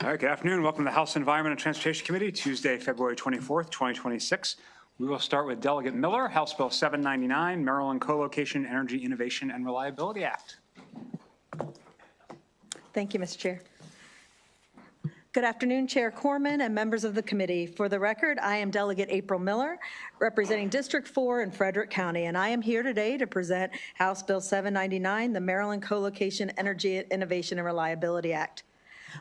All right, good afternoon. Welcome to the House Environment and Transportation Committee, Tuesday, February 24th, 2026. We will start with Delegate Miller, House Bill 799, Maryland Co-location Energy Innovation and Reliability Act. Thank you, Mr. Chair. Good afternoon, Chair Corman and members of the committee. For the record, I am Delegate April Miller, representing District 4 in Frederick County, and I am here today to present House Bill 799, the Maryland Co-location Energy Innovation and Reliability Act.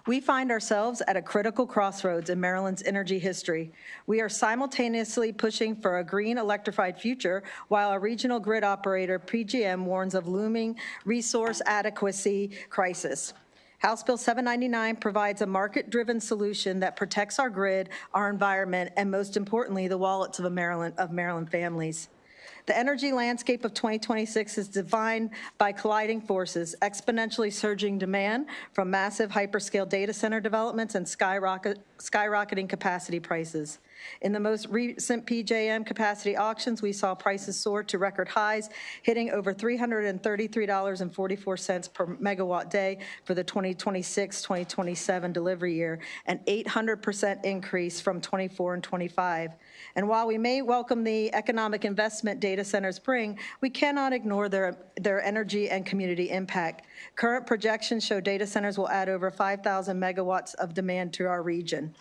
We find ourselves at a critical crossroads in Maryland's energy history. We are simultaneously pushing for a green electrified future while our regional grid operator, PJM, warns of looming resource adequacy crisis. House Bill 799 provides a market-driven solution that protects our grid, our environment, and most importantly, the wallets of Maryland families. The energy landscape of 2026 is defined by colliding forces, exponentially surging demand from massive hyperscale data center developments and skyrocketing capacity prices. In the most recent PJM capacity auctions, we saw prices soar to record highs, hitting over $333.44 per megawatt day for the 2026-2027 delivery year, an 800% increase from 24 and 25. And while we may welcome the economic investment data centers bring, we cannot ignore their energy and community impact. Current projections show data centers will add over 5,000 megawatts of demand to our region.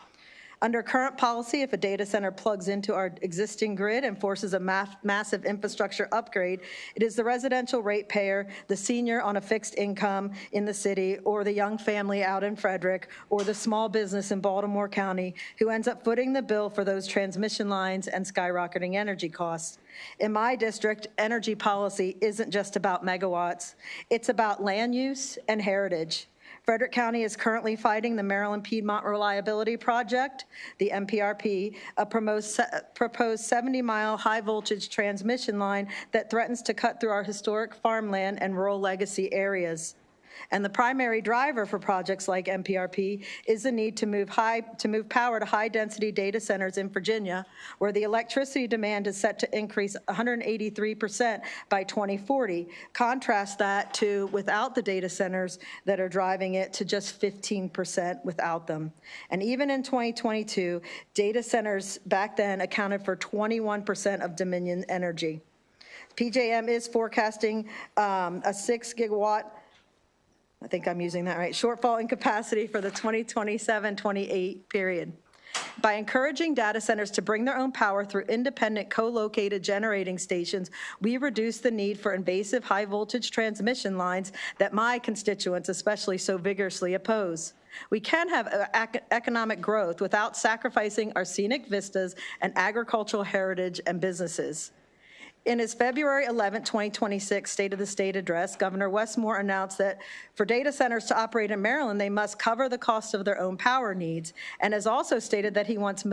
Under current policy, if a data center plugs into our existing grid and forces a massive infrastructure upgrade, it is the residential ratepayer, the senior on a fixed income in the city, or the young family out in Frederick, or the small business in Baltimore County who ends up footing the bill for those transmission lines and skyrocketing energy costs. In my district, energy policy isn't just about megawatts. It's about land use and heritage. Frederick County is currently fighting the Maryland Piedmont Reliability Project, the MPRP, a proposed 70-mile high-voltage transmission line that threatens to cut through our historic farmland and rural legacy areas. And the primary driver for projects like MPRP is the need to move power to high-density data centers in Virginia, where the electricity demand is set to increase 183% by 2040. Contrast that to without the data centers that are driving it to just 15% without them. And even in 2022, data centers back then accounted for 21% of Dominion energy. PJM is forecasting a 6 gigawatt, I think I'm using that right, shortfall in capacity for the 2027-28 period. By encouraging data centers to bring their own power through independent co-located generating stations, we reduce the need for invasive high-voltage transmission lines that my constituents especially so vigorously oppose. We can have economic growth without sacrificing our scenic vistas and agricultural heritage and businesses. In his February 11, 2026 State of the State address, Governor Westmore announced that for data centers to operate in Maryland, they must cover the cost of their own power needs, and has also stated that he wants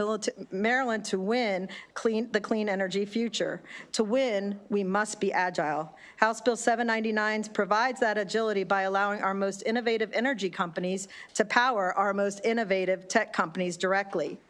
Maryland to win the clean energy future. To win, we must be agile. House Bill 799 provides that agility by allowing our most innovative energy companies to power our most innovative tech companies directly.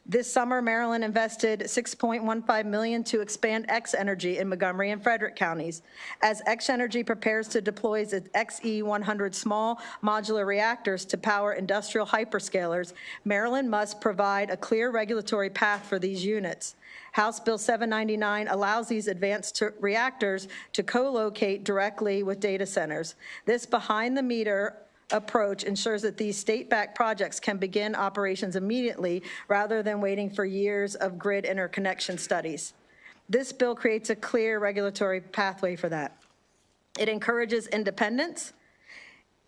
This summer, Maryland invested $6.15 million to expand X Energy in Montgomery and Frederick counties. As X Energy prepares to deploy its XE100 small modular reactors to power industrial hyperscalers, Maryland must provide a clear regulatory path for these units. House Bill 799 allows these advanced reactors to co-locate directly with data centers. This behind-the-meter approach ensures that these state-backed projects can begin operations immediately rather than waiting for years of grid interconnection studies. This bill creates a clear regulatory pathway for that. It encourages independence.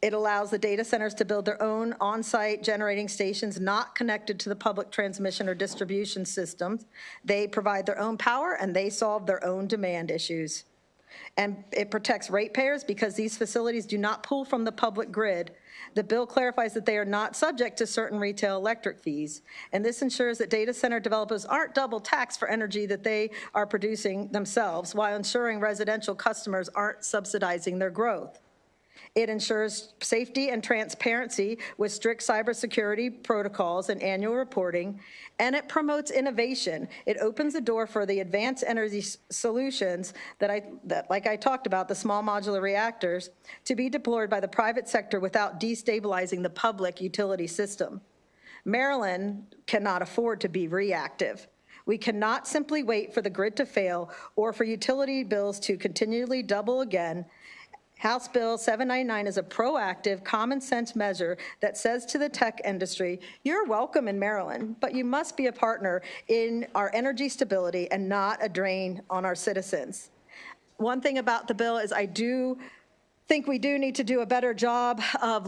It allows the data centers to build their own on-site generating stations not connected to the public transmission or distribution systems. They provide their own power and they solve their own demand issues. And it protects ratepayers because these facilities do not pull from the public grid. The bill clarifies that they are not subject to certain retail electric fees. And this ensures that data center developers aren't double taxed for energy that they are producing themselves, while ensuring residential customers aren't subsidizing their growth. It ensures safety and transparency with strict cybersecurity protocols and annual reporting, and it promotes innovation. It opens the door for the advanced energy solutions like I talked about, the small modular reactors, to be deployed by the private sector without destabilizing the public utility system. Maryland cannot afford to be reactive. We cannot simply wait for the grid to fail or for utility bills to continually double again. House Bill 799 is a proactive, common-sense measure that says to the tech industry, you're welcome in Maryland, but you must be a partner in our energy stability and not a drain on our citizens. One thing about the bill is I do think we do need to do a better job of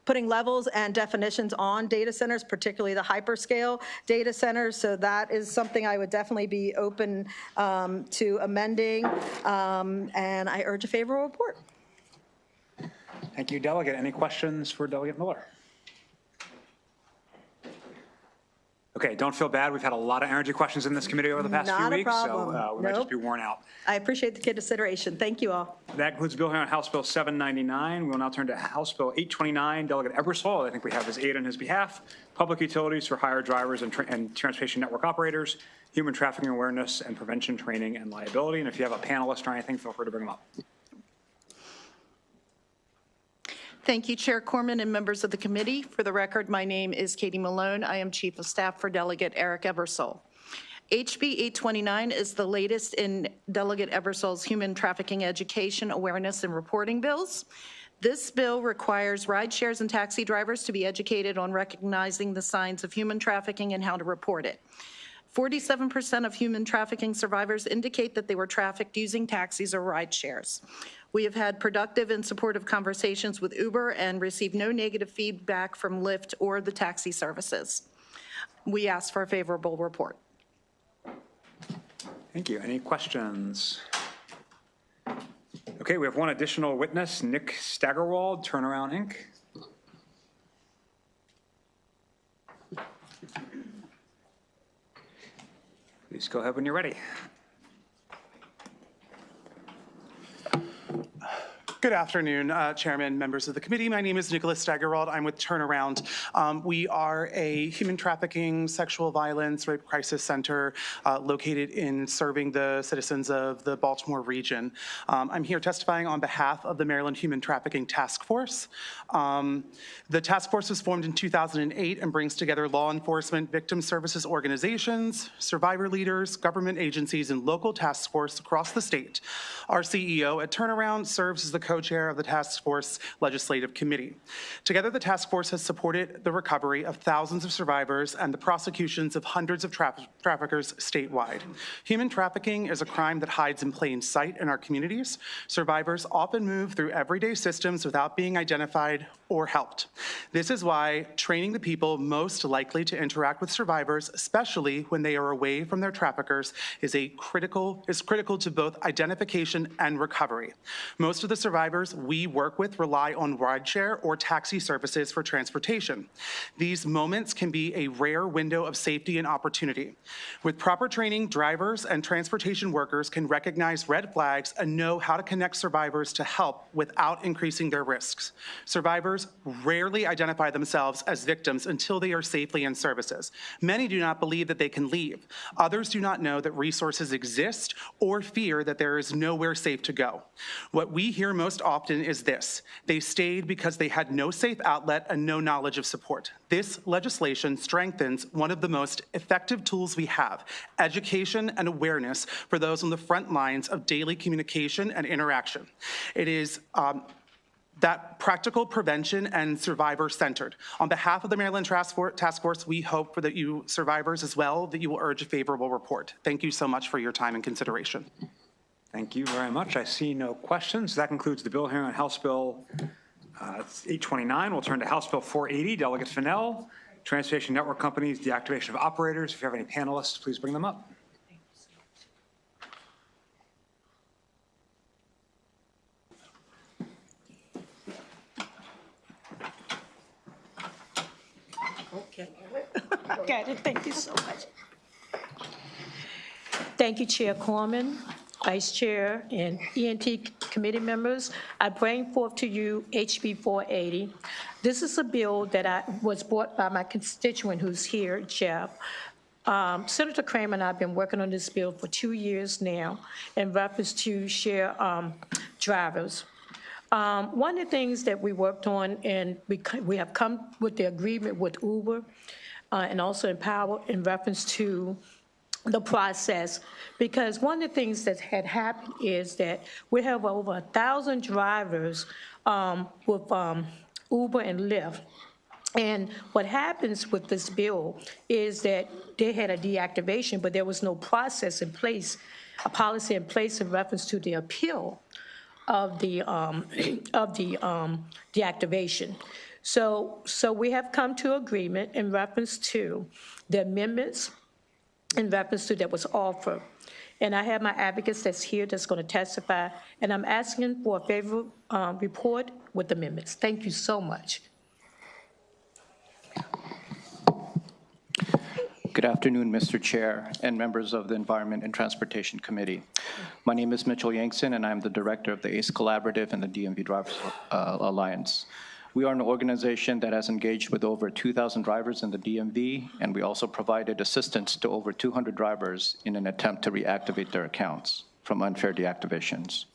putting levels and definitions on data centers, particularly the hyperscale data centers. So that is something I would definitely be open to amending, and I urge a favorable report. Thank you, Delegate. Any questions for Delegate Miller? Okay, don't feel bad. We've had a lot of energy questions in this committee over the past few weeks, so we might just be worn out. I appreciate the consideration. Thank you all. That concludes the bill hearing on House Bill 799. We will now turn to House Bill 829. Delegate Ebersol, I think we have his aid on his behalf. Public utilities for hired drivers and transportation network operators, human trafficking awareness and prevention training and liability. And if you have a panelist or anything, feel free to bring them up. Thank you, Chair Corman and members of the committee. For the record, my name is Katie Malone. I am Chief of Staff for Delegate Eric Ebersol. HB 829 is the latest in Delegate Ebersol's human trafficking education, awareness, and reporting bills. This bill requires ride shares and taxi drivers to be educated on recognizing the signs of human trafficking and how to report it. 47% of human trafficking survivors indicate that they were trafficked using taxis or ride shares. We have had productive and supportive conversations with Uber and received no negative feedback from Lyft or the taxi services. We ask for a favorable report. Thank you. Any questions? Okay, we have one additional witness, Nick Staggerwald, Turnaround Inc. Please go ahead when you're ready. Good afternoon, Chairman, members of the committee. My name is Nicholas Staggerwald. I'm with Turnaround. We are a human trafficking, sexual violence, rape crisis center located in serving the citizens of the Baltimore region. I'm here testifying on behalf of the Maryland Human Trafficking Task Force. The task force was formed in 2008 and brings together law enforcement, victim services organizations, survivor leaders, government agencies, and local task force across the state. Our CEO at Turnaround serves as the co-chair of the task force legislative committee. Together, the task force has supported the recovery of thousands of survivors and the prosecutions of hundreds of traffickers statewide. Human trafficking is a crime that hides in plain sight in our communities. Survivors often move through everyday systems without being identified or helped. This is why training the people most likely to interact with survivors, especially when they are away from their traffickers, is critical to both identification and recovery. Most of the survivors we work with rely on rideshare or taxi services for transportation. These moments can be a rare window of safety and opportunity. With proper training, drivers and transportation workers can recognize red flags and know how to connect survivors to help without increasing their risks. Survivors rarely identify themselves as victims until they are safely in services. Many do not believe that they can leave. Others do not know that resources exist or fear that there is nowhere safe to go. What we hear most often is this: they stayed because they had no safe outlet and no knowledge of support. This legislation strengthens one of the most effective tools we have: education and awareness for those on the front lines of daily communication and interaction. It is that practical prevention and survivor-centered. On behalf of the Maryland Task Force, we hope for that you survivors as well, that you will urge a favorable report. Thank you so much for your time and consideration. Thank you very much. I see no questions. That concludes the bill hearing on House Bill 829. We'll turn to House Bill 480. Delegate Fennell, Transportation Network Companies, deactivation of operators. If you have any panelists, please bring them up. Okay. Got it. Thank you so much. Thank you, Chair Corman, Vice Chair, and ENT Committee members. I bring forth to you HB 480. This is a bill that was brought by my constituent who's here, Jeff. Senator Kramer and I have been working on this bill for 2 years now in reference to share drivers. One of the things that we worked on, and we have come with the agreement with Uber and also Empower in reference to the process, because one of the things that had happened is that we have over 1,000 drivers with Uber and Lyft. And what happens with this bill is that they had a deactivation, but there was no process in place, a policy in place in reference to the appeal of the deactivation. So we have come to agreement in reference to the amendments in reference to that was offered. And I have my advocates that's here that's going to testify, and I'm asking for a favorable report with amendments. Thank you so much. Good afternoon, Mr. Chair and members of the Environment and Transportation Committee. My name is Mitchell Yankson, and I'm the director of the ACE Collaborative and the DMV Drivers Alliance. We are an organization that has engaged with over 2,000 drivers in the DMV, and we also provided assistance to over 200 drivers in an attempt to reactivate their accounts from unfair deactivations.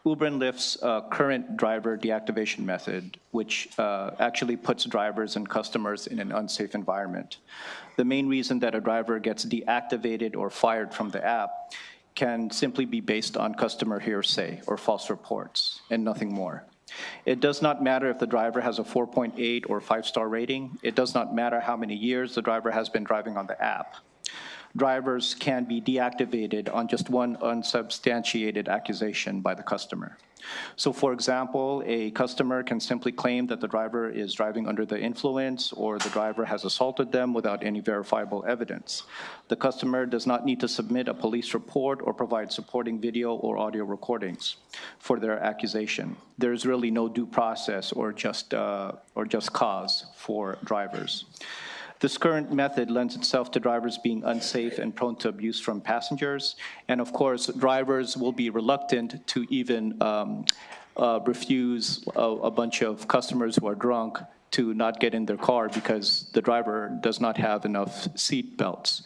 Uber and Lyft's current driver deactivation method, which actually puts drivers and customers in an unsafe environment. The main reason that a driver gets deactivated or fired from the app can simply be based on customer hearsay or false reports and nothing more. It does not matter if the driver has a 4.8 or 5-star rating. It does not matter how many years the driver has been driving on the app. Drivers can be deactivated on just one unsubstantiated accusation by the customer. So for example, a customer can simply claim that the driver is driving under the influence or the driver has assaulted them without any verifiable evidence. The customer does not need to submit a police report or provide supporting video or audio recordings for their accusation. There's really no due process or just cause for drivers. This current method lends itself to drivers being unsafe and prone to abuse from passengers. And of course, drivers will be reluctant to even refuse a bunch of customers who are drunk to not get in their car because the driver does not have enough seat belts.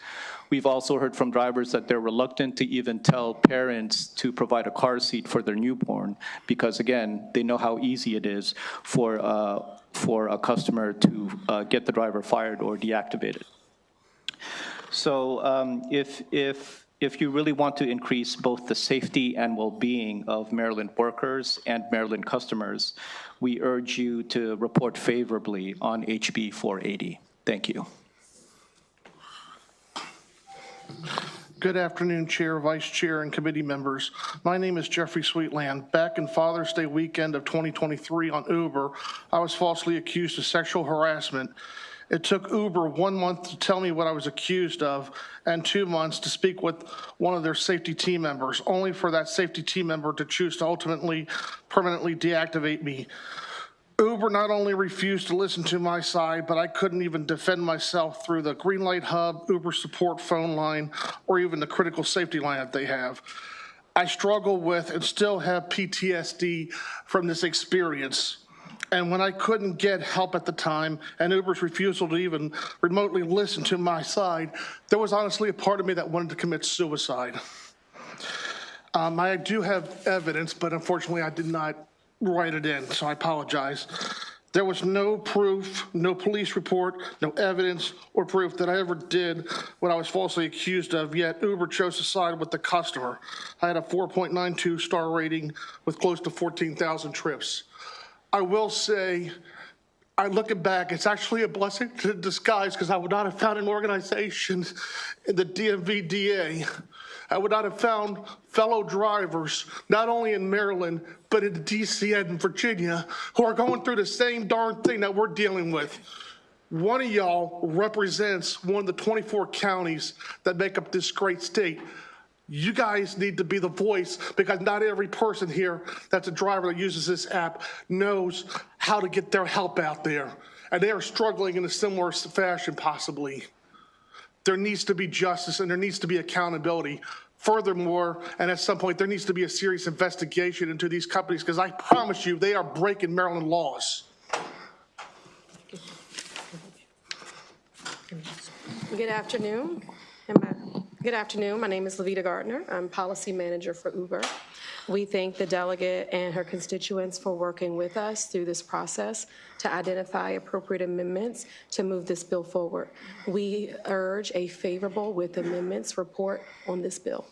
We've also heard from drivers that they're reluctant to even tell parents to provide a car seat for their newborn because, again, they know how easy it is for a customer to get the driver fired or deactivated. So if you really want to increase both the safety and well-being of Maryland workers and Maryland customers, we urge you to report favorably on HB 480. Thank you. Good afternoon, Chair, Vice Chair, and committee members. My name is Jeffrey Sweetland. Back in Father's Day weekend of 2023 on Uber, I was falsely accused of sexual harassment. It took Uber 1 month to tell me what I was accused of and 2 months to speak with one of their safety team members, only for that safety team member to choose to ultimately permanently deactivate me. Uber not only refused to listen to my side, but I couldn't even defend myself through the Greenlight Hub, Uber support phone line, or even the critical safety line that they have. I struggle with and still have PTSD from this experience. And when I couldn't get help at the time, and Uber's refusal to even remotely listen to my side, there was honestly a part of me that wanted to commit suicide. I do have evidence, but unfortunately I did not write it in, so I apologize. There was no proof, no police report, no evidence or proof that I ever did what I was falsely accused of, yet Uber chose to side with the customer. I had a 4.92 star rating with close to 14,000 trips. I will say, looking back, it's actually a blessing to disguise because I would not have found an organization in the DMV DA. I would not have found fellow drivers, not only in Maryland, but in DC and Virginia, who are going through the same darn thing that we're dealing with. One of y'all represents one of the 24 counties that make up this great state. You guys need to be the voice because not every person here that's a driver that uses this app knows how to get their help out there. And they are struggling in a similar fashion, possibly. There needs to be justice and there needs to be accountability. Furthermore, and at some point, there needs to be a serious investigation into these companies because I promise you, they are breaking Maryland laws. Good afternoon. Good afternoon. My name is Levita Gardner. I'm Policy Manager for Uber. We thank the delegate and her constituents for working with us through this process to identify appropriate amendments to move this bill forward. We urge a favorable with amendments report on this bill.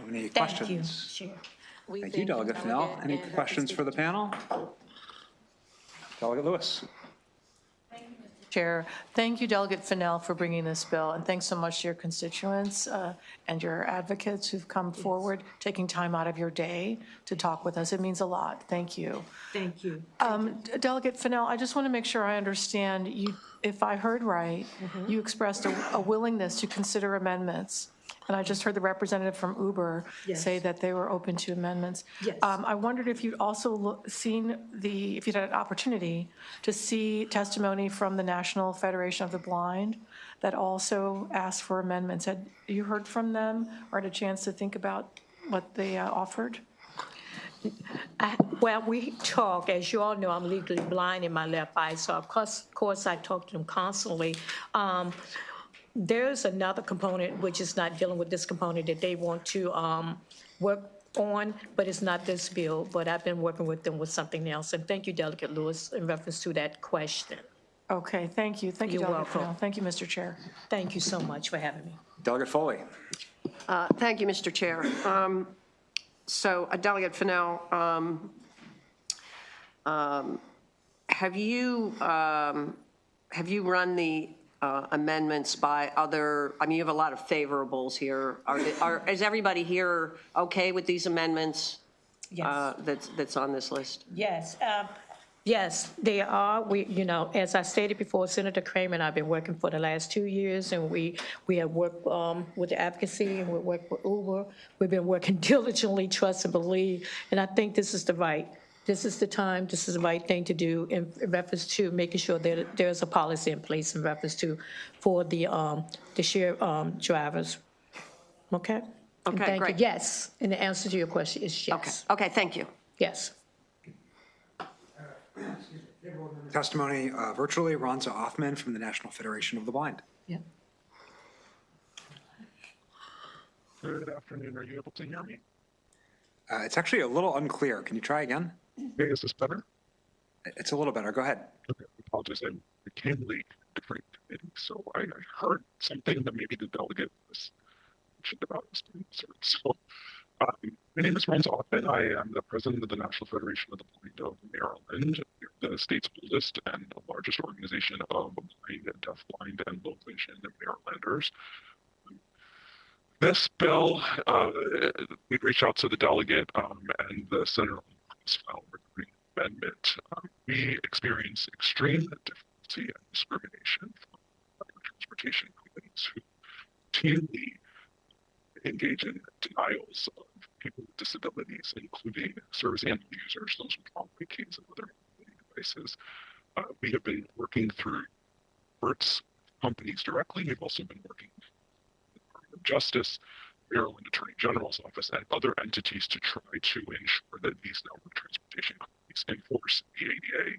Any Thank you, questions? Chair. Thank you, Delegate Fennell. Any questions for the panel? Delegate Lewis. Chair. Thank you, Delegate Fennell, for bringing this bill, and thanks so much to your constituents and your advocates who've come forward, taking time out of your day to talk with us. It means a lot. Thank you. Thank you. Delegate Fennell, I just want to make sure I understand. You, if I heard right, you expressed a willingness to consider amendments. And I just heard the representative from Uber say that they were open to amendments. Yes. I wondered if you'd also if you'd had an opportunity to see testimony from the National Federation of the Blind that also asked for amendments. Had you heard from them or had a chance to think about what they offered? Well, we talk, as you all know, I'm legally blind in my left eye, so of course I talk to them constantly. There's another component which is not dealing with this component that they want to work on, but it's not this bill, but I've been working with them with something else. And thank you, Delegate Lewis, in reference to that question. Okay, thank you. Thank you, You're Delegate welcome. Fennell. Thank you, Mr. Chair. Thank you so much for having me. Delegate Foley. Thank you, Mr. Chair. So, Delegate Fennell, have you run the amendments by other? I mean, you have a lot of favorables here. Is everybody here okay with these amendments? Yes. That's on this list? Yes. Yes, they are. We, as I stated before, Senator Kramer and I have been working for the last 2 years, and we have worked with the advocacy, and we work with Uber. We've been working diligently, trust and believe, and I think this is the time, this is the right thing to do in reference to making sure that there's a policy in place in reference to for the shared drivers. Okay? And thank great. you. Yes, and the answer to your question is yes. Okay, thank you. Yes. Testimony virtually, Ronza Offman from the National Federation of the Blind. Yeah. Good afternoon. Are you able to hear me? It's actually a little unclear. Can you try again? Okay, is this better? It's a little better. Go ahead. Okay, I apologize. I became late to different meetings, so I heard something that maybe the delegate was mentioned about this being absurd. So, my name is Ron Zoffman. I am the president of the National Federation of the Blind of Maryland, the state's oldest and the largest organization of blind and deafblind and low vision Marylanders. This bill, we reached out to the delegate and the senator filed regarding amendment. We experience extreme difficulty and discrimination from transportation companies who routinely engage in denials of people with disabilities, including service animal users, those with long canes and other mobility devices. We have been working through efforts companies directly. We've also been working with the Department of Justice, Maryland Attorney General's office, and other entities to try to ensure that these network transportation companies enforce the ADA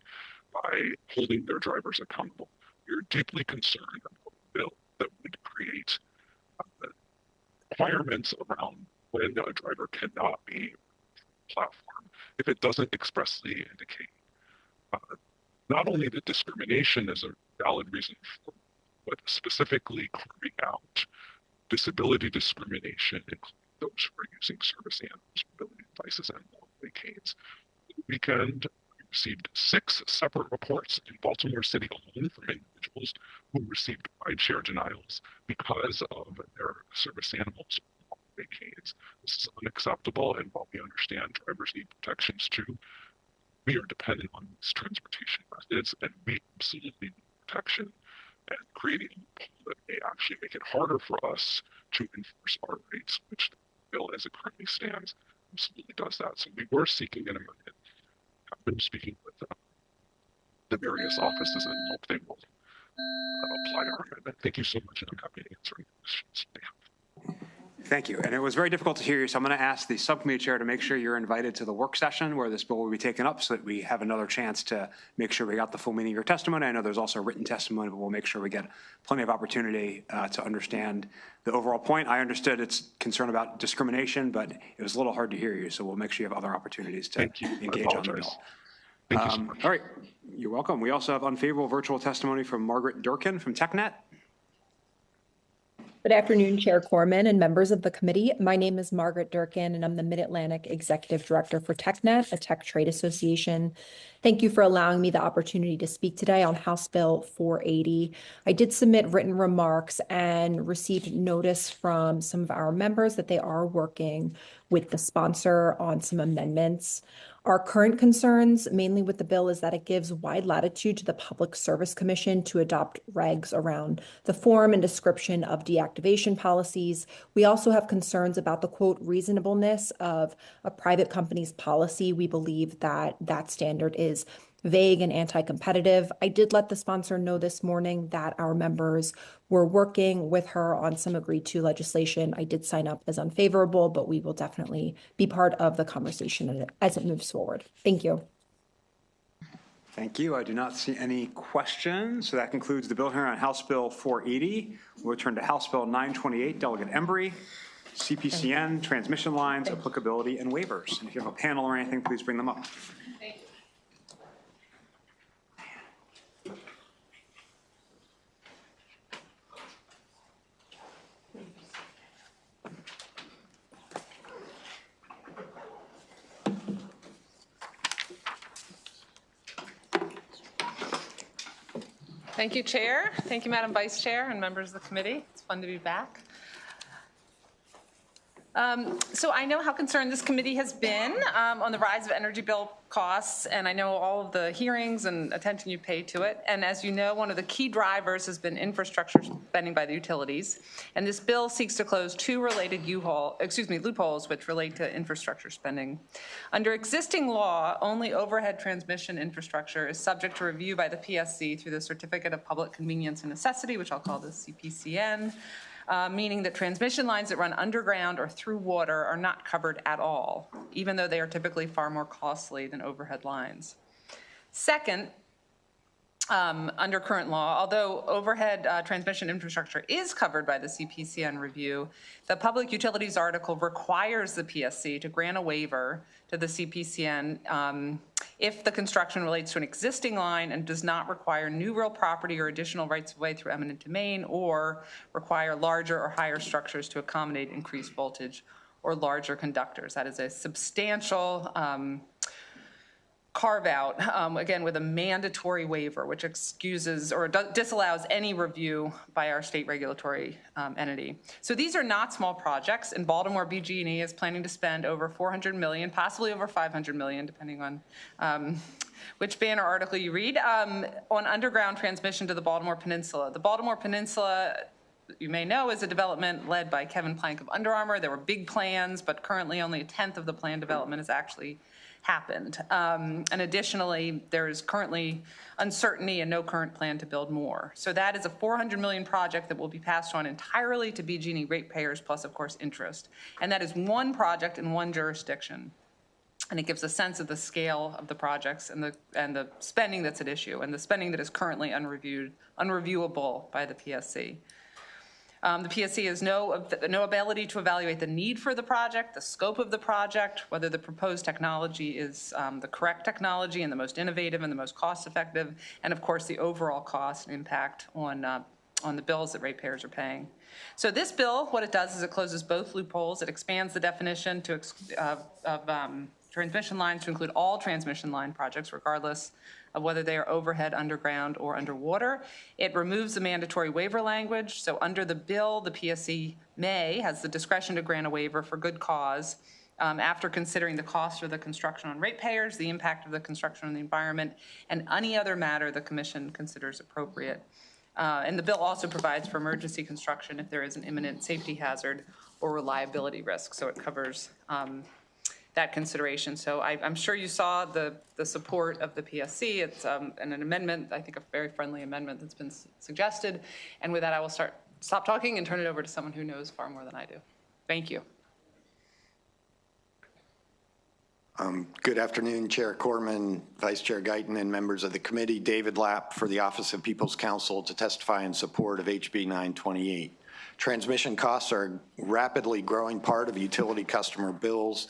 by holding their drivers accountable. We're deeply concerned about a bill that would create requirements around when a driver cannot be platform if it doesn't expressly indicate not only that discrimination is a valid reason for, but specifically carving out disability discrimination, including those who are using service animals, mobility devices, and long-way canes. The weekend, we received 6 separate reports in Baltimore City alone from individuals who received rideshare denials because of their service animals, long-way canes. This is unacceptable, and while we understand drivers need protections too, we are dependent on these transportation methods, and we absolutely need protection. And creating a law that may actually make it harder for us to enforce our rights, which the bill as it currently stands absolutely does that. So we were seeking an amendment. I've been speaking with the various offices and hope they will apply our amendment. Thank you so much, and I'm happy to answer any questions you may have. Thank you. And it was very difficult to hear you, so I'm going to ask the subcommittee chair to make sure you're invited to the work session where this bill will be taken up so that we have another chance to make sure we got the full meaning of your testimony. I know there's also written testimony, but we'll make sure we get plenty of opportunity to understand the overall point. I understood its concern about discrimination, but it was a little hard to hear you, so we'll make sure you have other opportunities to engage on the bill. Thank you so much. All right, you're welcome. We also have unfavorable virtual testimony from Margaret Durkin from TechNet. Good afternoon, Chair Corman and members of the committee. My name is Margaret Durkin, and I'm the Mid-Atlantic Executive Director for TechNet, a tech trade association. Thank you for allowing me the opportunity to speak today on House Bill 480. I did submit written remarks and received notice from some of our members that they are working with the sponsor on some amendments. Our current concerns, mainly with the bill, is that it gives wide latitude to the Public Service Commission to adopt regs around the form and description of deactivation policies. We also have concerns about the, quote, reasonableness of a private company's policy. We believe that that standard is vague and anti-competitive. I did let the sponsor know this morning that our members were working with her on some agreed to legislation. I did sign up as unfavorable, but we will definitely be part of the conversation as it moves forward. Thank you. Thank you. I do not see any questions. So that concludes the bill hearing on House Bill 480. We'll turn to House Bill 928, Delegate Embry, CPCN, transmission lines, applicability, and waivers. And if you have a panel or anything, please bring them up. Thank you. Thank you, Chair. Thank you, Madam Vice Chair and members of the committee. It's fun to be back. So I know how concerned this committee has been on the rise of energy bill costs, and I know all of the hearings and attention you paid to it. And as you know, one of the key drivers has been infrastructure spending by the utilities. And this bill seeks to close two related loopholes which relate to infrastructure spending. Under existing law, only overhead transmission infrastructure is subject to review by the PSC through the Certificate of Public Convenience and Necessity, which I'll call the CPCN. Meaning that transmission lines that run underground or through water are not covered at all, even though they are typically far more costly than overhead lines. Second, under current law, although overhead transmission infrastructure is covered by the CPCN review, the Public Utilities article requires the PSC to grant a waiver to the CPCN if the construction relates to an existing line and does not require new real property or additional rights of way through eminent domain, or require larger or higher structures to accommodate increased voltage or larger conductors. That is a substantial carve out, again, with a mandatory waiver, which excuses or disallows any review by our state regulatory entity. So these are not small projects, and Baltimore BG&E is planning to spend over $400 million, possibly over $500 million, depending on which banner article you read, on underground transmission to the Baltimore Peninsula. The Baltimore Peninsula, you may know, is a development led by Kevin Plank of Under Armour. There were big plans, but currently only a tenth of the planned development has actually happened. And additionally, there is currently uncertainty and no current plan to build more. So that is a $400 million project that will be passed on entirely to BG&E ratepayers, plus, of course, interest. And that is one project in one jurisdiction. And it gives a sense of the scale of the projects and the spending that's at issue, and the spending that is currently unreviewable by the PSC. The PSC has no ability to evaluate the need for the project, the scope of the project, whether the proposed technology is the correct technology and the most innovative and the most cost-effective, and of course the overall cost and impact on the bills that ratepayers are paying. So this bill, what it does is it closes both loopholes. It expands the definition of transmission lines to include all transmission line projects, regardless of whether they are overhead, underground, or underwater. It removes the mandatory waiver language. So under the bill, the PSC has the discretion to grant a waiver for good cause after considering the cost of the construction on ratepayers, the impact of the construction on the environment, and any other matter the commission considers appropriate. And the bill also provides for emergency construction if there is an imminent safety hazard or reliability risk. So it covers that consideration. So I'm sure you saw the support of the PSC. It's an amendment, I think a very friendly amendment that's been suggested. And with that, I will stop talking and turn it over to someone who knows far more than I do. Thank you. Good afternoon, Chair Corman, Vice Chair Guyton, and members of the committee. David Lapp for the Office of People's Counsel to testify in support of HB 928. Transmission costs are a rapidly growing part of utility customer bills,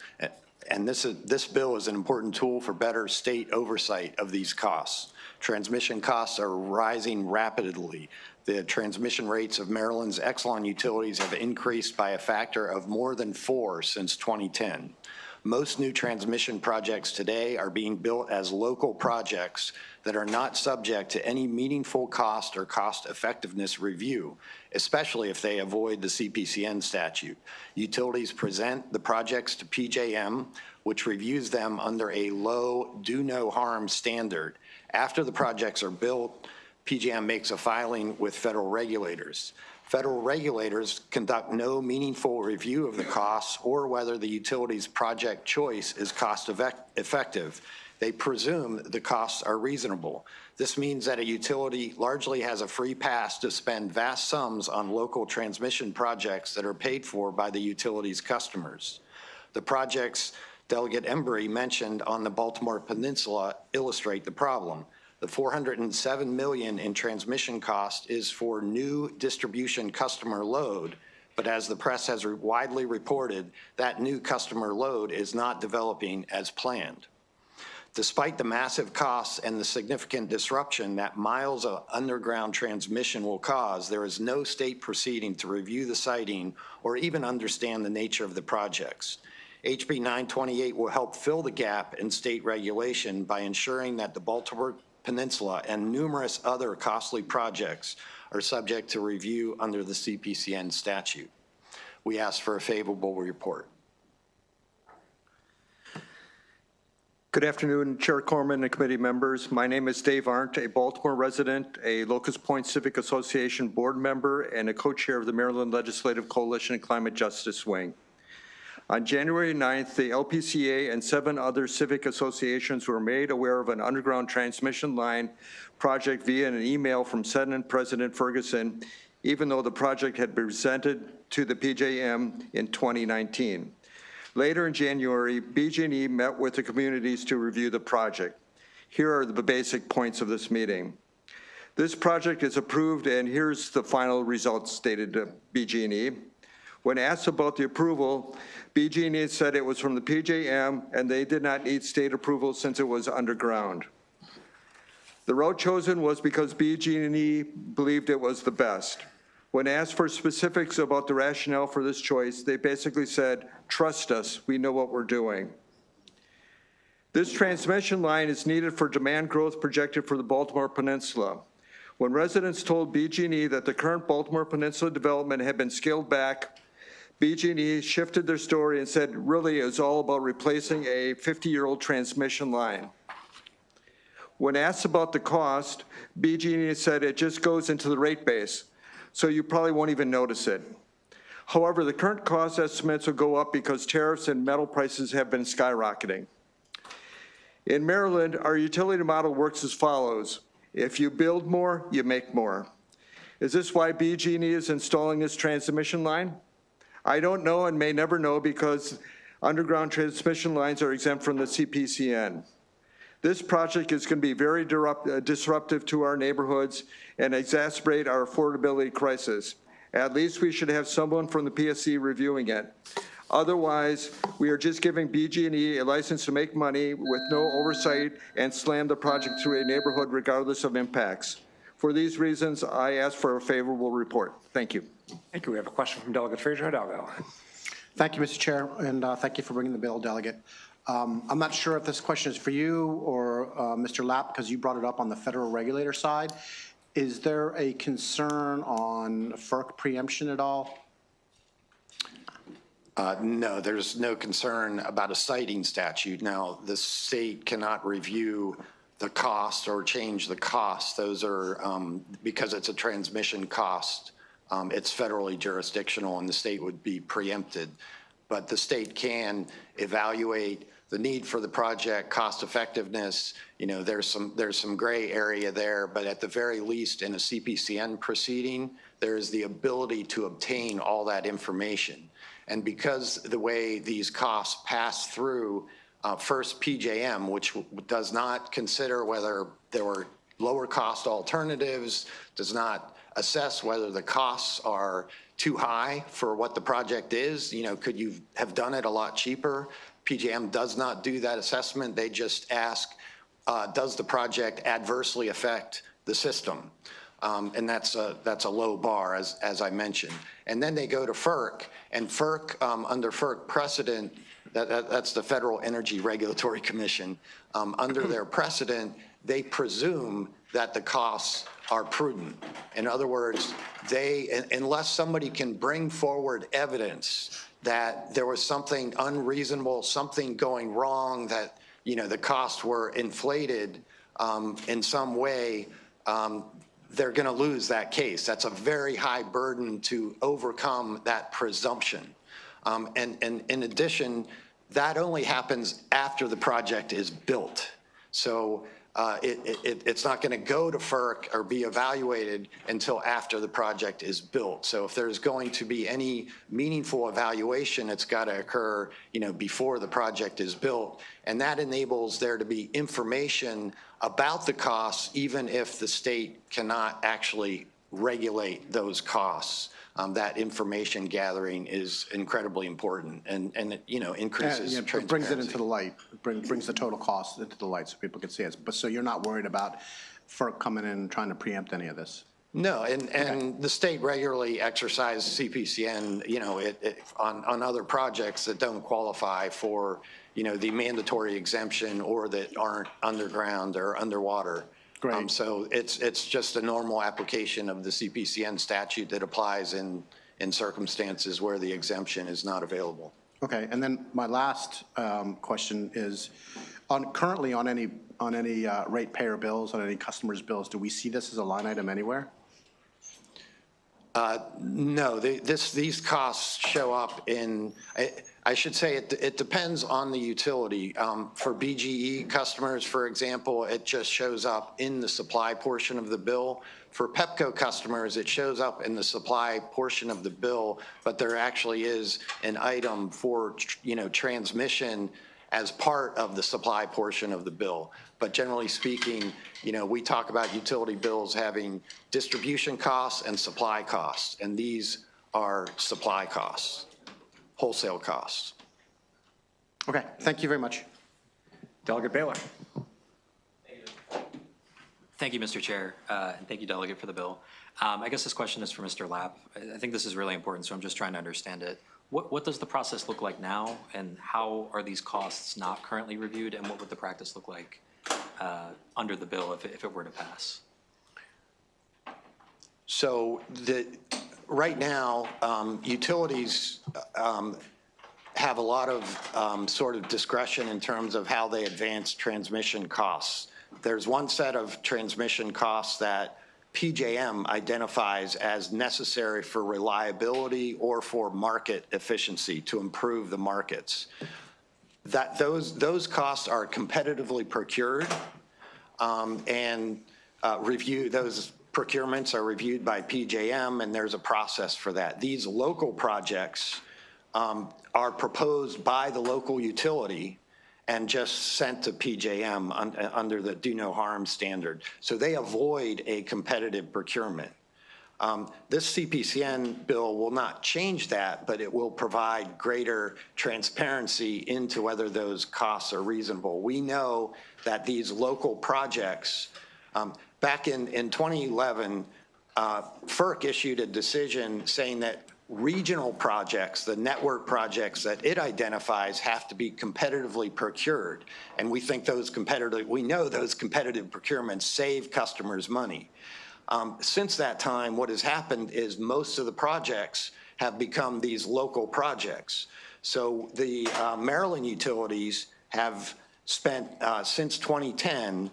and this bill is an important tool for better state oversight of these costs. Transmission costs are rising rapidly. The transmission rates of Maryland's Exelon utilities have increased by a factor of more than 4 since 2010. Most new transmission projects today are being built as local projects that are not subject to any meaningful cost or cost effectiveness review, especially if they avoid the CPCN statute. Utilities present the projects to PJM, which reviews them under a low do no harm standard. After the projects are built, PJM makes a filing with federal regulators. Federal regulators conduct no meaningful review of the costs or whether the utility's project choice is cost effective. They presume the costs are reasonable. This means that a utility largely has a free pass to spend vast sums on local transmission projects that are paid for by the utility's customers. The projects Delegate Embry mentioned on the Baltimore Peninsula illustrate the problem. The $407 million in transmission cost is for new distribution customer load, but as the press has widely reported, that new customer load is not developing as planned. Despite the massive costs and the significant disruption that miles of underground transmission will cause, there is no state proceeding to review the siting or even understand the nature of the projects. HB 928 will help fill the gap in state regulation by ensuring that the Baltimore Peninsula and numerous other costly projects are subject to review under the CPCN statute. We ask for a favorable report. Good afternoon, Chair Corman and committee members. My name is Dave Arndt, a Baltimore resident, a Locust Point Civic Association board member, and a co-chair of the Maryland Legislative Coalition Climate Justice Wing. On January 9th, the LPCA and 7 other civic associations were made aware of an underground transmission line project via an email from Senate President Ferguson, even though the project had been presented to the PJM in 2019. Later in January, BG&E met with the communities to review the project. Here are the basic points of this meeting. This project is approved, and here's the final results stated to BG&E. When asked about the approval, BG&E said it was from the PJM and they did not need state approval since it was underground. The route chosen was because BG&E believed it was the best. When asked for specifics about the rationale for this choice, they basically said, trust us, we know what we're doing. This transmission line is needed for demand growth projected for the Baltimore Peninsula. When residents told BG&E that the current Baltimore Peninsula development had been scaled back, BG&E shifted their story and said really it was all about replacing a 50-year-old transmission line. When asked about the cost, BG&E said it just goes into the rate base, so you probably won't even notice it. However, the current cost estimates will go up because tariffs and metal prices have been skyrocketing. In Maryland, our utility model works as follows. If you build more, you make more. Is this why BG&E is installing this transmission line? I don't know and may never know because underground transmission lines are exempt from the CPCN. This project is going to be very disruptive to our neighborhoods and exacerbate our affordability crisis. At least we should have someone from the PSC reviewing it. Otherwise, we are just giving BG&E a license to make money with no oversight and slam the project through a neighborhood regardless of impacts. For these reasons, I ask for a favorable report. Thank you. Thank you. We have a question from Delegate Fraser Hidalgo. Thank you, Mr. Chair, and thank you for bringing the bill, Delegate. I'm not sure if this question is for you or Mr. Lapp, because you brought it up on the federal regulator side. Is there a concern on FERC preemption at all? No, there's no concern about a siting statute. Now, the state cannot review the cost or change the cost. Those are, because it's a transmission cost, it's federally jurisdictional and the state would be preempted. But the state can evaluate the need for the project, cost effectiveness. You know, there's some gray area there, but at the very least in a CPCN proceeding, there is the ability to obtain all that information. And because the way these costs pass through first PJM, which does not consider whether there were lower cost alternatives, does not assess whether the costs are too high for what the project is. Could you have done it a lot cheaper? PJM does not do that assessment. They just ask, does the project adversely affect the system? And that's a low bar, as I mentioned. And then they go to FERC, and FERC, under FERC precedent, that's the Federal Energy Regulatory Commission, under their precedent, they presume that the costs are prudent. In other words, unless somebody can bring forward evidence that there was something unreasonable, something going wrong, that the costs were inflated in some way, they're going to lose that case. That's a very high burden to overcome that presumption. And in addition, that only happens after the project is built. So it's not going to go to FERC or be evaluated until after the project is built. So if there's going to be any meaningful evaluation, it's got to occur, before the project is built. And that enables there to be information about the costs, even if the state cannot actually regulate those costs. That information gathering is incredibly important, and it, increases transparency. It brings it into the light. It brings the total cost into the light so people can see it. But so you're not worried about FERC coming in and trying to preempt any of this? No, and the state regularly exercises CPCN, on other projects that don't qualify for, the mandatory exemption or that aren't underground or underwater. Great. So it's just a normal application of the CPCN statute that applies in circumstances where the exemption is not available. Okay, and then my last question is, currently on any ratepayer bills, on any customers' bills, do we see this as a line item anywhere? No, these costs show up in, I should say it depends on the utility. For BGE customers, for example, it just shows up in the supply portion of the bill. For Pepco customers, it shows up in the supply portion of the bill, but there actually is an item for, transmission as part of the supply portion of the bill. But generally speaking, we talk about utility bills having distribution costs and supply costs, and these are supply costs, wholesale costs. Okay, thank you very much. Delegate Baylor. Thank you, Mr. Chair, and thank you, Delegate, for the bill. I guess this question is for Mr. Lapp. I think this is really important, so I'm just trying to understand it. What does the process look like now, and how are these costs not currently reviewed, and what would the practice look like under the bill if it were to pass? So right now, utilities have a lot of sort of discretion in terms of how they advance transmission costs. There's one set of transmission costs that PJM identifies as necessary for reliability or for market efficiency to improve the markets. Those costs are competitively procured and those procurements are reviewed by PJM, and there's a process for that. These local projects are proposed by the local utility and just sent to PJM under the do no harm standard. So they avoid a competitive procurement. This CPCN bill will not change that, but it will provide greater transparency into whether those costs are reasonable. We know that these local projects, back in 2011, FERC issued a decision saying that regional projects, the network projects that it identifies, have to be competitively procured. And we think we know those competitive procurements save customers money. Since that time, what has happened is most of the projects have become these local projects. So the Maryland utilities have spent, since 2010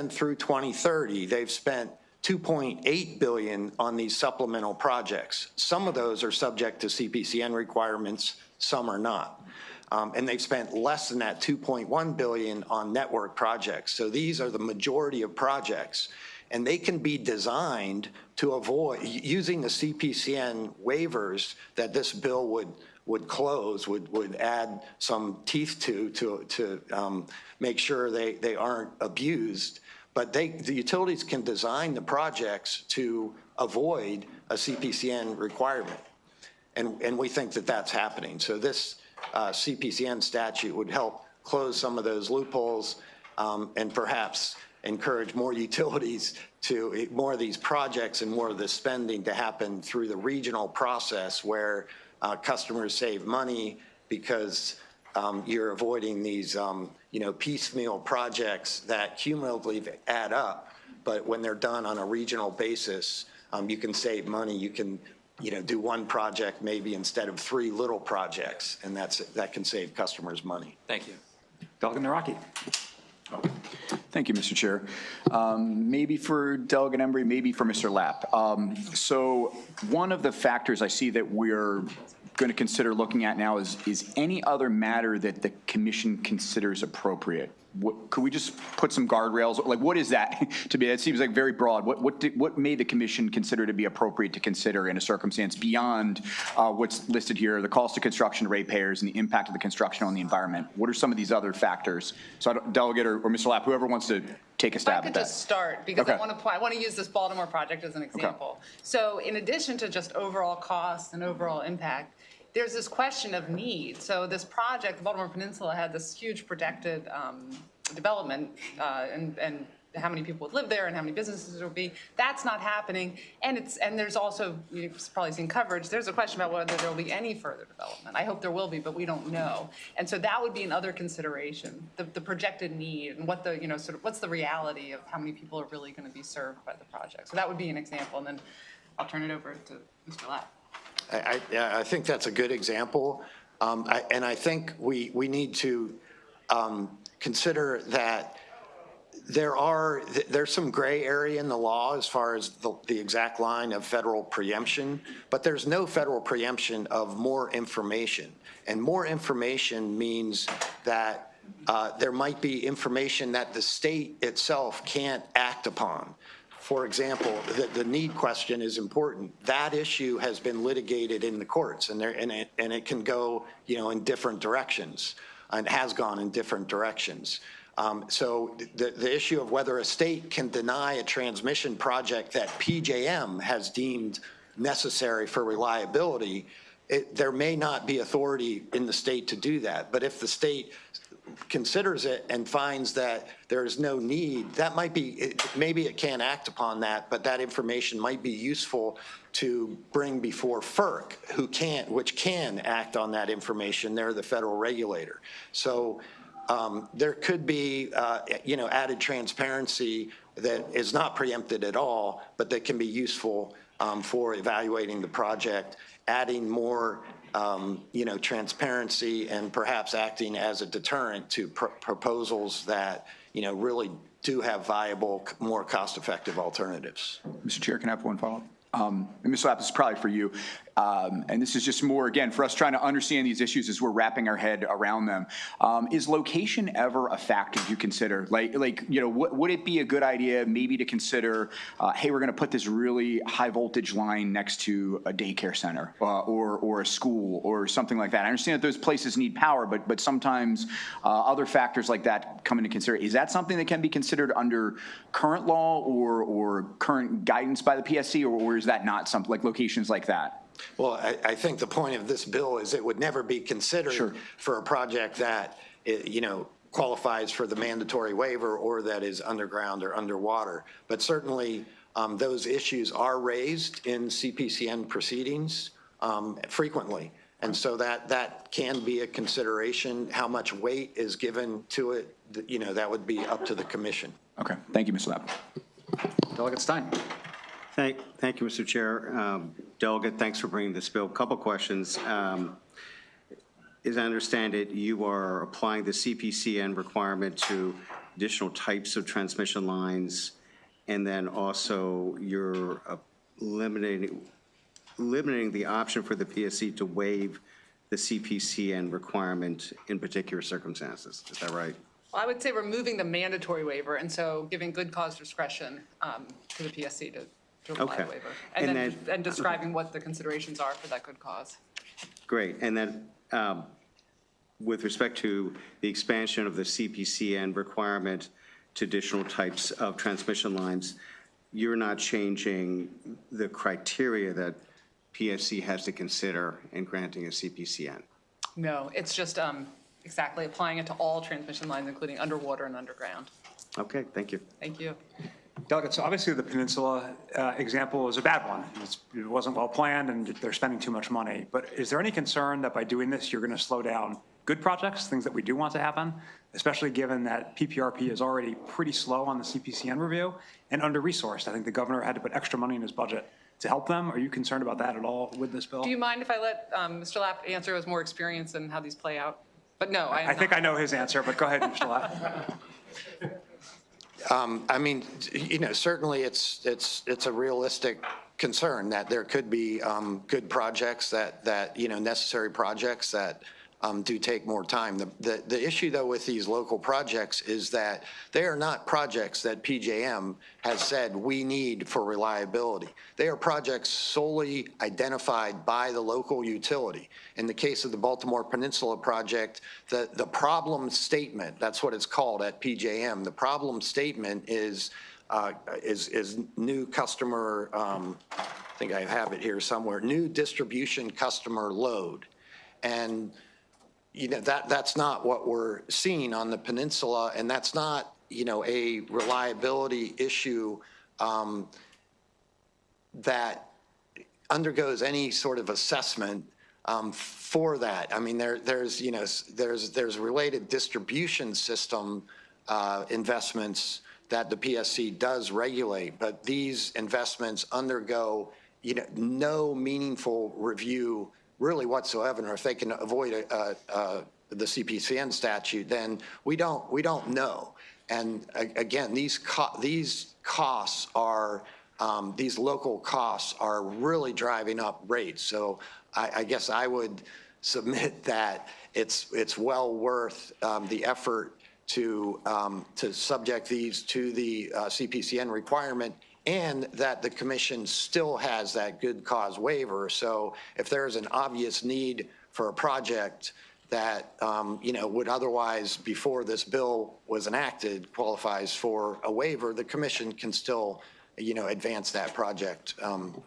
through 2030, they've spent $2.8 billion on these supplemental projects. Some of those are subject to CPCN requirements, some are not. And they've spent less than that $2.1 billion on network projects. So these are the majority of projects. And they can be designed to avoid, using the CPCN waivers that this bill would close, would add some teeth to make sure they aren't abused. But the utilities can design the projects to avoid a CPCN requirement. And we think that that's happening. So this CPCN statute would help close some of those loopholes and perhaps encourage more utilities to more of these projects and more of the spending to happen through the regional process where customers save money because you're avoiding these piecemeal projects that cumulatively add up. But when they're done on a regional basis, you can save money. You can do one project maybe instead of 3 little projects, and that can save customers money. Thank you. Delegate Naraki. Thank you, Mr. Chair. Maybe for Delegate Embry, maybe for Mr. Lapp. So one of the factors I see that we're going to consider looking at now is any other matter that the commission considers appropriate. Could we just put some guardrails? Like, what is that to be? It seems like very broad. What may the commission consider to be appropriate to consider in a circumstance beyond what's listed here, the cost of construction to ratepayers and the impact of the construction on the environment? What are some of these other factors? So Delegate or Mr. Lapp, whoever wants to take a stab at that. I could just start because I want to use this Baltimore project as an example. Okay. So in addition to just overall cost and overall impact, there's this question of need. So this project, the Baltimore Peninsula, had this huge protected development and how many people would live there and how many businesses there would be. That's not happening. And there's also, you've probably seen coverage, there's a question about whether there will be any further development. I hope there will be, but we don't know. And so that would be another consideration, the projected need and what the, sort of what's the reality of how many people are really going to be served by the project. So that would be an example. And then I'll turn it over to Mr. Lapp. I think that's a good example. And I think we need to consider that there's some gray area in the law as far as the exact line of federal preemption, but there's no federal preemption of more information. And more information means that there might be information that the state itself can't act upon. For example, the need question is important. That issue has been litigated in the courts, and it can go, in different directions, and has gone in different directions. So the issue of whether a state can deny a transmission project that PJM has deemed necessary for reliability, there may not be authority in the state to do that. But if the state considers it and finds that there is no need, that might be, maybe it can't act upon that, but that information might be useful to bring before FERC, which can act on that information. They're the federal regulator. So there could be, added transparency that is not preempted at all, but that can be useful for evaluating the project, adding more transparency and perhaps acting as a deterrent to proposals that, really do have viable, more cost-effective alternatives. Mr. Chair, can I have one follow-up? And Ms. Lapp, this is probably for you. And this is just more, again, for us trying to understand these issues as we're wrapping our head around them. Is location ever a factor you consider? Would it be a good idea maybe to consider, hey, we're going to put this really high voltage line next to a daycare center or a school or something like that? I understand that those places need power, but sometimes other factors like that come into consideration. Is that something that can be considered under current law or current guidance by the PSC, or is that not something like locations like that? Well, I think the point of this bill is it would never be considered for a project that, qualifies for the mandatory waiver or that is underground or underwater. But certainly those issues are raised in CPCN proceedings frequently. And so that can be a consideration. How much weight is given to it, that would be up to the commission. Okay. Thank you, Mr. Lapp. Delegate Stein. Thank you, Mr. Chair. Delegate, thanks for bringing this bill. A couple questions. As I understand it, you are applying the CPCN requirement to additional types of transmission lines, and then also you're eliminating the option for the PSC to waive the CPCN requirement in particular circumstances. Is that right? Well, I would say removing the mandatory waiver, and so giving good cause discretion to the PSC to apply a waiver, and describing what the considerations are for that good cause. Great. And then with respect to the expansion of the CPCN requirement to additional types of transmission lines, you're not changing the criteria that PSC has to consider in granting a CPCN? No, it's just exactly applying it to all transmission lines, including underwater and underground. Okay, thank you. Thank you. Delegate, so obviously the Peninsula example is a bad one. It wasn't well planned and they're spending too much money. But is there any concern that by doing this, you're going to slow down good projects, things that we do want to happen, especially given that PPRP is already pretty slow on the CPCN review and under-resourced? I think the governor had to put extra money in his budget to help them. Are you concerned about that at all with this bill? Do you mind if I let Mr. Lapp answer with more experience in how these play out? But no, I think I know his answer, but go ahead, Mr. Lapp. I mean, certainly it's a realistic concern that there could be good projects that necessary projects that do take more time. The issue, though, with these local projects is that they are not projects that PJM has said we need for reliability. They are projects solely identified by the local utility. In the case of the Baltimore Peninsula project, the problem statement, that's what it's called at PJM, the problem statement is new customer, I think I have it here somewhere, new distribution customer load. And that's not what we're seeing on the peninsula, and that's not, a reliability issue that undergoes any sort of assessment for that. I mean, there's related distribution system investments that the PSC does regulate, but these investments undergo, no meaningful review really whatsoever, or if they can avoid the CPCN statute, then we don't know. And again, these costs are, these local costs are really driving up rates. So I guess I would submit that it's well worth the effort to subject these to the CPCN requirement, and that the commission still has that good cause waiver. So if there's an obvious need for a project that, would otherwise, before this bill was enacted, qualifies for a waiver, the commission can still, advance that project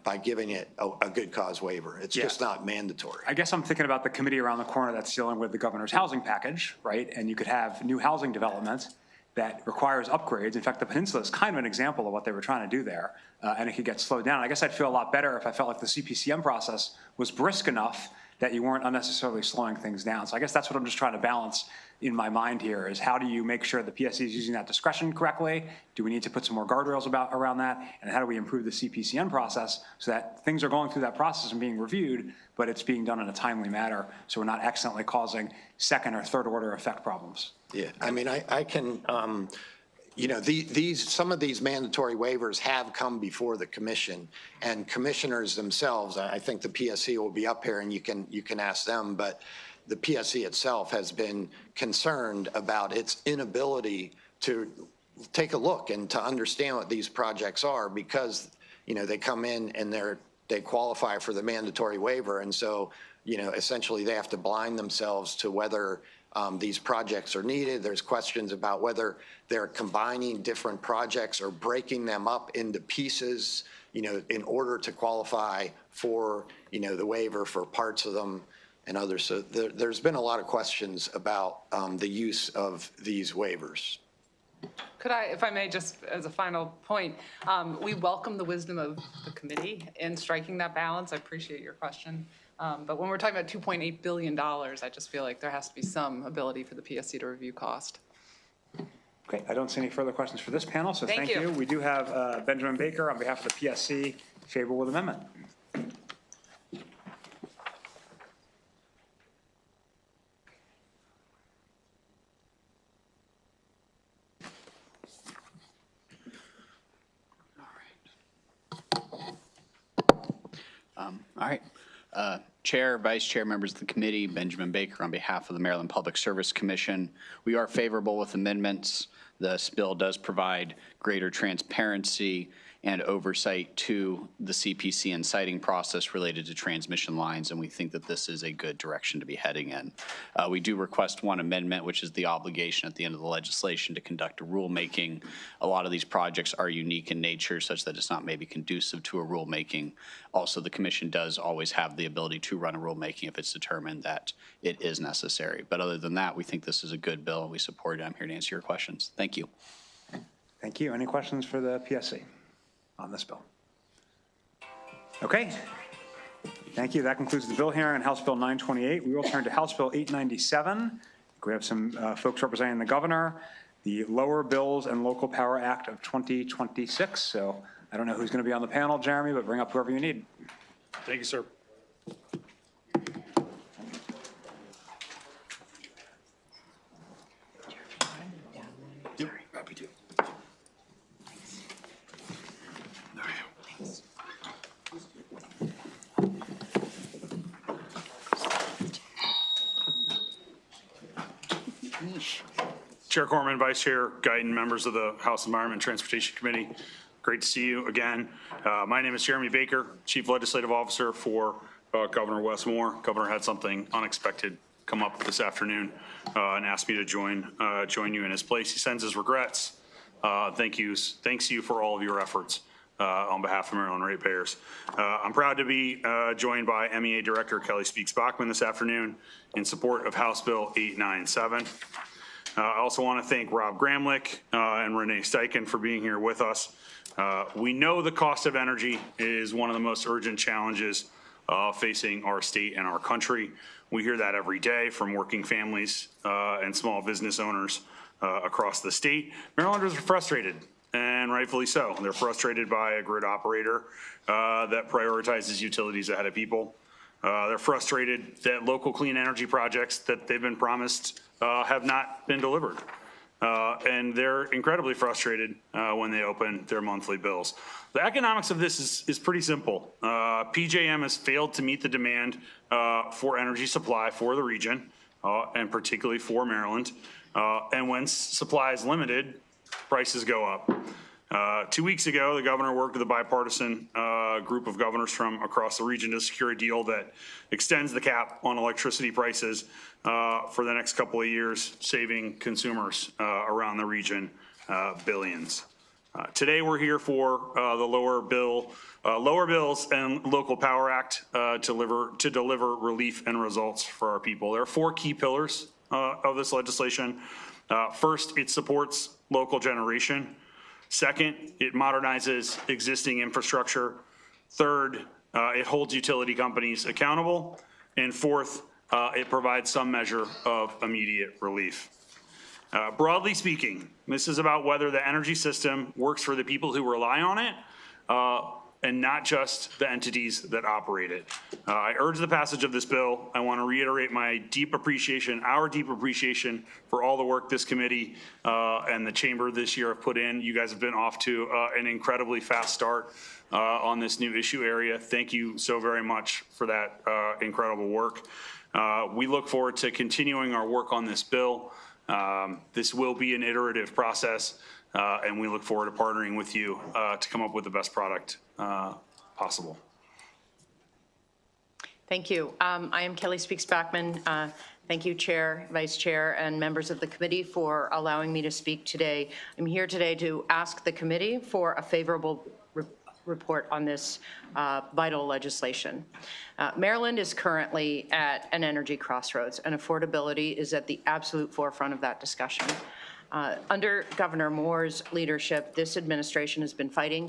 by giving it a good cause waiver. It's just not mandatory. I guess I'm thinking about the committee around the corner that's dealing with the governor's housing package, right? And you could have new housing development that requires upgrades. In fact, the peninsula is kind of an example of what they were trying to do there, and it could get slowed down. I guess I'd feel a lot better if I felt like the CPCM process was brisk enough that you weren't unnecessarily slowing things down. So I guess that's what I'm just trying to balance in my mind here, is how do you make sure the PSC is using that discretion correctly? Do we need to put some more guardrails around that? And how do we improve the CPCN process so that things are going through that process and being reviewed, but it's being done in a timely manner so we're not accidentally causing second or third order effect problems? Yeah, I mean, I can, some of these mandatory waivers have come before the commission, and commissioners themselves, I think the PSC will be up here and you can ask them, but the PSC itself has been concerned about its inability to take a look and to understand what these projects are, because, they come in and they qualify for the mandatory waiver. And so, essentially they have to blind themselves to whether these projects are needed. There's questions about whether they're combining different projects or breaking them up into pieces, in order to qualify for, the waiver for parts of them and others. So there's been a lot of questions about the use of these waivers. Could I, if I may, just as a final point, we welcome the wisdom of the committee in striking that balance. I appreciate your question. But when we're talking about $2.8 billion, I just feel like there has to be some ability for the PSC to review cost. Okay, I don't see any further questions for this panel, so Thank you. We do have Benjamin Baker on behalf of the PSC, favorable with amendment. All right. Chair, Vice Chair, members of the committee, Benjamin Baker on behalf of the Maryland Public Service Commission. We are favorable with amendments This bill does provide greater transparency and oversight to the CPC and siting process related to transmission lines, and we think that this is a good direction to be heading in. We do request one amendment, which is the obligation at the end of the legislation to conduct a rulemaking. A lot of these projects are unique in nature such that it's not maybe conducive to a rulemaking. Also, the commission does always have the ability to run a rulemaking if it's determined that it is necessary. But other than that, we think this is a good bill and we support it. I'm here to answer your questions. Thank you. Thank you. Any questions for the PSC on this bill? Okay. Thank you. That concludes the bill hearing on House Bill 928. We will turn to House Bill 897. We have some folks representing the governor, the Lower Bills and Local Power Act of 2026. So I don't know who's going to be on the panel, Jeremy, but bring up whoever you need. Thank you, sir. Yep, happy to. Chair Corman, Vice Chair Guyton, members of the House Environment and Transportation Committee, great to see you again. My name is Jeremy Baker, Chief Legislative Officer for Governor Wes Moore. Governor had something unexpected come up this afternoon and asked me to join you in his place. He sends his regrets. Thanks you for all of your efforts on behalf of Maryland ratepayers. I'm proud to be joined by MEA Director Kelly Speaks-Bachman this afternoon in support of House Bill 897. I also want to thank Rob Gramlich and Renee Steichen for being here with us. We know the cost of energy is one of the most urgent challenges facing our state and our country. We hear that every day from working families and small business owners across the state. Marylanders are frustrated, and rightfully so. They're frustrated by a grid operator that prioritizes utilities ahead of people. They're frustrated that local clean energy projects that they've been promised have not been delivered. And they're incredibly frustrated when they open their monthly bills. The economics of this is pretty simple. PJM has failed to meet the demand for energy supply for the region, and particularly for Maryland. And when supply is limited, prices go up. 2 weeks ago, the governor worked with a bipartisan group of governors from across the region to secure a deal that extends the cap on electricity prices for the next couple of years, saving consumers around the region billions. Today, we're here for the Lower Bills and Local Power Act to deliver relief and results for our people. There are 4 key pillars of this legislation. First, it supports local generation. Second, it modernizes existing infrastructure. Third, it holds utility companies accountable. And fourth, it provides some measure of immediate relief. Broadly speaking, this is about whether the energy system works for the people who rely on it and not just the entities that operate it. I urge the passage of this bill. I want to reiterate my deep appreciation, our deep appreciation for all the work this committee and the chamber this year have put in. You guys have been off to an incredibly fast start on this new issue area. Thank you so very much for that incredible work. We look forward to continuing our work on this bill. This will be an iterative process, and we look forward to partnering with you to come up with the best product possible. Thank you. I am Kelly Speaks-Bachman. Thank you, Chair, Vice Chair, and members of the committee for allowing me to speak today. I'm here today to ask the committee for a favorable report on this vital legislation. Maryland is currently at an energy crossroads, and affordability is at the absolute forefront of that discussion. Under Governor Moore's leadership, this administration has been fighting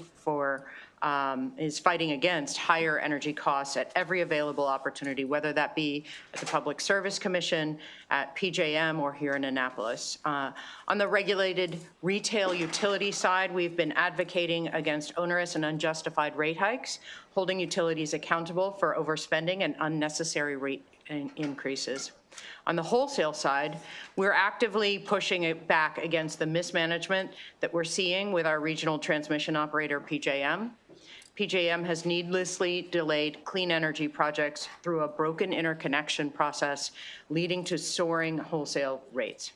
against higher energy costs at every available opportunity, whether that be at the Public Service Commission, at PJM, or here in Annapolis. On the regulated retail utility side, we've been advocating against onerous and unjustified rate hikes, holding utilities accountable for overspending and unnecessary rate increases. On the wholesale side, we're actively pushing it back against the mismanagement that we're seeing with our regional transmission operator, PJM. PJM has needlessly delayed clean energy projects through a broken interconnection process, leading to soaring wholesale rates.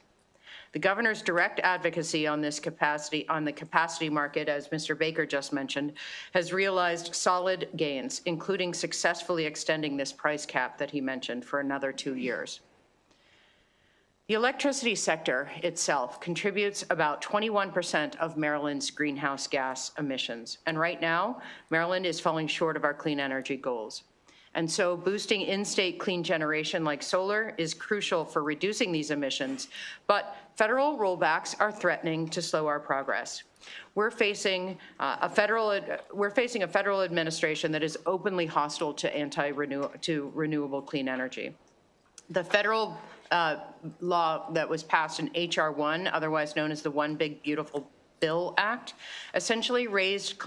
The governor's direct advocacy on the capacity market, as Mr. Baker just mentioned, has realized solid gains, including successfully extending this price cap that he mentioned for another 2 years. The electricity sector itself contributes about 21% of Maryland's greenhouse gas emissions. And right now, Maryland is falling short of our clean energy goals. And so boosting in-state clean generation like solar is crucial for reducing these emissions, but federal rollbacks are threatening to slow our progress. We're facing a federal administration that is openly hostile to renewable clean energy. The federal law that was passed in H.R. 1, otherwise known as the One Big Beautiful Bill Act, essentially raised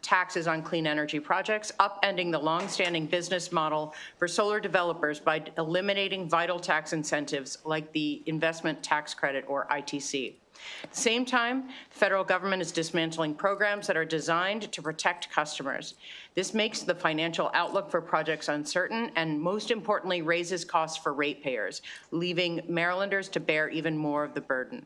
taxes on clean energy projects, upending the longstanding business model for solar developers by eliminating vital tax incentives like the investment tax credit, or ITC. At the same time, the federal government is dismantling programs that are designed to protect customers. This makes the financial outlook for projects uncertain and, most importantly, raises costs for ratepayers, leaving Marylanders to bear even more of the burden.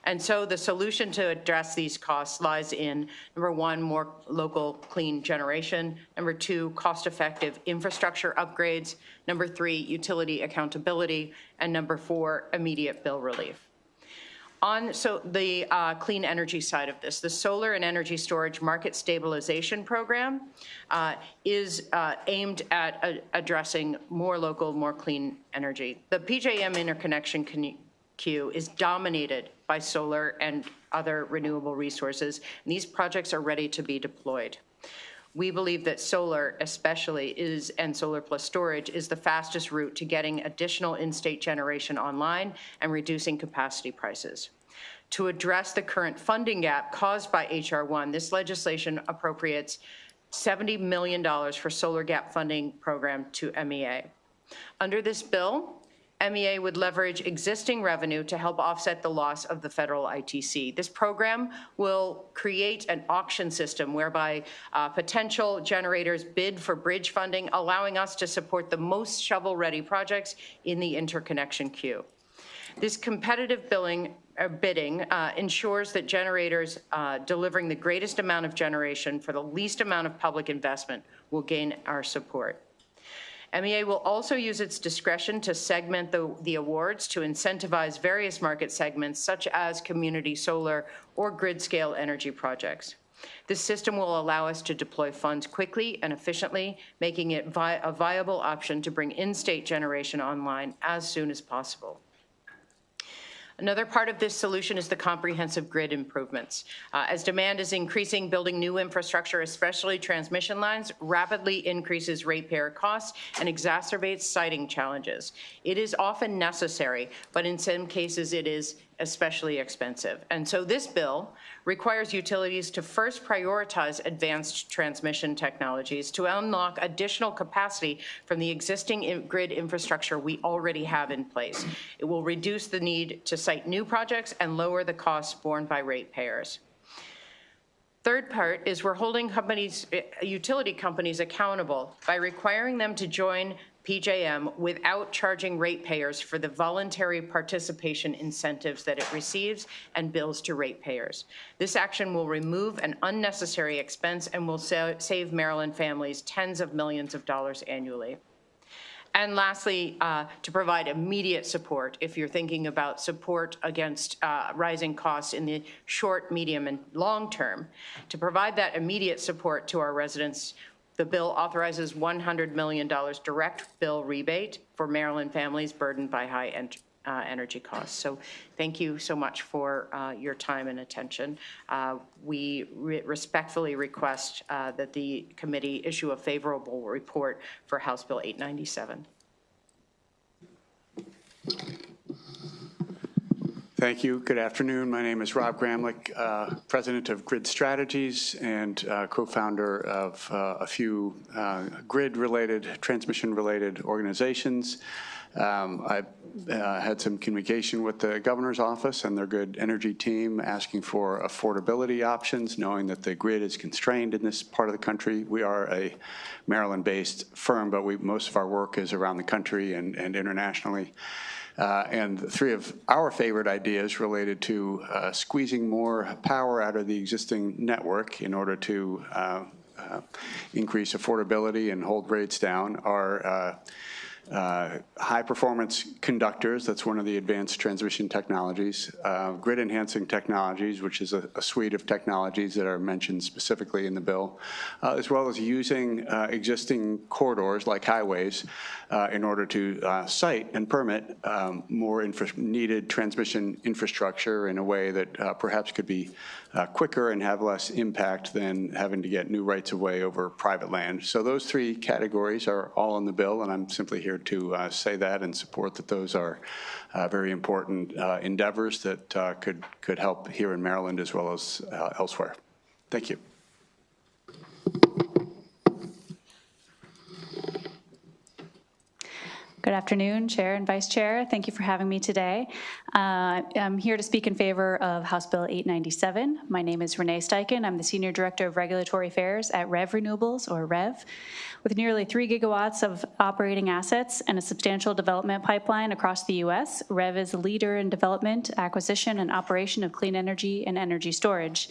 And so the solution to address these costs lies in, number one, more local clean generation, number two, cost-effective infrastructure upgrades, number three, utility accountability, and number four, immediate bill relief. On the clean energy side of this, the Solar and Energy Storage Market Stabilization Program is aimed at addressing more local, more clean energy. The PJM interconnection queue is dominated by solar and other renewable resources, and these projects are ready to be deployed. We believe that solar especially and solar plus storage is the fastest route to getting additional in-state generation online and reducing capacity prices. To address the current funding gap caused by H.R. 1, this legislation appropriates $70 million for solar gap funding program to MEA. Under this bill, MEA would leverage existing revenue to help offset the loss of the federal ITC. This program will create an auction system whereby potential generators bid for bridge funding, allowing us to support the most shovel-ready projects in the interconnection queue. This competitive bidding ensures that generators delivering the greatest amount of generation for the least amount of public investment will gain our support. MEA will also use its discretion to segment the awards to incentivize various market segments, such as community solar or grid-scale energy projects. This system will allow us to deploy funds quickly and efficiently, making it a viable option to bring in-state generation online as soon as possible. Another part of this solution is the comprehensive grid improvements. As demand is increasing, building new infrastructure, especially transmission lines, rapidly increases ratepayer costs and exacerbates siting challenges. It is often necessary, but in some cases it is especially expensive. And so this bill requires utilities to first prioritize advanced transmission technologies to unlock additional capacity from the existing grid infrastructure we already have in place. It will reduce the need to site new projects and lower the costs borne by ratepayers. Third part is we're holding utility companies accountable by requiring them to join PJM without charging ratepayers for the voluntary participation incentives that it receives and bills to ratepayers. This action will remove an unnecessary expense and will save Maryland families tens of millions of dollars annually. And lastly, to provide immediate support, if you're thinking about support against rising costs in the short, medium, and long term, to provide that immediate support to our residents, the bill authorizes $100 million direct bill rebate for Maryland families burdened by high energy costs. So thank you so much for your time and attention. We respectfully request that the committee issue a favorable report for House Bill 897. Thank you. Good afternoon. My name is Rob Gramlich, president of Grid Strategies and co-founder of a few grid-related, transmission-related organizations. I've had some communication with the governor's office and their good energy team asking for affordability options, knowing that the grid is constrained in this part of the country. We are a Maryland-based firm, but most of our work is around the country and internationally. And three of our favorite ideas related to squeezing more power out of the existing network in order to increase affordability and hold rates down are high-performance conductors, that's one of the advanced transmission technologies, grid-enhancing technologies, which is a suite of technologies that are mentioned specifically in the bill, as well as using existing corridors like highways in order to site and permit more needed transmission infrastructure in a way that perhaps could be quicker and have less impact than having to get new rights of way over private land. So those three categories are all in the bill, and I'm simply here to say that and support that those are very important endeavors that could help here in Maryland as well as elsewhere. Thank you. Good afternoon, Chair and Vice Chair. Thank you for having me today. I'm here to speak in favor of House Bill 897. My name is Renee Steichen. I'm the Senior Director of Regulatory Affairs at REV Renewables, or REV. With nearly 3 gigawatts of operating assets and a substantial development pipeline across the U.S., REV is a leader in development, acquisition, and operation of clean energy and energy storage.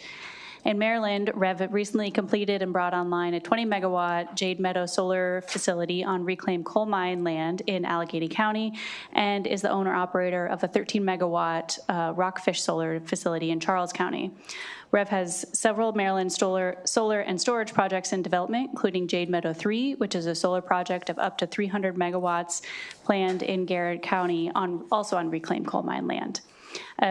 In Maryland, REV recently completed and brought online a 20-megawatt Jade Meadow solar facility on reclaimed coal mine land in Allegheny County and is the owner-operator of a 13-megawatt Rockfish solar facility in Charles County. REV has several Maryland solar and storage projects in development, including Jade Meadow 3, which is a solar project of up to 300 megawatts planned in Garrett County, also on reclaimed coal mine land.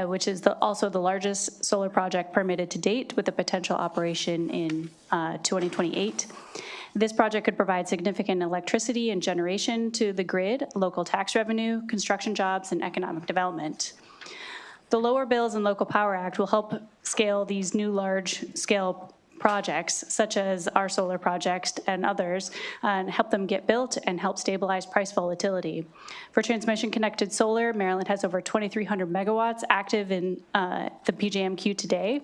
Which is also the largest solar project permitted to date, with a potential operation in 2028. This project could provide significant electricity and generation to the grid, local tax revenue, construction jobs, and economic development. The Lower Bills and Local Power Act will help scale these new large-scale projects, such as our solar project and others, and help them get built and help stabilize price volatility. For transmission-connected solar, Maryland has over 2,300 megawatts active in the PJM queue today.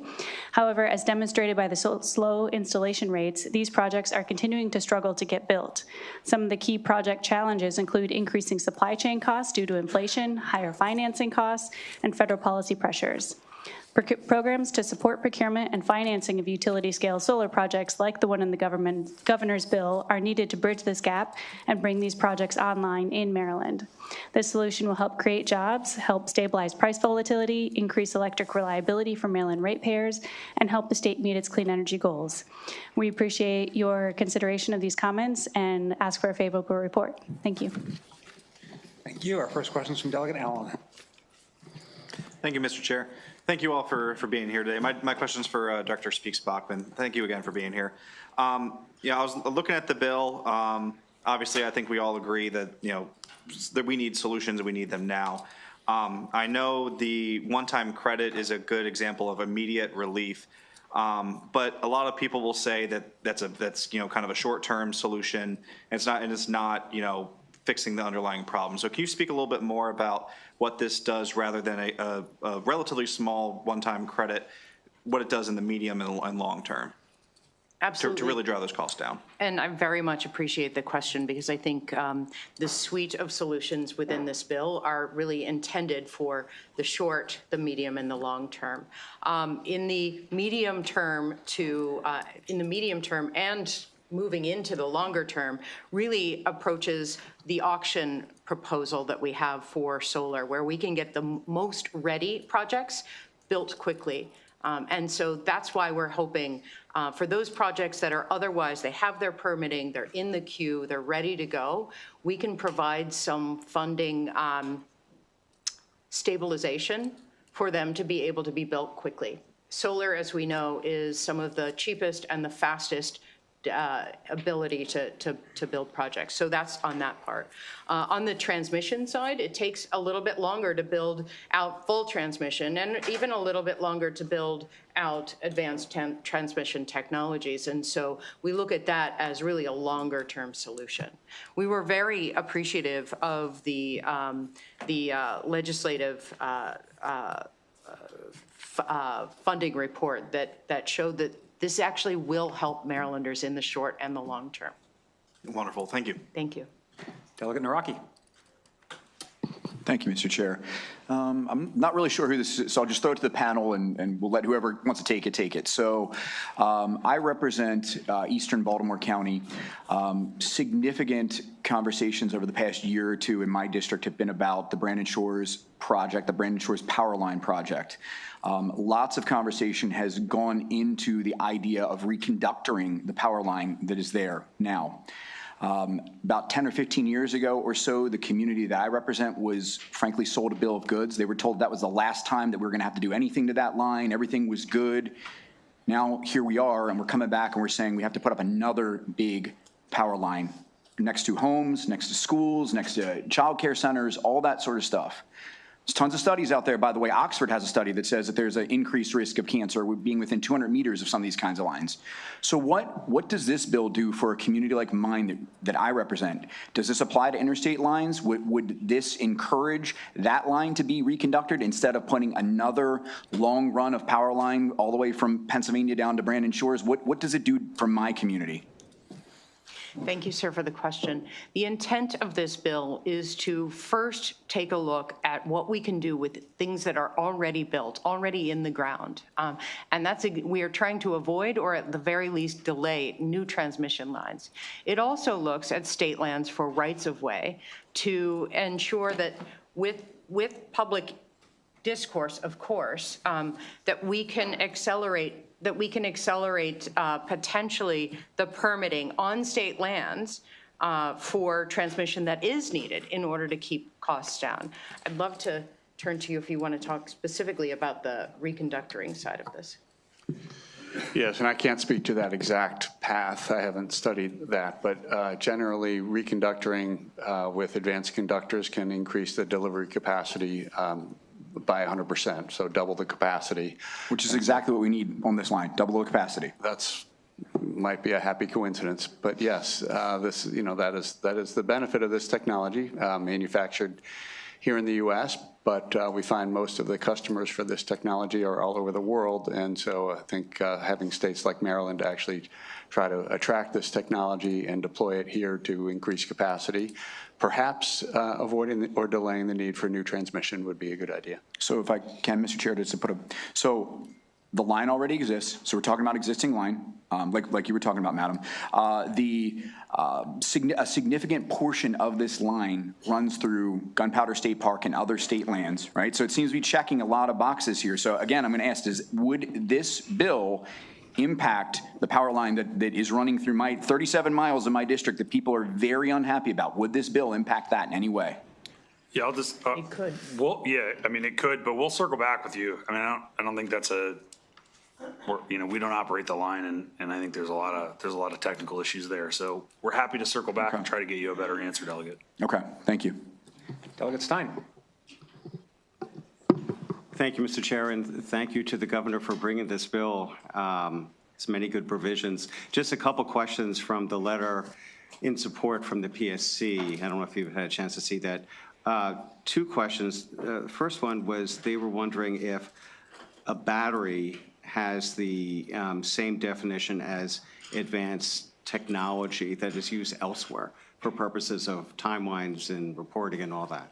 However, as demonstrated by the slow installation rates, these projects are continuing to struggle to get built. Some of the key project challenges include increasing supply chain costs due to inflation, higher financing costs, and federal policy pressures. Programs to support procurement and financing of utility-scale solar projects like the one in the governor's bill are needed to bridge this gap and bring these projects online in Maryland. This solution will help create jobs, help stabilize price volatility, increase electric reliability for Maryland ratepayers, and help the state meet its clean energy goals. We appreciate your consideration of these comments and ask for a favorable report. Thank you. Thank you. Our first question is from Delegate Allen. Thank you, Mr. Chair. Thank you all for being here today. My question is for Dr. Speaks-Bachman. Thank you again for being here. I was looking at the bill. Obviously, I think we all agree that, that we need solutions and we need them now. I know the one-time credit is a good example of immediate relief, but a lot of people will say that that's kind of a short-term solution. It's not fixing the underlying problem. So can you speak a little bit more about what this does rather than a relatively small one-time credit, what it does in the medium and long term? Absolutely. To really drive those costs down. And I very much appreciate the question, because I think the suite of solutions within this bill are really intended for the short, the medium, and the long term. In the medium term and moving into the longer term really approaches the auction proposal that we have for solar, where we can get the most ready projects built quickly. And so that's why we're hoping for those projects that are otherwise, they have their permitting, they're in the queue, they're ready to go, we can provide some funding stabilization for them to be able to be built quickly. Solar, as we know, is some of the cheapest and the fastest ability to build projects. So that's on that part. On the transmission side, it takes a little bit longer to build out full transmission, and even a little bit longer to build out advanced transmission technologies. And so we look at that as really a longer term solution. We were very appreciative of the legislative funding report that showed that this actually will help Marylanders in the short and the long term. Wonderful. Thank you. Thank you. Delegate Naraki. Thank you, Mr. Chair. I'm not really sure who this is, so I'll just throw it to the panel and we'll let whoever wants to take it. So I represent Eastern Baltimore County. Significant conversations over the past year or two in my district have been about the Brandon Shores project, the Brandon Shores Power Line project. Lots of conversation has gone into the idea of reconductoring the power line that is there now. About 10 or 15 years ago or so, the community that I represent was frankly sold a bill of goods. They were told that was the last time that we were going to have to do anything to that line. Everything was good. Now here we are, and we're coming back and we're saying we have to put up another big power line next to homes, next to schools, next to childcare centers, all that sort of stuff. There's tons of studies out there. By the way, Oxford has a study that says that there's an increased risk of cancer with being within 200 meters of some of these kinds of lines. So what does this bill do for a community like mine that I represent? Does this apply to interstate lines? Would this encourage that line to be reconductored instead of putting another long run of power line all the way from Pennsylvania down to Brandon Shores? What does it do for my community? Thank you, sir, for the question. The intent of this bill is to first take a look at what we can do with things that are already built, already in the ground. And we are trying to avoid, or at the very least delay, new transmission lines. It also looks at state lands for rights-of-way to ensure that with public discourse, of course, that we can accelerate potentially the permitting on state lands for transmission that is needed in order to keep costs down. I'd love to turn to you if you want to talk specifically about the reconductoring side of this. Yes, and I can't speak to that exact path. I haven't studied that, but generally reconductoring with advanced conductors can increase the delivery capacity by 100%, so double the capacity. Which is exactly what we need on this line, double the capacity. That's might be a happy coincidence, but yes, that is the benefit of this technology, manufactured here in the U.S., but we find most of the customers for this technology are all over the world, and so I think having states like Maryland actually try to attract this technology and deploy it here to increase capacity, perhaps avoiding or delaying the need for new transmission would be a good idea. So if I can, Mr. Chair, just to put so the line already exists, so we're talking about existing line, like you were talking about, Madam. A significant portion of this line runs through Gunpowder State Park and other state lands, right? So it seems to be checking a lot of boxes here. So again, I'm going to ask, would this bill impact the power line that is running through my 37 miles of my district that people are very unhappy about? Would this bill impact that in any way? Yeah, I'll just. It could. Well, yeah, I mean, it could, but we'll circle back with you. I mean, I don't think that's we don't operate the line, and I think there's a lot of technical issues there. So we're happy to circle back and try to get you a better answer, Delegate. Okay, thank you. Delegate Stein. Thank you, Mr. Chair, and thank you to the governor for bringing this bill. It's many good provisions. Just a couple questions from the letter in support from the PSC. I don't know if you've had a chance to see that. Two questions. First one was they were wondering if a battery has the same definition as advanced technology that is used elsewhere for purposes of timelines and reporting and all that.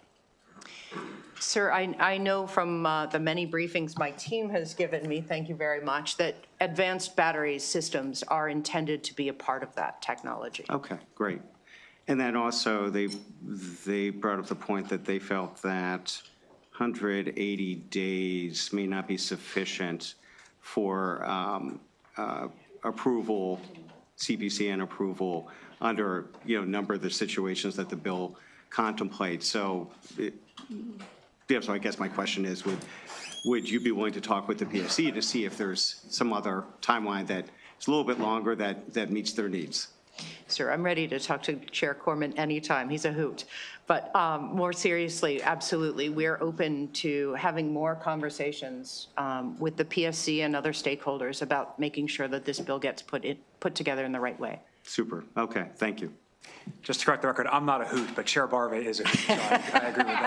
Sir, I know from the many briefings my team has given me, thank you very much, that advanced battery systems are intended to be a part of that technology. Okay, great. And then also they brought up the point that they felt that 180 days may not be sufficient for approval, CPCN approval under a number of the situations that the bill contemplates. So I guess my question is, would you be willing to talk with the PSC to see if there's some other timeline that is a little bit longer that meets their needs? Sir, I'm ready to talk to Chair Corman anytime. He's a hoot. But more seriously, absolutely, we're open to having more conversations with the PSC and other stakeholders about making sure that this bill gets put together in the right way. Super. Okay. Thank you. Just to correct the record, I'm not a hoot, but Chair Barve is a hoot, so I agree with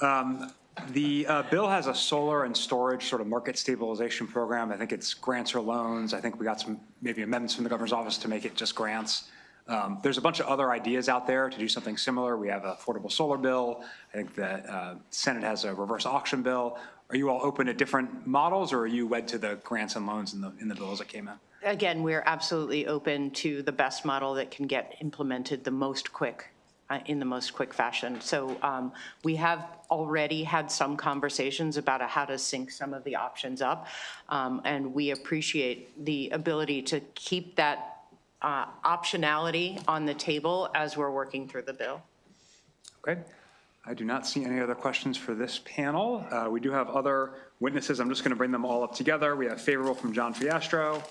that. The bill has a solar and storage sort of market stabilization program. I think it's grants or loans. I think we got some maybe amendments from the governor's office to make it just grants. There's a bunch of other ideas out there to do something similar. We have an affordable solar bill. I think the Senate has a reverse auction bill. Are you all open to different models, or are you wed to the grants and loans in the bills that came in? Again, we're absolutely open to the best model that can get implemented the most quick, in the most quick fashion. So we have already had some conversations about how to sync some of the options up, and we appreciate the ability to keep that optionality on the table as we're working through the bill. Okay. I do not see any other questions for this panel. We do have other witnesses. I'm just going to bring them all up together. We have favorable from John Fiastro,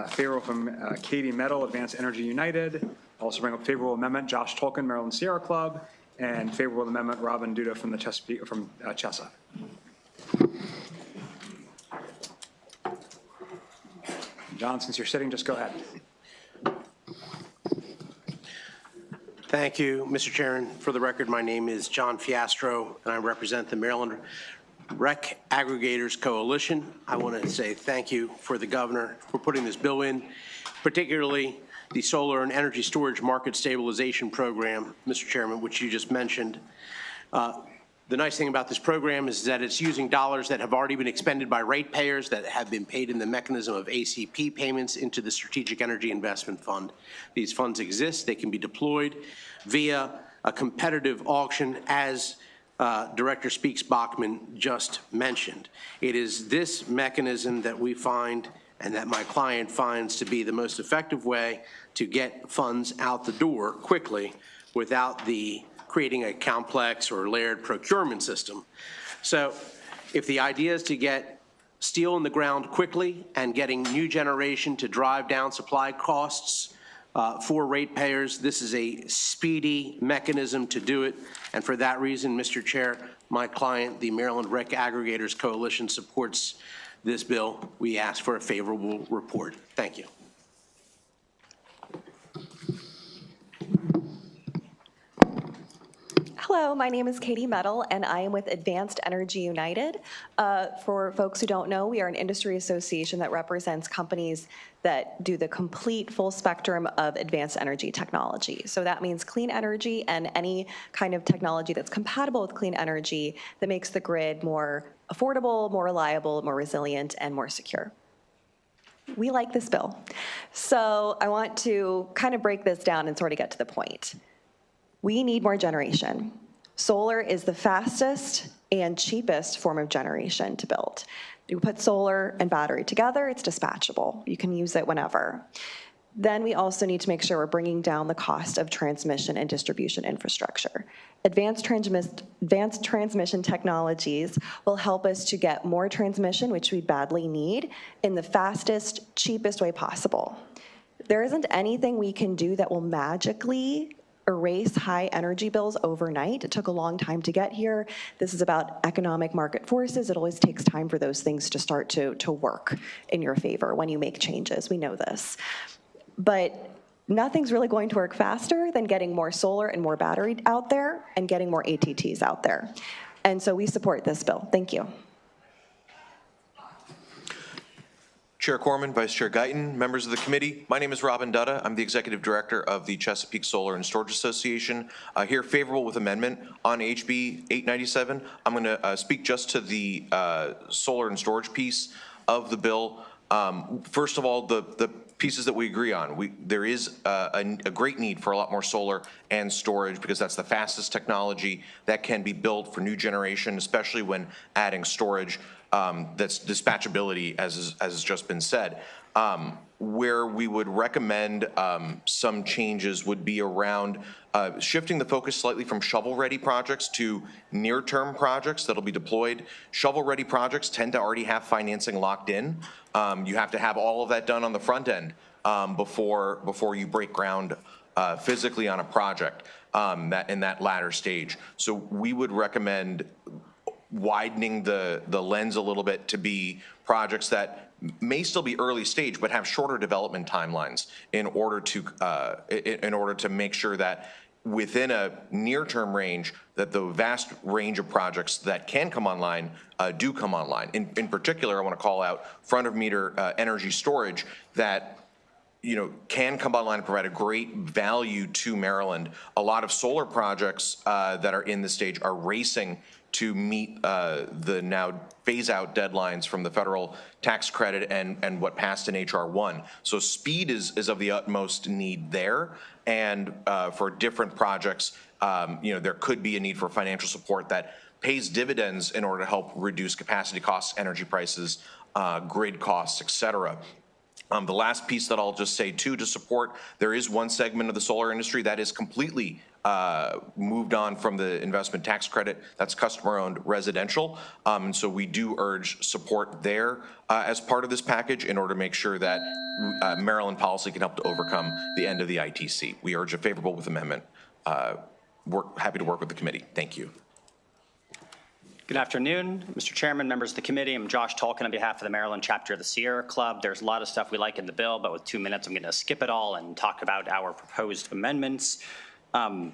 favorable from Katie Metal, Advanced Energy United. Also bring up favorable amendment, Josh Tolkien, Maryland Sierra Club, and favorable amendment, Robin Duda from the Chesa. John, since you're sitting, just go ahead. Thank you, Mr. Chairman. For the record, my name is John Fiastro, and I represent the Maryland Rec Aggregators Coalition. I want to say thank you for the governor for putting this bill in, particularly the solar and energy storage market stabilization program, Mr. Chairman, which you just mentioned. The nice thing about this program is that it's using dollars that have already been expended by ratepayers that have been paid in the mechanism of ACP payments into the Strategic Energy Investment Fund. These funds exist. They can be deployed via a competitive auction, as Director Speaks-Bachman just mentioned. It is this mechanism that we find and that my client finds to be the most effective way to get funds out the door quickly without creating a complex or layered procurement system. So if the idea is to get steel in the ground quickly and getting new generation to drive down supply costs for ratepayers, this is a speedy mechanism to do it. And for that reason, Mr. Chair, my client, the Maryland Rec Aggregators Coalition, supports this bill. We ask for a favorable report. Thank you. Hello, my name is Katie Metal, and I am with Advanced Energy United. For folks who don't know, we are an industry association that represents companies that do the complete full spectrum of advanced energy technology. So that means clean energy and any kind of technology that's compatible with clean energy that makes the grid more affordable, more reliable, more resilient, and more secure. We like this bill. So I want to kind of break this down and sort of get to the point. We need more generation. Solar is the fastest and cheapest form of generation to build. You put solar and battery together, it's dispatchable. You can use it whenever. Then we also need to make sure we're bringing down the cost of transmission and distribution infrastructure. Advanced transmission technologies will help us to get more transmission, which we badly need, in the fastest, cheapest way possible. There isn't anything we can do that will magically erase high energy bills overnight. It took a long time to get here. This is about economic market forces. It always takes time for those things to start to work in your favor when you make changes. We know this. But nothing's really going to work faster than getting more solar and more battery out there and getting more ATTs out there. And so we support this bill. Thank you. Chair Corman, Vice Chair Guyton, members of the committee. My name is Robin Dutta. I'm the Executive Director of the Chesapeake Solar and Storage Association. Here favorable with amendment on HB 897. I'm going to speak just to the solar and storage piece of the bill. First of all, the pieces that we agree on. There is a great need for a lot more solar and storage because that's the fastest technology that can be built for new generation, especially when adding storage. That's dispatchability, as has just been said. Where we would recommend some changes would be around shifting the focus slightly from shovel-ready projects to near-term projects that'll be deployed. Shovel-ready projects tend to already have financing locked in. You have to have all of that done on the front end before you break ground physically on a project in that latter stage. So we would recommend widening the lens a little bit to be projects that may still be early stage but have shorter development timelines in order to make sure that within a near-term range that the vast range of projects that can come online do come online. In particular, I want to call out front-of-meter energy storage that can come online and provide a great value to Maryland. A lot of solar projects that are in the stage are racing to meet the now phase-out deadlines from the federal tax credit and what passed in H.R. 1. So speed is of the utmost need there. And for different projects, there could be a need for financial support that pays dividends in order to help reduce capacity costs, energy prices, grid costs, et cetera. The last piece that I'll just say, too, to support, there is one segment of the solar industry that is completely moved on from the investment tax credit. That's customer-owned residential. And so we do urge support there as part of this package in order to make sure that Maryland policy can help to overcome the end of the ITC. We urge a favorable with amendment. We're happy to work with the committee. Thank you. Good afternoon, Mr. Chairman, members of the committee. I'm Josh Tolkien on behalf of the Maryland chapter of the Sierra Club. There's a lot of stuff we like in the bill, but with 2 minutes, I'm going to skip it all and talk about our proposed amendments. A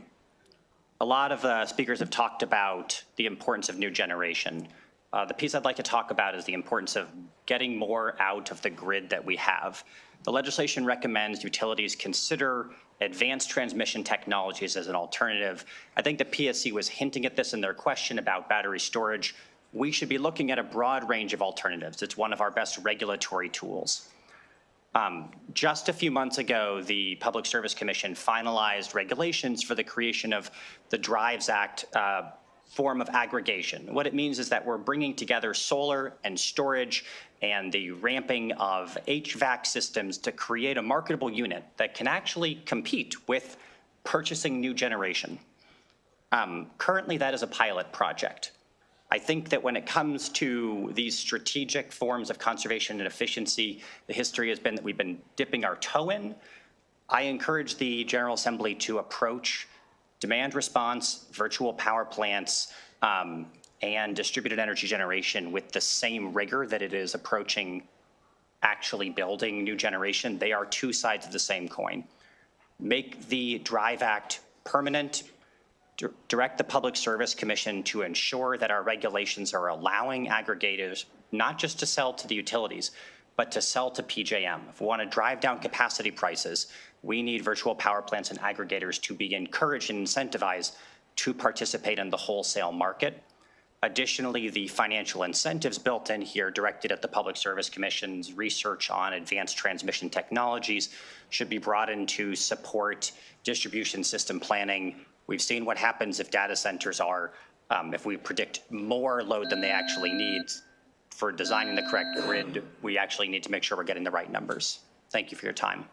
lot of speakers have talked about the importance of new generation. The piece I'd like to talk about is the importance of getting more out of the grid that we have. The legislation recommends utilities consider advanced transmission technologies as an alternative. I think the PSC was hinting at this in their question about battery storage. We should be looking at a broad range of alternatives. It's one of our best regulatory tools. Just a few months ago, the Public Service Commission finalized regulations for the creation of the Drives Act form of aggregation. What it means is that we're bringing together solar and storage and the ramping of HVAC systems to create a marketable unit that can actually compete with purchasing new generation. Currently, that is a pilot project. I think that when it comes to these strategic forms of conservation and efficiency, the history has been that we've been dipping our toe in. I encourage the General Assembly to approach demand response, virtual power plants, and distributed energy generation with the same rigor that it is approaching actually building new generation. They are two sides of the same coin. Make the Drive Act permanent, direct the Public Service Commission to ensure that our regulations are allowing aggregators not just to sell to the utilities, but to sell to PJM. If we want to drive down capacity prices, we need virtual power plants and aggregators to be encouraged and incentivized to participate in the wholesale market. Additionally, the financial incentives built in here directed at the Public Service Commission's research on advanced transmission technologies should be brought in to support distribution system planning. We've seen what happens if data centers are, if we predict more load than they actually need. For designing the correct grid, we actually need to make sure we're getting the right numbers. Thank you for your time.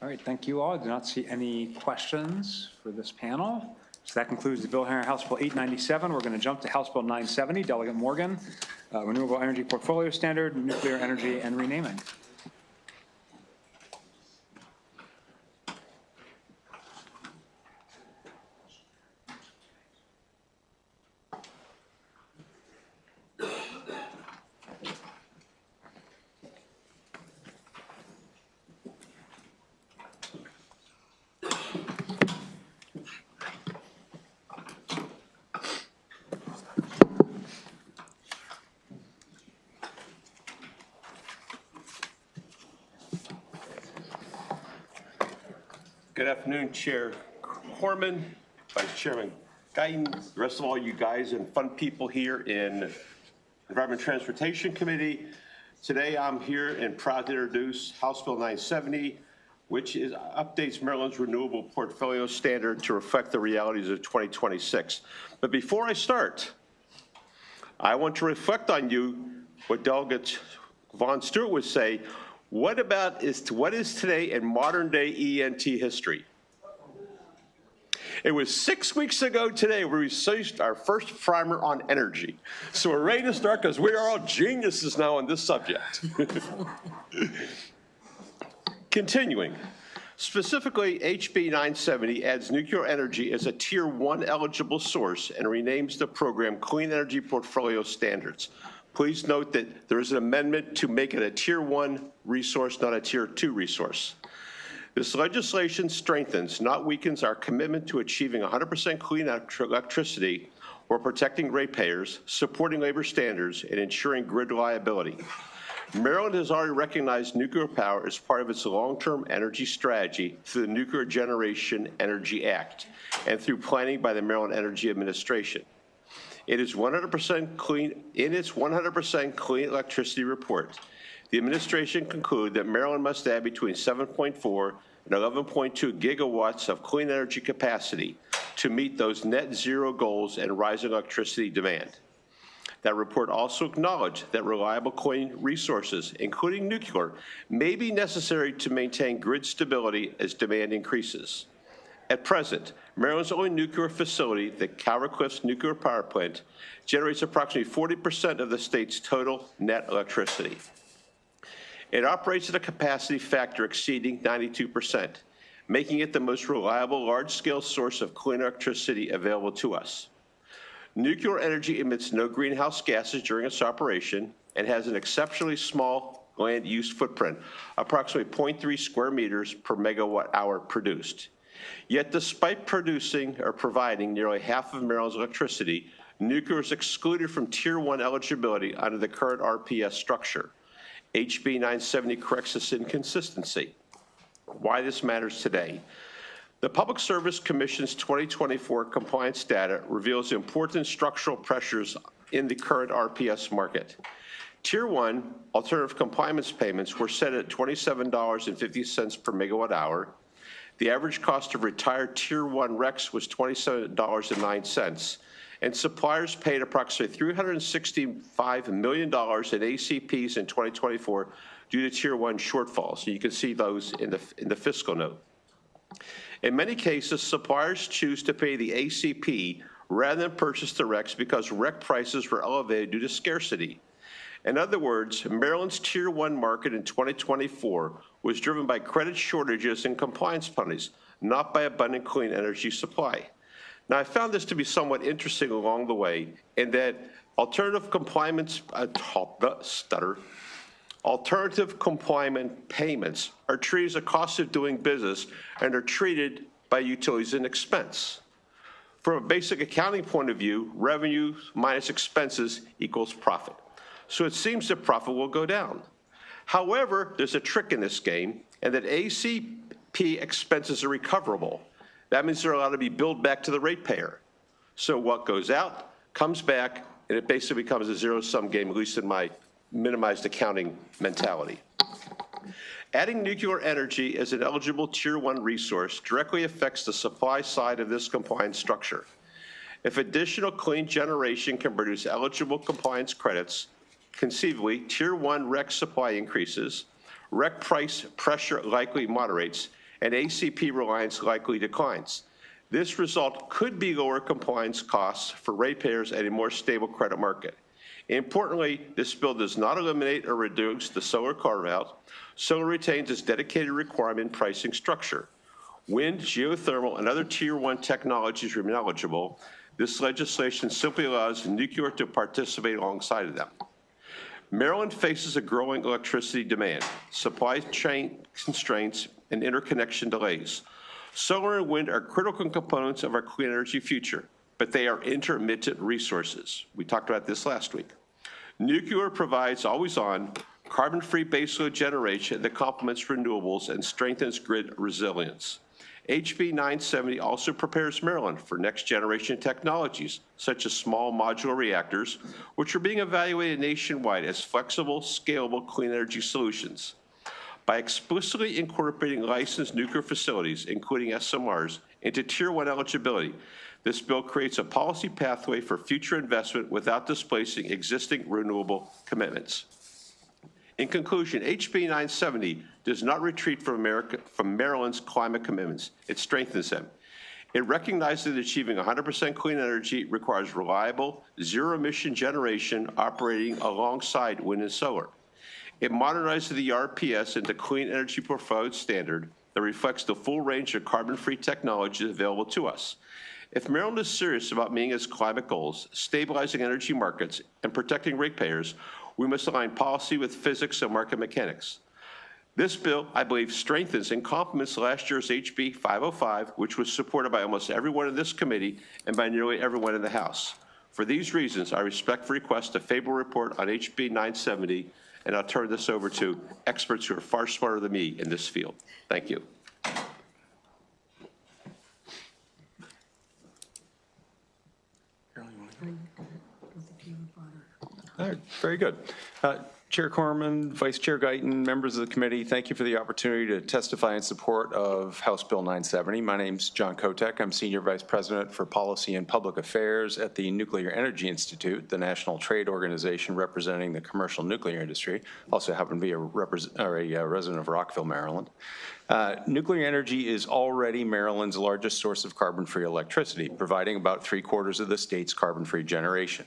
All right, thank you all. I do not see any questions for this panel. So that concludes the bill hearing House Bill 897. We're going to jump to House Bill 970, Delegate Morgan, Renewable Energy Portfolio Standard, Nuclear Energy and Renaming. Good afternoon, Chair Corman, Vice Chairman Guyton, the rest of all you guys and fun people here in Environment and Transportation Committee. Today I'm here and proud to introduce House Bill 970, which updates Maryland's renewable portfolio standard to reflect the realities of 2026. But before I start, I want to reflect on what Delegate Von Stewart would say. What is today in modern day ENT history? It was 6 weeks ago today we received our first primer on energy. So we're ready to start because we are all geniuses now on this subject. Continuing, specifically HB 970 adds nuclear energy as a Tier 1 eligible source and renames the program Clean Energy Portfolio Standards. Please note that there is an amendment to make it a Tier 1 resource, not a Tier 2 resource. This legislation strengthens, not weakens, our commitment to achieving 100% clean electricity or protecting ratepayers, supporting labor standards, and ensuring grid reliability. Maryland has already recognized nuclear power as part of its long-term energy strategy through the Nuclear Generation Energy Act and through planning by the Maryland Energy Administration. It is 100% clean. In its 100% clean electricity report, the administration concluded that Maryland must add between 7.4 and 11.2 gigawatts of clean energy capacity to meet those net zero goals and rising electricity demand. That report also acknowledged that reliable clean resources, including nuclear, may be necessary to maintain grid stability as demand increases. At present, Maryland's only nuclear facility, the Calvert Cliffs Nuclear Power Plant, generates approximately 40% of the state's total net electricity. It operates at a capacity factor exceeding 92%, making it the most reliable large-scale source of clean electricity available to us. Nuclear energy emits no greenhouse gases during its operation and has an exceptionally small land use footprint, approximately 0.3 square meters per megawatt hour produced. Yet despite producing or providing nearly half of Maryland's electricity, nuclear is excluded from Tier 1 eligibility under the current RPS structure. HB 970 corrects this inconsistency. Why this matters today. The Public Service Commission's 2024 compliance data reveals important structural pressures in the current RPS market. Tier 1 alternative compliance payments were set at $27.50 per megawatt hour. The average cost of retired Tier 1 RECs was $27.09, and suppliers paid approximately $365 million in ACPs in 2024 due to Tier 1 shortfalls. So you can see those in the fiscal note. In many cases, suppliers choose to pay the ACP rather than purchase the RECs because REC prices were elevated due to scarcity. In other words, Maryland's Tier 1 market in 2024 was driven by credit shortages and compliance penalties, not by abundant clean energy supply. Now, I found this to be somewhat interesting along the way in that alternative compliance, alternative compliant payments are treated as a cost of doing business and are treated by utilities as an expense. From a basic accounting point of view, revenue minus expenses equals profit. So it seems that profit will go down. However, there's a trick in this game, and that ACP expenses are recoverable. That means they're allowed to be billed back to the ratepayer. So what goes out comes back, and it basically becomes a zero-sum game, at least in my minimized accounting mentality. Adding nuclear energy as an eligible Tier 1 resource directly affects the supply side of this compliance structure. If additional clean generation can produce eligible compliance credits, conceivably, Tier 1 REC supply increases, REC price pressure likely moderates, and ACP reliance likely declines. This result could be lower compliance costs for ratepayers and a more stable credit market. Importantly, this bill does not eliminate or reduce the solar carve-out. Solar retains its dedicated requirement pricing structure. Wind, geothermal, and other Tier 1 technologies remain eligible. This legislation simply allows nuclear to participate alongside of them. Maryland faces a growing electricity demand, supply chain constraints, and interconnection delays. Solar and wind are critical components of our clean energy future, but they are intermittent resources. We talked about this last week. Nuclear provides always-on, carbon-free baseload generation that complements renewables and strengthens grid resilience. HB 970 also prepares Maryland for next-generation technologies, such as small modular reactors, which are being evaluated nationwide as flexible, scalable, clean energy solutions. By explicitly incorporating licensed nuclear facilities, including SMRs, into Tier 1 eligibility, this bill creates a policy pathway for future investment without displacing existing renewable commitments. In conclusion, HB 970 does not retreat from Maryland's climate commitments. It strengthens them. It recognizes that achieving 100% clean energy requires reliable, zero-emission generation operating alongside wind and solar. It modernizes the RPS into clean energy portfolio standard that reflects the full range of carbon-free technologies available to us. If Maryland is serious about meeting its climate goals, stabilizing energy markets, and protecting ratepayers, we must align policy with physics and market mechanics. This bill, I believe, strengthens and complements last year's HB 505, which was supported by almost everyone in this committee and by nearly everyone in the House. For these reasons, I respectfully request a favorable report on HB 970 and I'll turn this over to experts who are far smarter than me in this field. Thank you. All right, very good. Chair Corman, Vice Chair Guyton, members of the committee, thank you for the opportunity to testify in support of House Bill 970. My name's John Kotek. I'm Senior Vice President for Policy and Public Affairs at the Nuclear Energy Institute, the national trade organization representing the commercial nuclear industry. Also happen to be a resident of Rockville, Maryland. Nuclear energy is already Maryland's largest source of carbon-free electricity, providing about 3/4 of the state's carbon-free generation.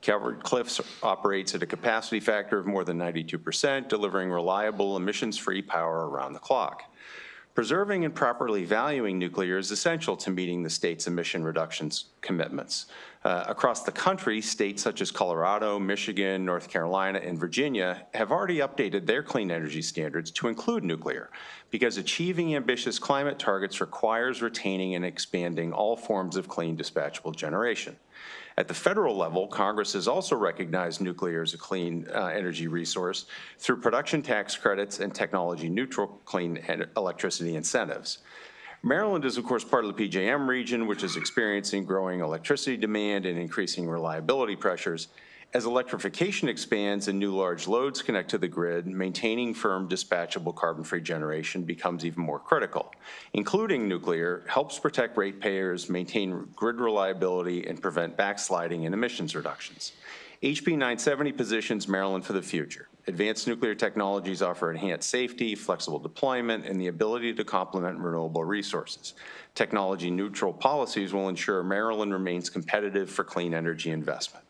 Calvert Cliffs operates at a capacity factor of more than 92%, delivering reliable, emissions-free power around the clock. Preserving and properly valuing nuclear is essential to meeting the state's emission reductions commitments. Across the country, states such as Colorado, Michigan, North Carolina, and Virginia have already updated their clean energy standards to include nuclear, because achieving ambitious climate targets requires retaining and expanding all forms of clean dispatchable generation. At the federal level, Congress has also recognized nuclear as a clean energy resource through production tax credits and technology-neutral clean electricity incentives. Maryland is, of course, part of the PJM region, which is experiencing growing electricity demand and increasing reliability pressures. As electrification expands and new large loads connect to the grid, maintaining firm dispatchable carbon-free generation becomes even more critical. Including nuclear helps protect ratepayers, maintain grid reliability, and prevent backsliding in emissions reductions. HB 970 positions Maryland for the future. Advanced nuclear technologies offer enhanced safety, flexible deployment, and the ability to complement renewable resources. Technology-neutral policies will ensure Maryland remains competitive for clean energy investment.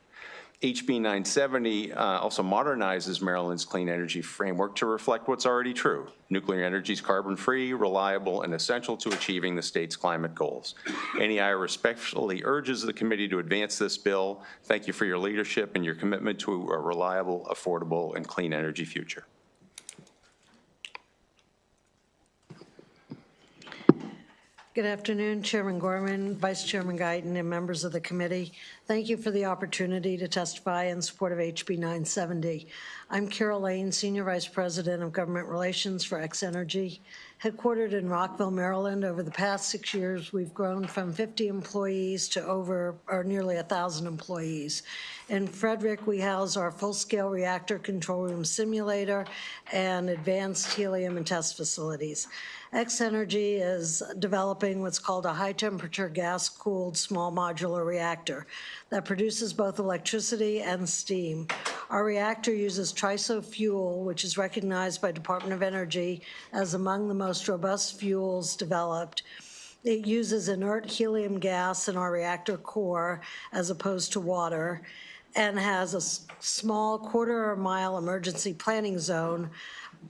HB 970 also modernizes Maryland's clean energy framework to reflect what's already true. Nuclear energy is carbon-free, reliable, and essential to achieving the state's climate goals. NEI respectfully urges the committee to advance this bill. Thank you for your leadership and your commitment to a reliable, affordable, and clean energy future. Good afternoon, Chairman Gorman, Vice Chairman Guyton, and members of the committee. Thank you for the opportunity to testify in support of HB 970. I'm Carol Lane, Senior Vice President of Government Relations for X-Energy. Headquartered in Rockville, Maryland, over the past 6 years, we've grown from 50 employees to nearly 1,000 employees. In Frederick, we house our full-scale reactor control room simulator and advanced helium and test facilities. X-Energy is developing what's called a high-temperature gas-cooled small modular reactor that produces both electricity and steam. Our reactor uses TRISO fuel, which is recognized by Department of Energy as among the most robust fuels developed. It uses inert helium gas in our reactor core as opposed to water, and has a small quarter-mile emergency planning zone,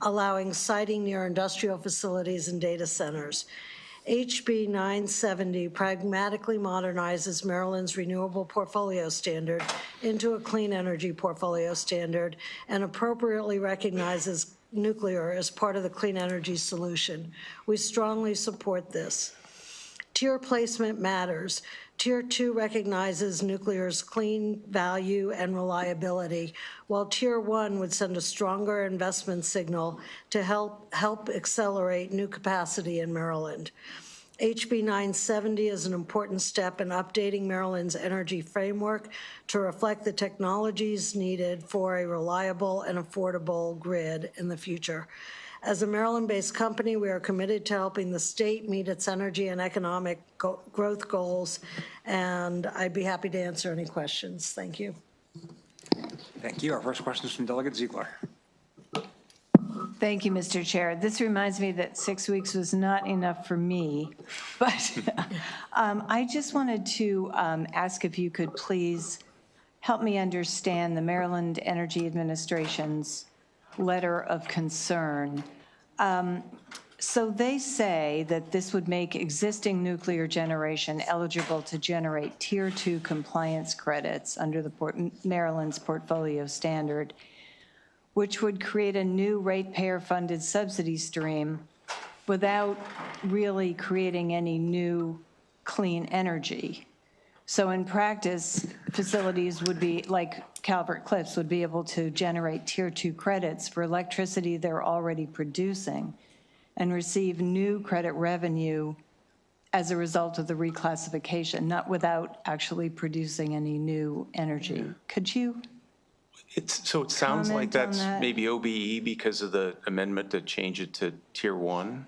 allowing siting near industrial facilities and data centers. HB 970 pragmatically modernizes Maryland's renewable portfolio standard into a clean energy portfolio standard and appropriately recognizes nuclear as part of the clean energy solution. We strongly support this. Tier placement matters. Tier 2 recognizes nuclear's clean value and reliability, while Tier 1 would send a stronger investment signal to help accelerate new capacity in Maryland. HB 970 is an important step in updating Maryland's energy framework to reflect the technologies needed for a reliable and affordable grid in the future. As a Maryland-based company, we are committed to helping the state meet its energy and economic growth goals, and I'd be happy to answer any questions. Thank you. Thank you. Our first question is from Delegate Ziegler. Thank you, Mr. Chair. This reminds me that 6 weeks was not enough for me, but I just wanted to ask if you could please help me understand the Maryland Energy Administration's letter of concern. So they say that this would make existing nuclear generation eligible to generate Tier 2 compliance credits under the Maryland's portfolio standard, which would create a new ratepayer-funded subsidy stream without really creating any new clean energy. So in practice, facilities would be, like Calvert Cliffs, would be able to generate Tier 2 credits for electricity they're already producing and receive new credit revenue as a result of the reclassification, not without actually producing any new energy. Could you? So it sounds like comment on that's that? maybe OBE because of the amendment to change it to Tier 1?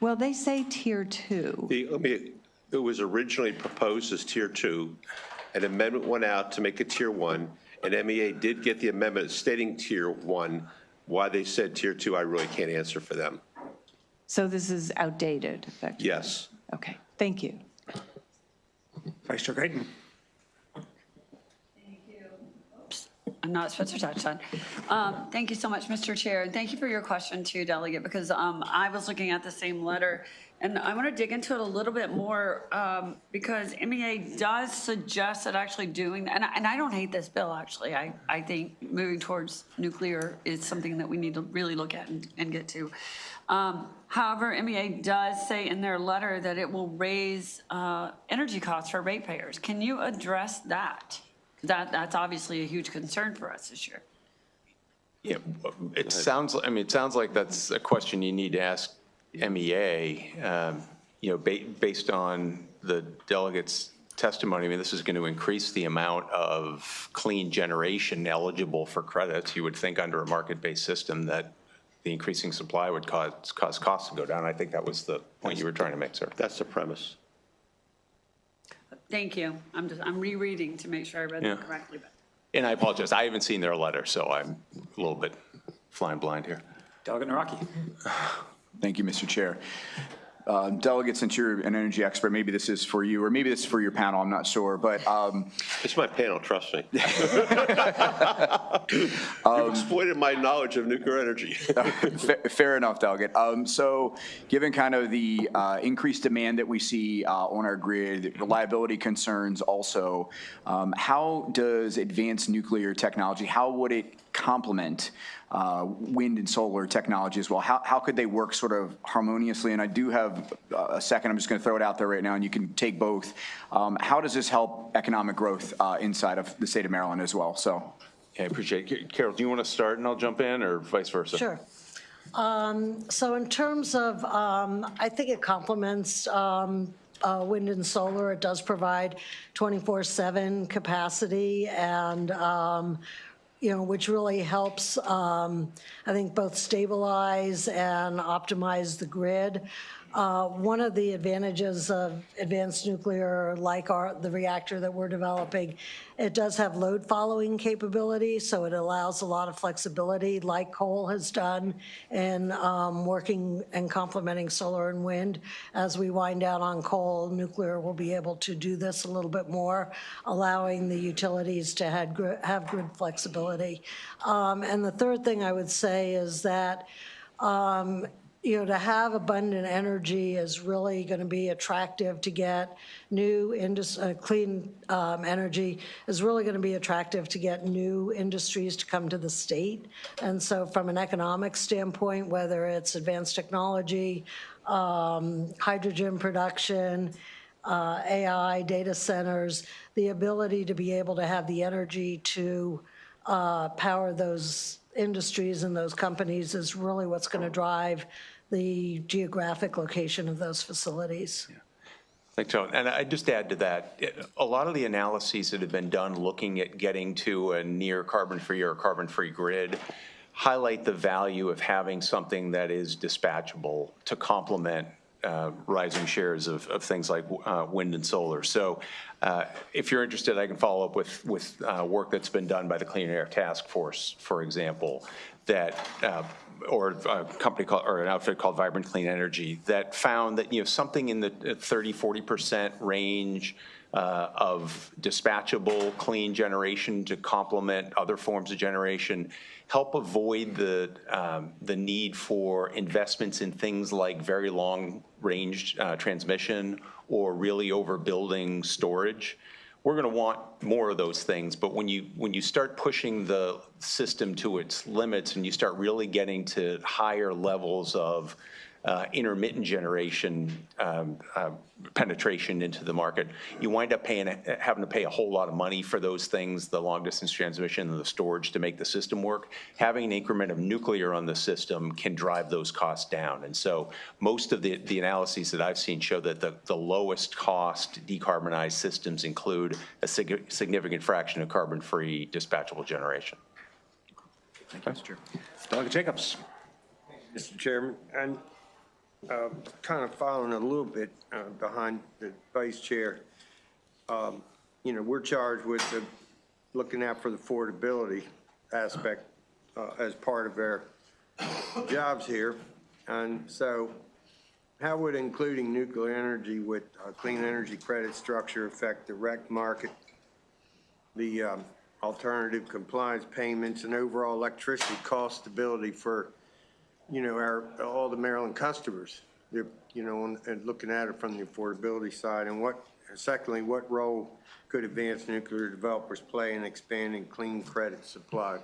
Well, they say Tier 2. It was originally proposed as Tier 2. An amendment went out to make it Tier 1, and MEA did get the amendment stating Tier 1. Why they said Tier 2, I really can't answer for them. So this is outdated, effectively? Yes. Okay, thank you. Vice Chair Guyton. I'm not supposed to touch on. Thank you so much, Mr. Chair. And thank you for your question too, Delegate, because I was looking at the same letter and I want to dig into it a little bit more because MEA does suggest that actually doing that, and I don't hate this bill actually. I think moving towards nuclear is something that we need to really look at and get to. However, MEA does say in their letter that it will raise energy costs for ratepayers. Can you address that? That's obviously a huge concern for us this year. Yeah, it sounds like that's a question you need to ask MEA, based on the delegates' testimony. I mean, this is going to increase the amount of clean generation eligible for credits. You would think under a market-based system that the increasing supply would cause costs to go down. I think that was the point you were trying to make, sir. That's the premise. Thank you. I'm rereading to make sure I read that correctly. But. And I apologize. I haven't seen their letter, so I'm a little bit flying blind here. Delegate Naraki. Thank you, Mr. Chair. Delegate, since you're an energy expert, maybe this is for you, or maybe this is for your panel, I'm not sure, but. It's my panel, trust me. You've exploited my knowledge of nuclear energy. Fair enough, Delegate. So given kind of the increased demand that we see on our grid, reliability concerns also, how does advanced nuclear technology, how would it complement wind and solar technology as well? How could they work sort of harmoniously? And I do have a second, I'm just going to throw it out there right now, and you can take both. How does this help economic growth inside of the state of Maryland as well? So, yeah, I appreciate it. Carol, do you want to start and I'll jump in, or vice versa? Sure. So in terms of, I think it complements wind and solar. It does provide 24/7 capacity and which really helps, I think, both stabilize and optimize the grid. One of the advantages of advanced nuclear, like the reactor that we're developing, it does have load following capability, so it allows a lot of flexibility, like coal has done in working and complementing solar and wind. As we wind down on coal, nuclear will be able to do this a little bit more, allowing the utilities to have grid flexibility. And the third thing I would say is that to have abundant energy is really going to be attractive to get new clean energy is really going to be attractive to get new industries to come to the state. And so from an economic standpoint, whether it's advanced technology, hydrogen production, AI, data centers, the ability to be able to have the energy to power those industries and those companies is really what's going to drive the geographic location of those facilities. Yeah. Thanks, Joan. And I just add to that, a lot of the analyses that have been done looking at getting to a near carbon-free or carbon-free grid highlight the value of having something that is dispatchable to complement rising shares of things like wind and solar. So if you're interested, I can follow up with work that's been done by the Clean Air Task Force, for example, that or a company called, or an outfit called Vibrant Clean Energy, that found that something in the 30–40% range of dispatchable clean generation to complement other forms of generation help avoid the need for investments in things like very long range transmission or really overbuilding storage. We're going to want more of those things, but when you start pushing the system to its limits and you start really getting to higher levels of intermittent generation penetration into the market, you wind up having to pay a whole lot of money for those things, the long distance transmission and the storage to make the system work. Having an increment of nuclear on the system can drive those costs down. And so most of the analyses that I've seen show that the lowest cost decarbonized systems include a significant fraction of carbon-free dispatchable generation. Thank you, Mr. Chair. Delegate Jacobs. Mr. Chairman, and kind of following a little bit behind the Vice Chair, you know, we're charged with looking out for the affordability aspect as part of our jobs here. And so how would including nuclear energy with clean energy credit structure affect the REC market, the alternative compliance payments, and overall electricity cost stability for, you know, all the Maryland customers? They're, you know, and looking at it from the affordability side, and secondly, what role could advanced nuclear developers play in expanding clean credit supply?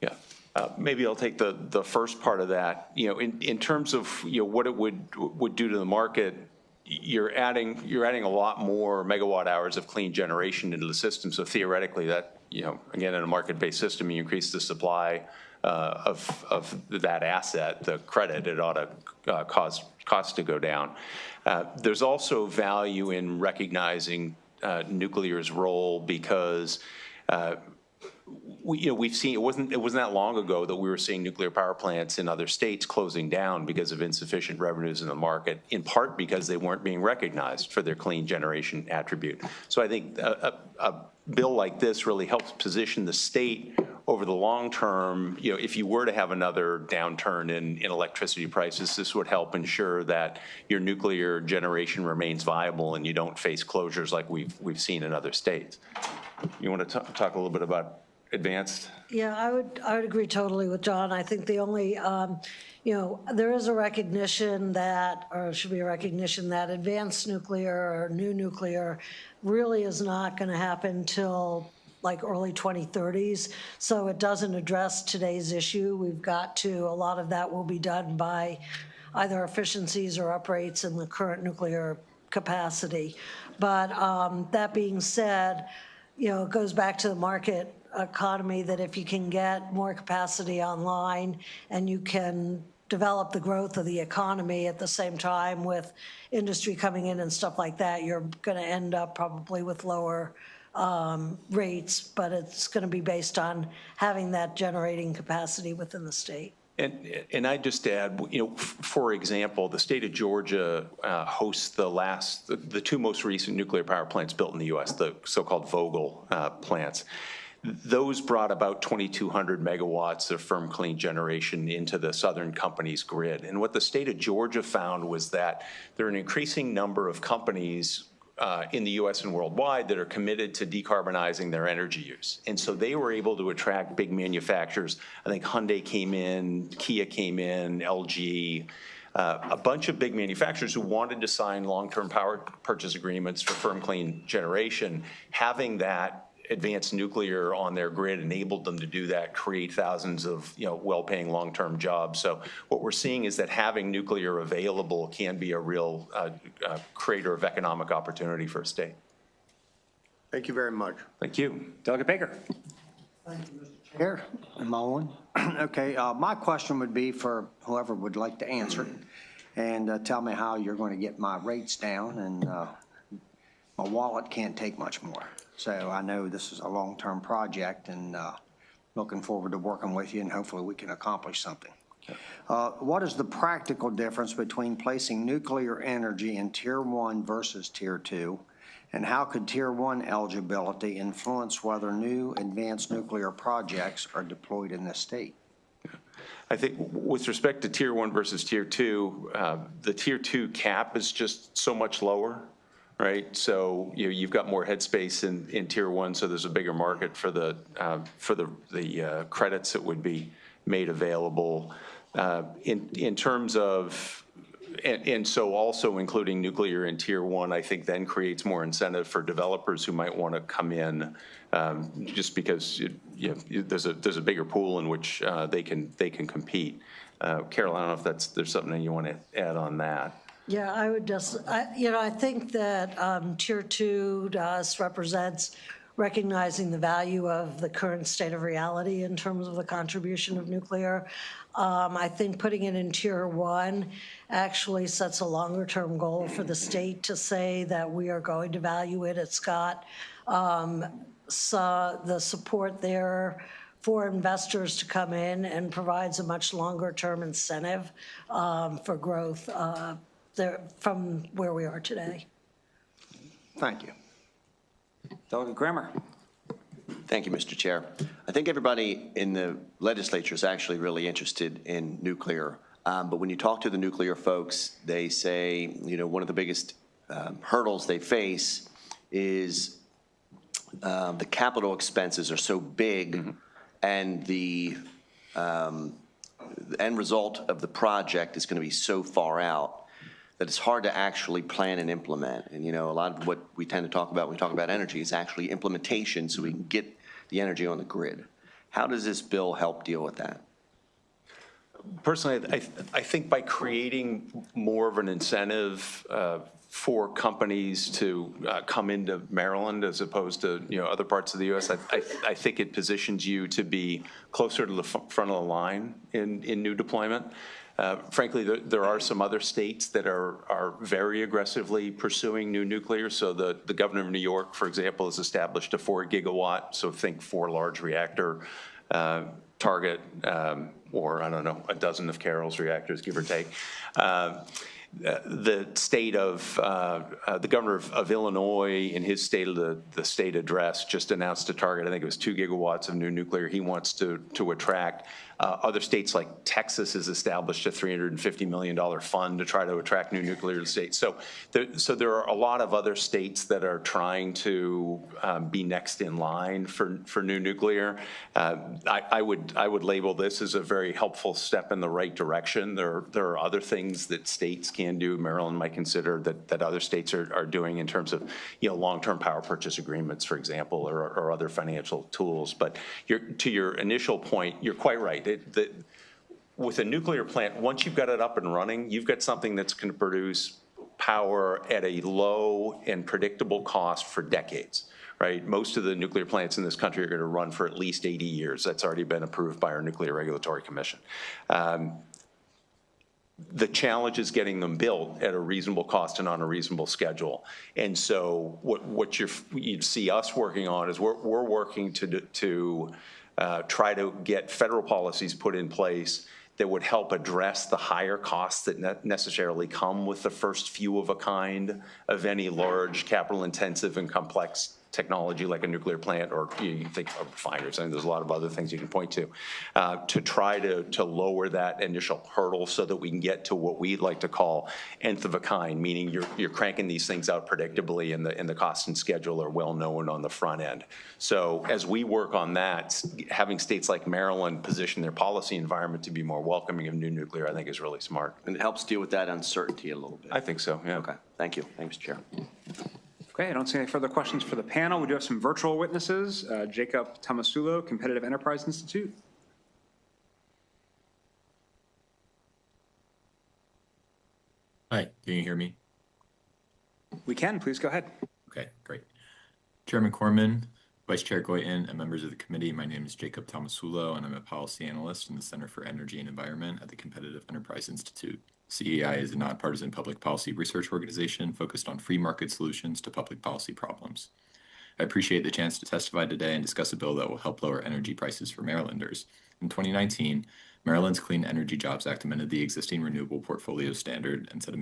Yeah. Maybe I'll take the first part of that. You know, in terms of, you know, what it would do to the market, you're adding a lot more megawatt hours of clean generation into the system. So theoretically, that, you know, again, in a market-based system, you increase the supply of that asset, the credit, it ought to cause costs to go down. There's also value in recognizing nuclear's role because we've seen it wasn't that long ago that we were seeing nuclear power plants in other states closing down because of insufficient revenues in the market, in part because they weren't being recognized for their clean generation attribute. So I think a bill like this really helps position the state over the long term. You know, if you were to have another downturn in electricity prices, this would help ensure that your nuclear generation remains viable and you don't face closures like we've seen in other states. You want to talk a little bit about advanced? Yeah, I would agree totally with John. I think the only, you know, there is a recognition that, or should be a recognition that advanced nuclear or new nuclear really is not going to happen till like early 2030s. So it doesn't address today's issue. We've got to, a lot of that will be done by either efficiencies or uprates in the current nuclear capacity. But that being said, you know, it goes back to the market economy, that if you can get more capacity online and you can develop the growth of the economy at the same time with industry coming in and stuff like that, you're going to end up probably with lower rates, but it's going to be based on having that generating capacity within the state. And I just add, you know, for example, the state of Georgia hosts the two most recent nuclear power plants built in the U.S., the so-called Vogtle plants. Those brought about 2,200 megawatts of firm clean generation into the Southern company's grid. And what the state of Georgia found was that there are an increasing number of companies in the U.S. and worldwide that are committed to decarbonizing their energy use. And so they were able to attract big manufacturers. I think Hyundai came in, Kia came in, LG, a bunch of big manufacturers who wanted to sign long-term power purchase agreements for firm clean generation. Having that advanced nuclear on their grid enabled them to do that, create thousands of, you know, well-paying long-term jobs. So what we're seeing is that having nuclear available can be a real creator of economic opportunity for a state. Thank you very much. Thank you. Delegate Baker. Thank you, Mr. Chair. Am I on? Okay, my question would be for whoever would like to answer it, and tell me how you're going to get my rates down, and my wallet can't take much more. So I know this is a long-term project, and looking forward to working with you, and hopefully we can accomplish something. What is the practical difference between placing nuclear energy in Tier 1 versus Tier 2? And how could Tier 1 eligibility influence whether new advanced nuclear projects are deployed in this state? I think with respect to Tier 1 versus Tier 2, the Tier 2 cap is just so much lower. Right, so you've got more headspace in Tier 1, so there's a bigger market for the credits that would be made available. In terms of And so also including nuclear in tier one, I think then creates more incentive for developers who might want to come in, just because there's a bigger pool in which they can compete. Carol, I don't know if there's something you want to add on that. Yeah, I would just, I think that Tier 2 to us represents recognizing the value of the current state of reality in terms of the contribution of nuclear. I think putting it in Tier 1 actually sets a longer-term goal for the state to say that we are going to value it. It's got the support there for investors to come in and provides a much longer-term incentive for growth there from where we are today. Thank you. Delegate Grammer. Thank you, Mr. Chair. I think everybody in the legislature is actually really interested in nuclear. But when you talk to the nuclear folks, they say, one of the biggest hurdles they face is the capital expenses are so big, and the end result of the project is going to be so far out that it's hard to actually plan and implement. And, a lot of what we tend to talk about when we talk about energy is actually implementation so we can get the energy on the grid. How does this bill help deal with that? Personally, I think by creating more of an incentive for companies to come into Maryland as opposed to other parts of the U.S., I think it positions you to be closer to the front of the line in new deployment. Frankly, there are some other states that are very aggressively pursuing new nuclear. So the governor of New York, for example, has established a 4 gigawatt, so think 4 large reactor target, or I don't know, a dozen of Carroll's reactors, give or take. The state of, the governor of Illinois, in his state of the state address, just announced a target, I think it was 2 gigawatts of new nuclear he wants to attract. Other states like Texas has established a $350 million fund to try to attract new nuclear to the state. So there are a lot of other states that are trying to be next in line for new nuclear. I would label this as a very helpful step in the right direction. There are other things that states can do, Maryland might consider, that other states are doing in terms of long-term power purchase agreements, for example, or other financial tools. But to your initial point, you're quite right. With a nuclear plant, once you've got it up and running, you've got something that's going to produce power at a low and predictable cost for decades, right? Most of the nuclear plants in this country are going to run for at least 80 years. That's already been approved by our Nuclear Regulatory Commission. The challenge is getting them built at a reasonable cost and on a reasonable schedule. And so what you'd see us working on is we're working to try to get federal policies put in place that would help address the higher costs that necessarily come with the first few of a kind of any large capital intensive and complex technology like a nuclear plant, or you can think of refiners. I mean, there's a lot of other things you can point to try to lower that initial hurdle so that we can get to what we'd like to call nth of a kind, meaning you're cranking these things out predictably and the cost and schedule are well known on the front end. So as we work on that, having states like Maryland position their policy environment to be more welcoming of new nuclear, I think is really smart. And it helps deal with that uncertainty a little bit. I think so, yeah. Okay, thank you. Thanks, Chair. Okay, I don't see any further questions for the panel. We do have some virtual witnesses. Jacob Tomasulo, Competitive Enterprise Institute. Hi, can you hear me? We can, please go ahead. Okay, great. Chairman Corman, Vice Chair Goyton, and members of the committee, my name is Jacob Tomasulo, and I'm a policy analyst in the Center for Energy and Environment at the Competitive Enterprise Institute. CEI is a nonpartisan public policy research organization focused on free market solutions to public policy problems. I appreciate the chance to testify today and discuss a bill that will help lower energy prices for Marylanders. In 2019, Maryland's Clean Energy Jobs Act amended the existing renewable portfolio standard and set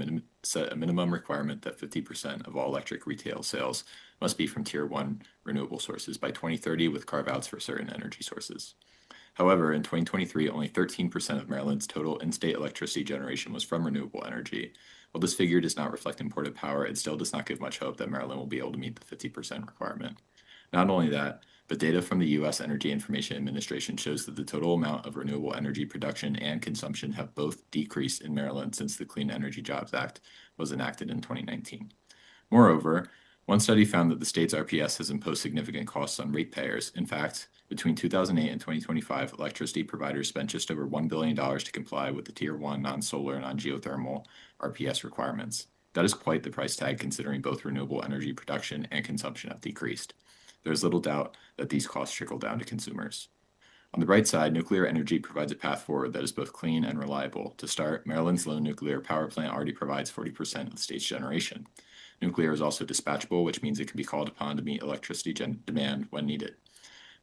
a minimum requirement that 50% of all electric retail sales must be from Tier 1 renewable sources by 2030, with carve-outs for certain energy sources. However, in 2023, only 13% of Maryland's total in-state electricity generation was from renewable energy. While this figure does not reflect imported power, it still does not give much hope that Maryland will be able to meet the 50% requirement. Not only that, but data from the U.S. Energy Information Administration shows that the total amount of renewable energy production and consumption have both decreased in Maryland since the Clean Energy Jobs Act was enacted in 2019. Moreover, one study found that the state's RPS has imposed significant costs on ratepayers. In fact, between 2008 and 2025, electricity providers spent just over $1 billion to comply with the Tier 1 non-solar, non-geothermal RPS requirements. That is quite the price tag considering both renewable energy production and consumption have decreased. There is little doubt that these costs trickle down to consumers. On the bright side, nuclear energy provides a path forward that is both clean and reliable. To start, Maryland's lone nuclear power plant already provides 40% of the state's generation. Nuclear is also dispatchable, which means it can be called upon to meet electricity demand when needed.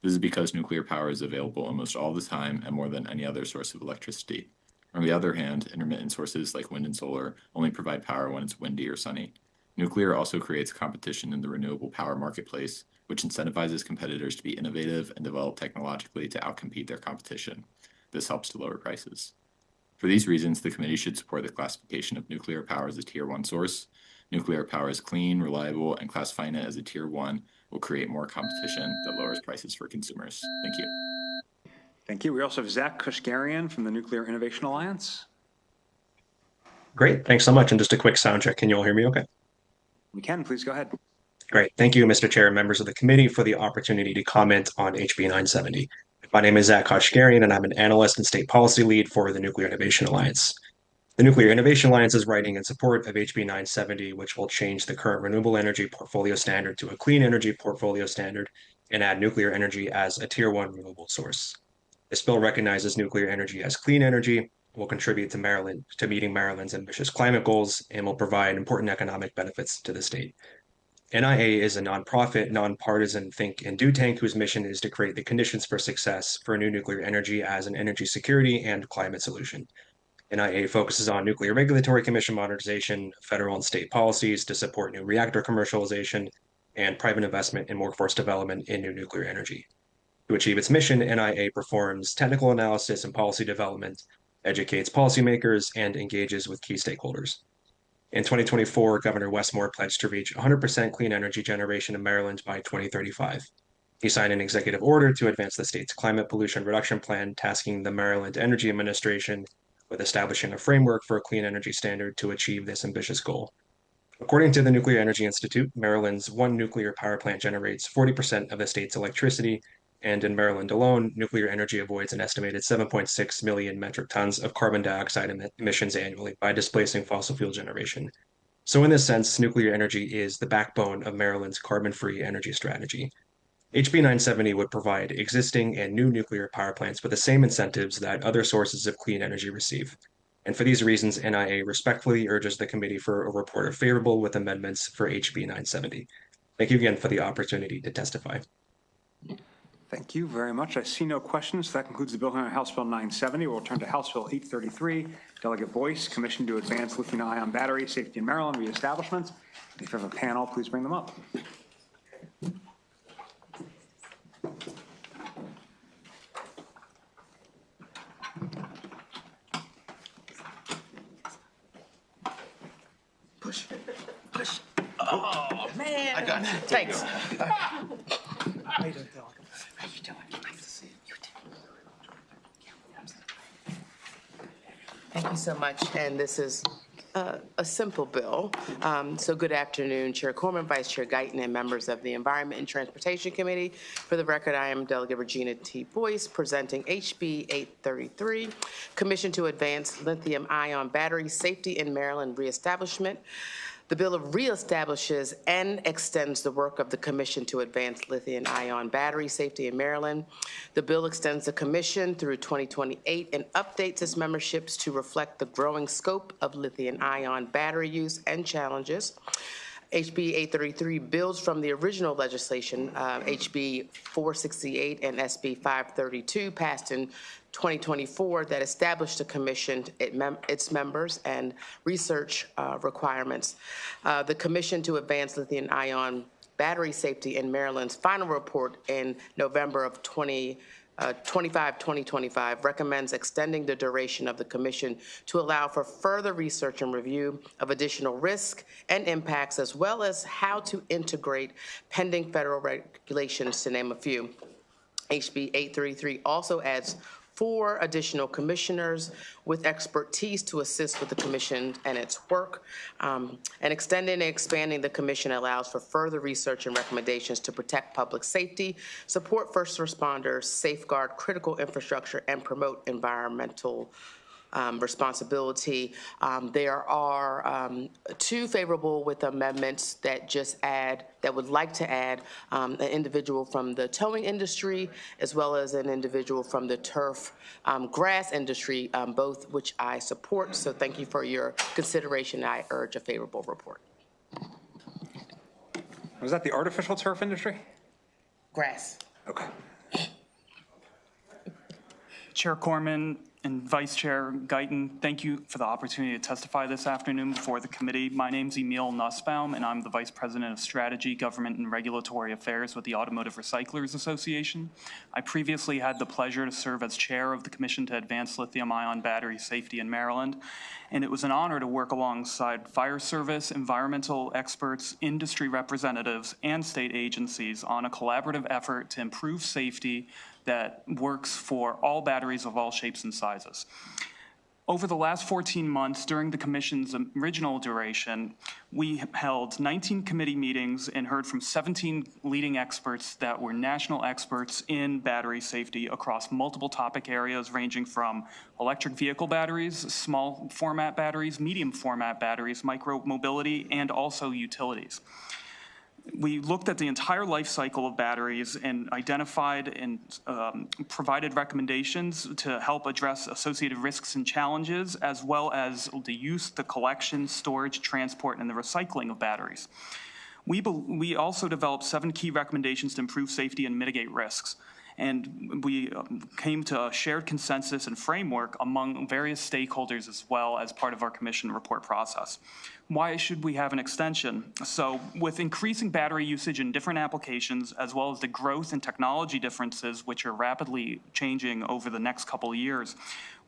This is because nuclear power is available almost all the time and more than any other source of electricity. On the other hand, intermittent sources like wind and solar only provide power when it's windy or sunny. Nuclear also creates competition in the renewable power marketplace, which incentivizes competitors to be innovative and develop technologically to outcompete their competition. This helps to lower prices. For these reasons, the committee should support the classification of nuclear power as a Tier 1 source. Nuclear power is clean, reliable, and classifying it as a Tier 1 will create more competition that lowers prices for consumers. Thank you. Thank you. We also have Zach Kushgarian from the Nuclear Innovation Alliance. Great, thanks so much. And just a quick sound check. Can you all hear me okay? We can, please go ahead. Great. Thank you, Mr. Chair and members of the committee for the opportunity to comment on HB 970. My name is Zach Kushgarian, and I'm an analyst and state policy lead for the Nuclear Innovation Alliance. The Nuclear Innovation Alliance is writing in support of HB 970, which will change the current renewable energy portfolio standard to a clean energy portfolio standard and add nuclear energy as a Tier 1 renewable source. This bill recognizes nuclear energy as clean energy, will contribute to meeting Maryland's ambitious climate goals, and will provide important economic benefits to the state. NIA is a nonprofit, nonpartisan think and do tank whose mission is to create the conditions for success for new nuclear energy as an energy security and climate solution. NIA focuses on Nuclear Regulatory Commission modernization, federal and state policies to support new reactor commercialization, and private investment in workforce development in new nuclear energy. To achieve its mission, NIA performs technical analysis and policy development, educates policymakers, and engages with key stakeholders. In 2024, Governor Wes Moore pledged to reach 100% clean energy generation in Maryland by 2035. He signed an executive order to advance the state's climate pollution reduction plan, tasking the Maryland Energy Administration with establishing a framework for a clean energy standard to achieve this ambitious goal. According to the Nuclear Energy Institute, Maryland's one nuclear power plant generates 40% of the state's electricity, and in Maryland alone, nuclear energy avoids an estimated 7.6 million metric tons of carbon dioxide emissions annually by displacing fossil fuel generation. So in this sense, nuclear energy is the backbone of Maryland's carbon-free energy strategy. HB 970 would provide existing and new nuclear power plants with the same incentives that other sources of clean energy receive. And for these reasons, NIA respectfully urges the committee for a report of favorable with amendments for HB 970. Thank you again for the opportunity to testify. Thank you very much. I see no questions. That concludes the bill hearing on House Bill 970. We'll turn to House Bill 833, Delegate Boyce, Commission to Advance Lithium-Ion Battery Safety in Maryland Reestablishment. If you have a panel, please bring them up. Push. Oh, man. I got you. Thanks. How you doing, Phil? How you doing? Nice to see you. Thank you so much. And this is a simple bill. So good afternoon, Chair Corman, Vice Chair Guyton, and members of the Environment and Transportation Committee. For the record, I am Delegate Regina T. Boyce, presenting HB 833, Commission to Advance Lithium-Ion Battery Safety in Maryland Reestablishment. The bill reestablishes and extends the work of the Commission to Advance Lithium-Ion Battery Safety in Maryland. The bill extends the Commission through 2028 and updates its memberships to reflect the growing scope of lithium-ion battery use and challenges. HB 833 builds from the original legislation, HB 468 and SB 532, passed in 2024, that established the commission, its members, and research requirements. The Commission to Advance Lithium-Ion Battery Safety in Maryland's final report in November of 2024 2025 recommends extending the duration of the commission to allow for further research and review of additional risk and impacts, as well as how to integrate pending federal regulations, to name a few. HB 833 also adds 4 additional commissioners with expertise to assist with the commission and its work. And extending and expanding the commission allows for further research and recommendations to protect public safety, support first responders, safeguard critical infrastructure, and promote environmental responsibility. There are 2 favorable with amendments that would like to add an individual from the towing industry as well as an individual from the turf grass industry, both which I support. So thank you for your consideration. I urge a favorable report. Was that the artificial turf industry? Grass. Okay. Chair Corman and Vice Chair Guyton, thank you for the opportunity to testify this afternoon before the committee. My name's Emil Nussbaum, and I'm the Vice President of Strategy, Government, and Regulatory Affairs with the Automotive Recyclers Association. I previously had the pleasure to serve as chair of the Commission to Advance Lithium-Ion Battery Safety in Maryland, and it was an honor to work alongside fire service, environmental experts, industry representatives, and state agencies on a collaborative effort to improve safety that works for all batteries of all shapes and sizes. Over the last 14 months, during the Commission's original duration, we held 19 committee meetings and heard from 17 leading experts that were national experts in battery safety across multiple topic areas ranging from electric vehicle batteries, small format batteries, medium format batteries, micro mobility, and also utilities. We looked at the entire life cycle of batteries and identified and provided recommendations to help address associated risks and challenges, as well as the use, the collection, storage, transport, and the recycling of batteries. We also developed 7 key recommendations to improve safety and mitigate risks. And we came to a shared consensus and framework among various stakeholders as well as part of our commission report process. Why should we have an extension? So with increasing battery usage in different applications, as well as the growth in technology differences, which are rapidly changing over the next couple of years,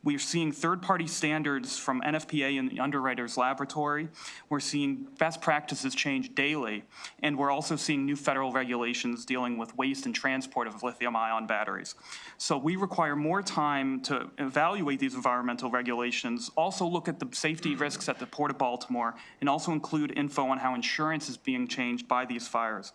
we're seeing third-party standards from NFPA and the Underwriters Laboratory. We're seeing best practices change daily, and we're also seeing new federal regulations dealing with waste and transport of lithium-ion batteries. So we require more time to evaluate these environmental regulations, also look at the safety risks at the Port of Baltimore, and also include info on how insurance is being changed by these fires.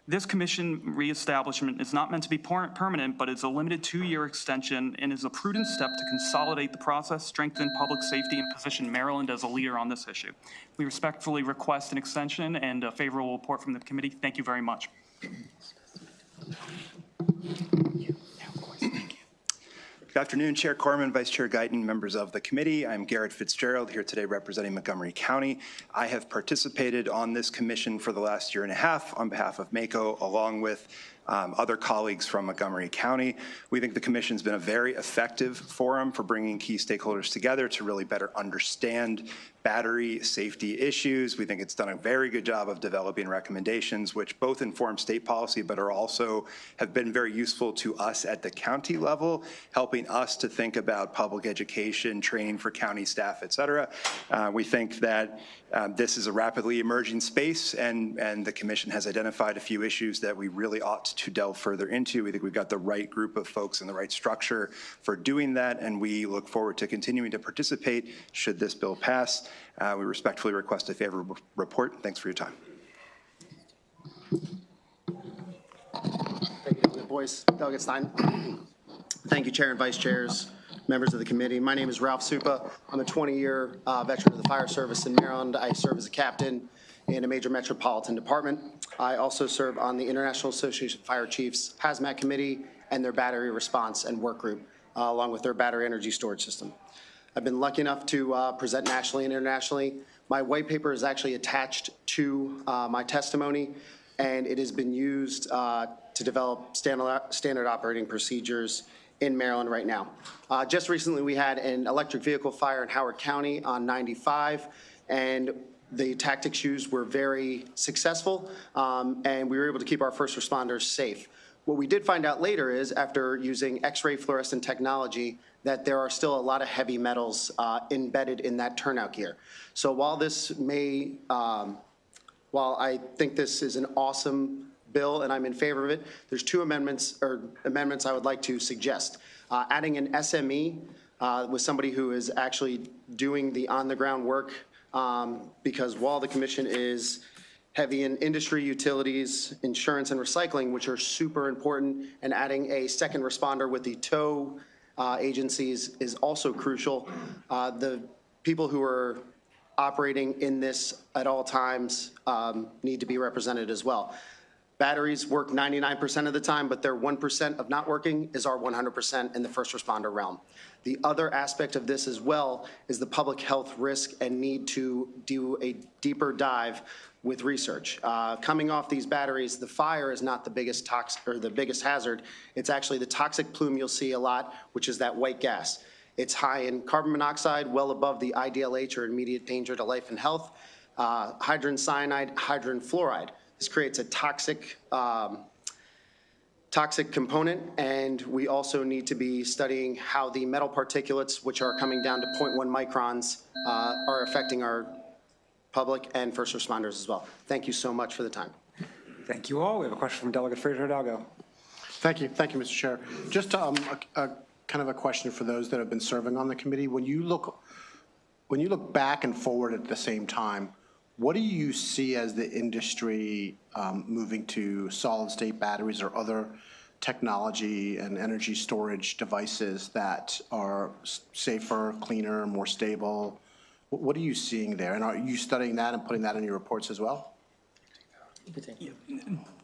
This commission reestablishment is not meant to be permanent, but it's a limited 2-year extension and is a prudent step to consolidate the process, strengthen public safety, and position Maryland as a leader on this issue. We respectfully request an extension and a favorable report from the committee. Thank you very much. Good afternoon, Chair Corman, Vice Chair Guyton, members of the committee. I'm Garrett Fitzgerald, here today representing Montgomery County. I have participated on this commission for the last 1.5 years on behalf of MACO, along with other colleagues from Montgomery County. We think the commission's been a very effective forum for bringing key stakeholders together to really better understand battery safety issues. We think it's done a very good job of developing recommendations which both inform state policy but are also have been very useful to us at the county level, helping us to think about public education, training for county staff, et cetera. We think that this is a rapidly emerging space, and the commission has identified a few issues that we really ought to delve further into. We think we've got the right group of folks and the right structure for doing that, and we look forward to continuing to participate should this bill pass. We respectfully request a favorable report. Thanks for your time. Thank you, Delegate Boyce. Delegate Stein. Thank you, Chair and Vice Chairs, members of the committee. My name is Ralph Supa. I'm a 20-year veteran of the fire service in Maryland. I serve as a captain in a major metropolitan department. I also serve on the International Association of Fire Chiefs Hazmat Committee and their battery response and work group, along with their battery energy storage system. I've been lucky enough to present nationally and internationally. My white paper is actually attached to my testimony, and it has been used to develop standard operating procedures in Maryland right now. Just recently, we had an electric vehicle fire in Howard County on 95, and the tactics used were very successful, and we were able to keep our first responders safe. What we did find out later is, after using X-ray fluorescent technology, that there are still a lot of heavy metals embedded in that turnout gear. So while this may, while I think this is an awesome bill and I'm in favor of it, there's two amendments I would like to suggest. Adding an SME with somebody who is actually doing the on-the-ground work, because while the commission is heavy in industry, utilities, insurance, and recycling, which are super important, and adding a second responder with the tow agencies is also crucial. The people who are operating in this at all times need to be represented as well. Batteries work 99% of the time, but their 1% of not working is our 100% in the first responder realm. The other aspect of this as well is the public health risk and need to do a deeper dive with research. Coming off these batteries, the fire is not the biggest the biggest hazard. It's actually the toxic plume you'll see a lot, which is that white gas. It's high in carbon monoxide, well above the IDLH or immediate danger to life and health. Hydrogen cyanide, hydrogen fluoride. This creates a toxic component, and we also need to be studying how the metal particulates, which are coming down to 0.1 microns, are affecting our public and first responders as well. Thank you so much for the time. Thank you all. We have a question from Delegate Fraser-Hidalgo. Thank you, Mr. Chair. Just kind of a question for those that have been serving on the committee. When you look back and forward at the same time, what do you see as the industry moving to solid-state batteries or other technology and energy storage devices that are safer, cleaner, more stable? What are you seeing there? And are you studying that and putting that in your reports as well?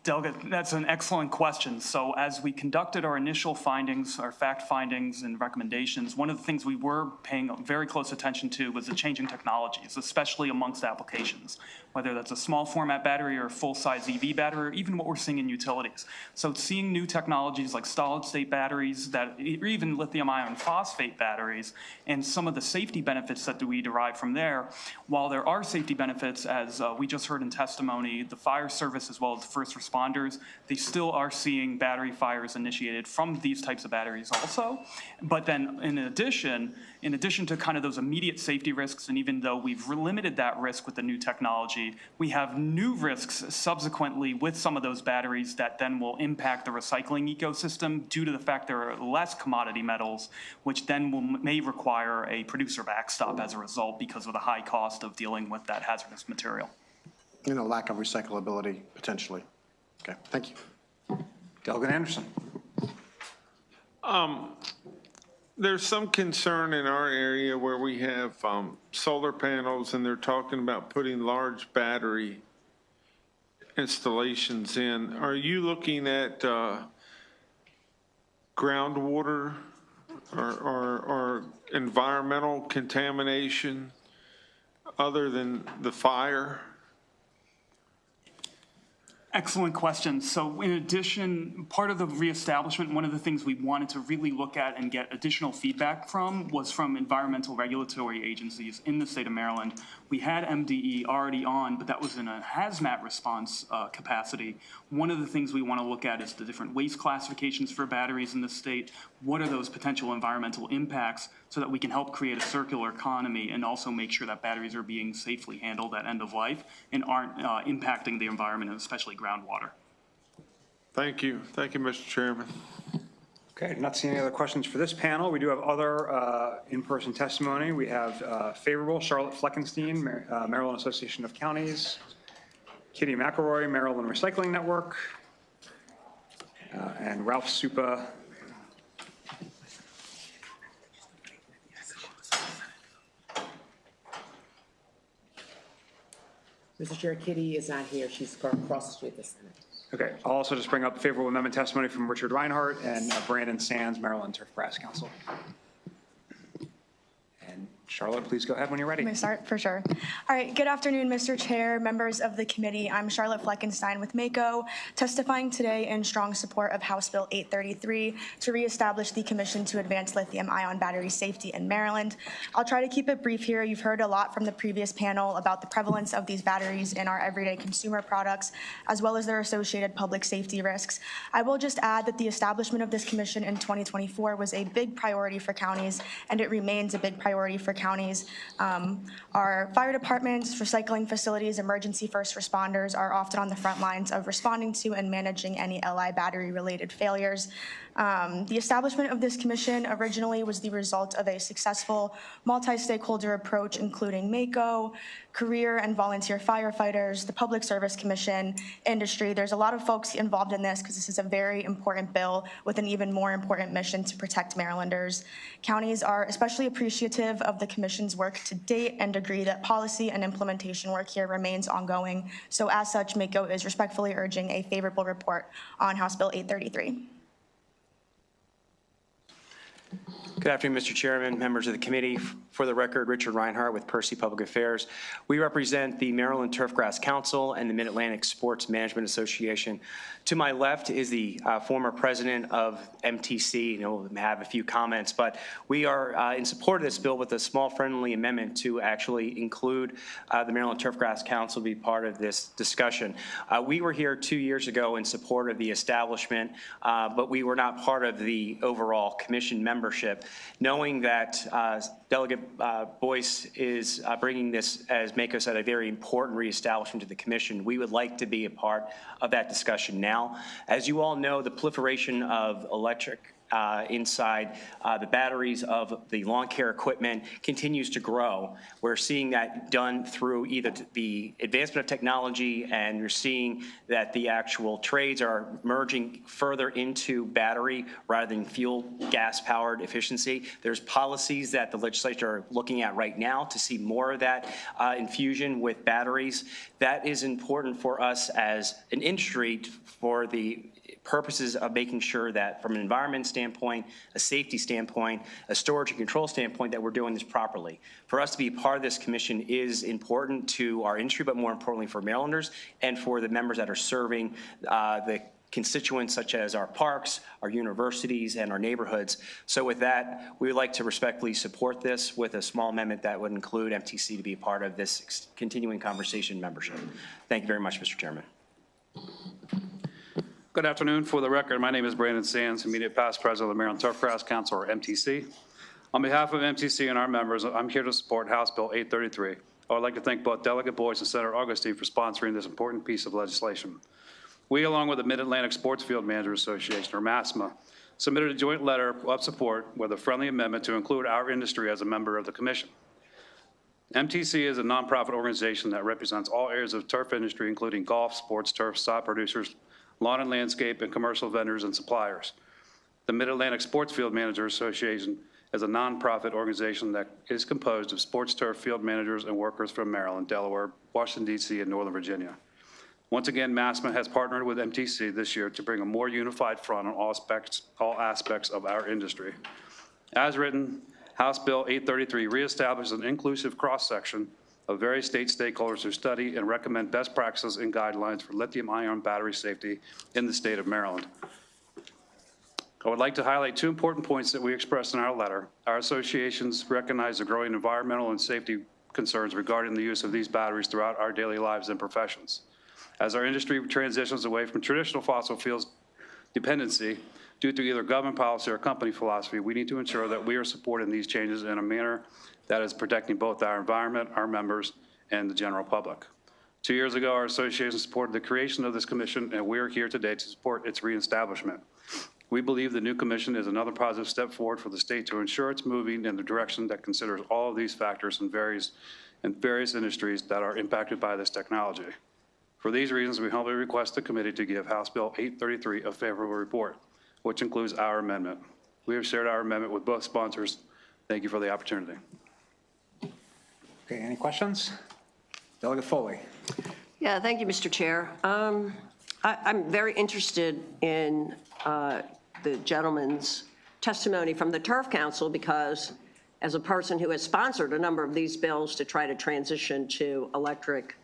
Delegate, that's an excellent question. So as we conducted our initial findings, our fact findings and recommendations, one of the things we were paying very close attention to was the changing technologies, especially amongst applications, whether that's a small format battery or a full-size EV battery, or even what we're seeing in utilities. So seeing new technologies like solid-state batteries, or even lithium iron phosphate batteries, and some of the safety benefits that we derive from there, while there are safety benefits, as we just heard in testimony, the fire service as well as the first responders, they still are seeing battery fires initiated from these types of batteries also. But then in addition to kind of those immediate safety risks, and even though we've limited that risk with the new technology, we have new risks subsequently with some of those batteries that then will impact the recycling ecosystem due to the fact there are less commodity metals, which then may require a producer backstop as a result because of the high cost of dealing with that hazardous material. You know, lack of recyclability, potentially. Okay, thank you. Delegate Anderson. There's some concern in our area where we have solar panels, and they're talking about putting large battery installations in. Are you looking at groundwater or environmental contamination other than the fire? Excellent question. So in addition, part of the reestablishment, one of the things we wanted to really look at and get additional feedback from was from environmental regulatory agencies in the state of Maryland. We had MDE already on, but that was in a hazmat response capacity. One of the things we want to look at is the different waste classifications for batteries in the state. What are those potential environmental impacts so that we can help create a circular economy and also make sure that batteries are being safely handled at end of life and aren't impacting the environment, and especially groundwater. Thank you. Thank you, Mr. Chairman. Okay, not seeing any other questions for this panel. We do have other in-person testimony. We have favorable, Charlotte Fleckenstein, Maryland Association of Counties, Kitty McElroy, Maryland Recycling Network, and Ralph Supa. Mr. Chair, Kitty is not here. She's across the street at the Senate. Okay, I'll also just bring up favorable amendment testimony from Richard Reinhardt and Brandon Sands, Maryland Turf Brass Council. And Charlotte, please go ahead when you're ready. Let me start, for sure. All right, good afternoon, Mr. Chair, members of the committee. I'm Charlotte Fleckenstein with MACO, testifying today in strong support of House Bill 833 to reestablish the Commission to Advance Lithium-Ion Battery Safety in Maryland. I'll try to keep it brief here. You've heard a lot from the previous panel about the prevalence of these batteries in our everyday consumer products, as well as their associated public safety risks. I will just add that the establishment of this commission in 2024 was a big priority for counties, and it remains a big priority for counties. Our fire departments, recycling facilities, emergency first responders are often on the front lines of responding to and managing any LI battery-related failures. The establishment of this commission originally was the result of a successful multi-stakeholder approach, including MACO, career and volunteer firefighters, the Public Service Commission, industry. There's a lot of folks involved in this because this is a very important bill with an even more important mission to protect Marylanders. Counties are especially appreciative of the commission's work to date and agree that policy and implementation work here remains ongoing. So as such, MACO is respectfully urging a favorable report on House Bill 833. Good afternoon, Mr. Chairman, members of the committee. For the record, Richard Reinhardt with Percy Public Affairs. We represent the Maryland Turfgrass Council and the Mid-Atlantic Sports Management Association. To my left is the former president of MTC, and he'll have a few comments, but we are in support of this bill with a small friendly amendment to actually include the Maryland Turfgrass Council be part of this discussion. We were here 2 years ago in support of the establishment, but we were not part of the overall commission membership. Knowing that Delegate Boyce is bringing this, as Mako said, a very important reestablishment to the commission, we would like to be a part of that discussion now. As you all know, the proliferation of electric inside the batteries of the lawn care equipment continues to grow. We're seeing that done through either the advancement of technology, and you're seeing that the actual trades are merging further into battery rather than fuel gas powered efficiency. There's policies that the legislature are looking at right now to see more of that infusion with batteries. That is important for us as an industry for the purposes of making sure that from an environment standpoint, a safety standpoint, a storage and control standpoint, that we're doing this properly. For us to be part of this commission is important to our industry, but more importantly for Marylanders and for the members that are serving the constituents such as our parks, our universities, and our neighborhoods. So with that, we would like to respectfully support this with a small amendment that would include MTC to be a part of this continuing conversation membership. Thank you very much, Mr. Chairman. Good afternoon. For the record, my name is Brandon Sands, immediate past president of the Maryland Turfgrass Council, or MTC. On behalf of MTC and our members, I'm here to support House Bill 833. I would like to thank both Delegate Boyce and Senator Augustine for sponsoring this important piece of legislation. We, along with the Mid-Atlantic Sports Field Managers Association, or MASMA, submitted a joint letter of support with a friendly amendment to include our industry as a member of the commission. MTC is a nonprofit organization that represents all areas of turf industry, including golf, sports, turf, sod producers, lawn and landscape, and commercial vendors and suppliers. The Mid-Atlantic Sports Field Managers Association is a nonprofit organization that is composed of sports turf field managers and workers from Maryland, Delaware, Washington, D.C., and Northern Virginia. Once again, MASMA has partnered with MTC this year to bring a more unified front on all aspects of our industry. As written, House Bill 833 reestablishes an inclusive cross-section of various state stakeholders who study and recommend best practices and guidelines for lithium-ion battery safety in the state of Maryland. I would like to highlight two important points that we expressed in our letter. Our associations recognize the growing environmental and safety concerns regarding the use of these batteries throughout our daily lives and professions. As our industry transitions away from traditional fossil fuels dependency due to either government policy or company philosophy, we need to ensure that we are supporting these changes in a manner that is protecting both our environment, our members, and the general public. 2 years ago, our association supported the creation of this commission, and we are here today to support its reestablishment. We believe the new commission is another positive step forward for the state to ensure it's moving in the direction that considers all of these factors in various industries that are impacted by this technology. For these reasons, we humbly request the committee to give House Bill 833 a favorable report, which includes our amendment. We have shared our amendment with both sponsors. Thank you for the opportunity. Okay, any questions? Delegate Foley. Yeah, thank you, Mr. Chair. I'm very interested in the gentleman's testimony from the Turf Council because as a person who has sponsored a number of these bills to try to transition to electric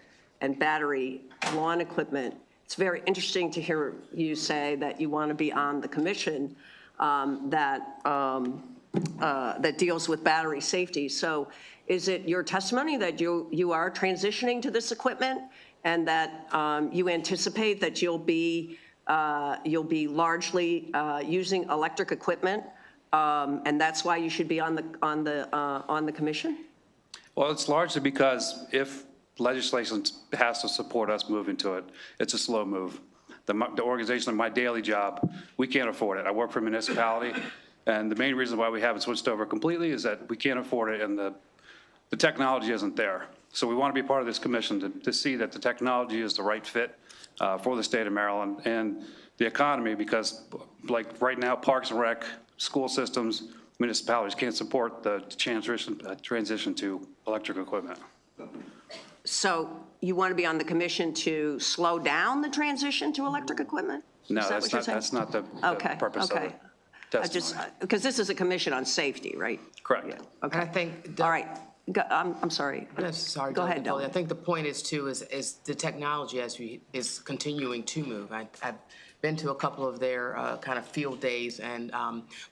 and battery lawn equipment, it's very interesting to hear you say that you want to be on the commission that deals with battery safety. So is it your testimony that you are transitioning to this equipment and that you anticipate that you'll be largely using electric equipment, and that's why you should be on the commission? Well, it's largely because if legislation has to support us moving to it, it's a slow move. The organization of my daily job, we can't afford it. I work for a municipality, and the main reason why we haven't switched over completely is that we can't afford it, and the technology isn't there. So we want to be part of this commission to see that the technology is the right fit for the state of Maryland and the economy, because like right now, Parks and Rec, school systems, municipalities can't support the transition to electric equipment. So you want to be on the commission to slow down the transition to electric equipment? No, Is that what you're saying? that's not the purpose of it. Because this is a commission on safety, right? Correct. Okay. And I think. All right. I'm sorry. Sorry. Go ahead, Dylan. I think the point is too, is the technology is continuing to move. I've been to a couple of their kind of field days, and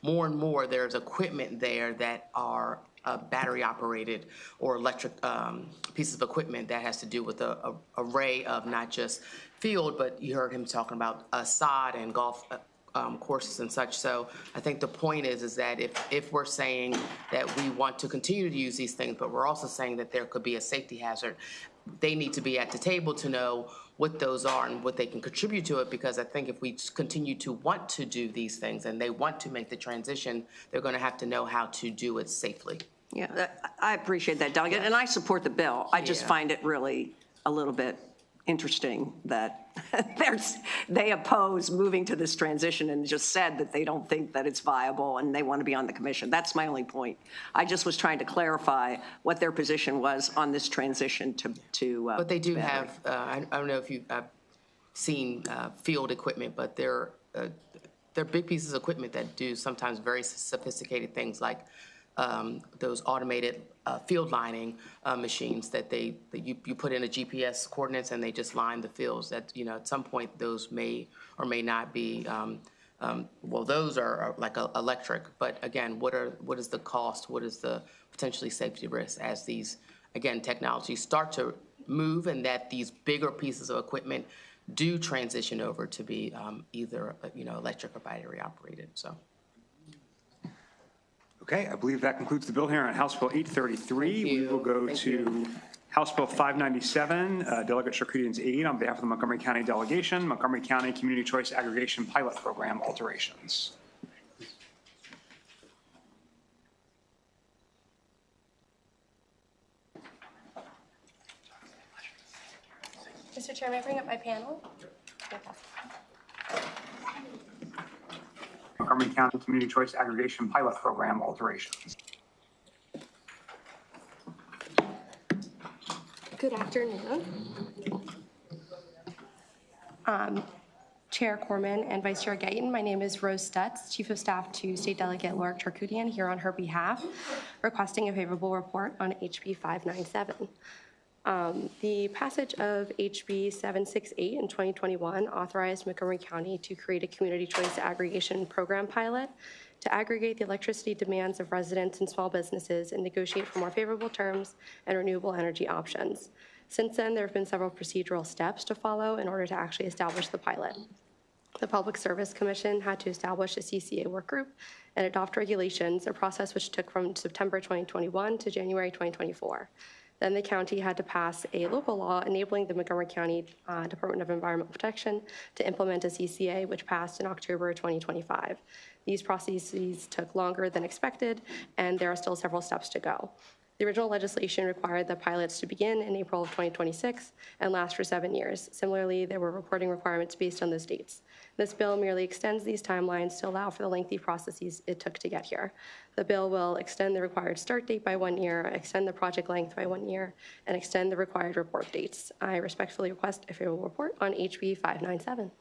more and more there's equipment there that are battery operated or electric pieces of equipment that has to do with a array of not just field, but you heard him talking about sod and golf courses and such. So I think the point is that if we're saying that we want to continue to use these things, but we're also saying that there could be a safety hazard, they need to be at the table to know what those are and what they can contribute to it, because I think if we continue to want to do these things and they want to make the transition, they're going to have to know how to do it safely. Yeah, I appreciate that, Delegate, and I support the bill. I just find it really a little bit interesting that they oppose moving to this transition and just said that they don't think that it's viable and they want to be on the commission. That's my only point. I just was trying to clarify what their position was on this transition to But they do battery. have, I don't know if you've seen field equipment, but they're big pieces of equipment that do sometimes very sophisticated things like those automated field lining machines that you put in a GPS coordinates and they just line the fields. That, at some point those may or may not be. Well, those are like electric, but again, what is the cost? What is the potentially safety risk as these technologies start to move, and that these bigger pieces of equipment do transition over to be either electric or battery operated. So. Okay, I believe that concludes the bill hearing on House Bill 833. We will go to House Bill 597, Delegate Charcudian's aid on behalf of the Montgomery County delegation, Montgomery County Community Choice Aggregation Pilot Program alterations. Mr. Chair, may I bring up my panel? Montgomery County Community Choice Aggregation Pilot Program alterations. Good afternoon. Chair Corman and Vice Chair Guyton, my name is Rose Stutz, Chief of Staff to State Delegate Laura Charcudian, here on her behalf, requesting a favorable report on HB 597. The passage of HB 768 in 2021 authorized Montgomery County to create a community choice aggregation program pilot to aggregate the electricity demands of residents and small businesses and negotiate for more favorable terms and renewable energy options. Since then, there have been several procedural steps to follow in order to actually establish the pilot. The Public Service Commission had to establish a CCA work group and adopt regulations, a process which took from September 2021 to January 2024. Then the county had to pass a local law enabling the Montgomery County Department of Environmental Protection to implement a CCA, which passed in October 2025. These processes took longer than expected, and there are still several steps to go. The original legislation required the pilots to begin in April of 2026 and last for 7 years. Similarly, there were reporting requirements based on those dates. This bill merely extends these timelines to allow for the lengthy processes it took to get here. The bill will extend the required start date by 1 year, extend the project length by 1 year, and extend the required report dates. I respectfully request a favorable report on HB 597.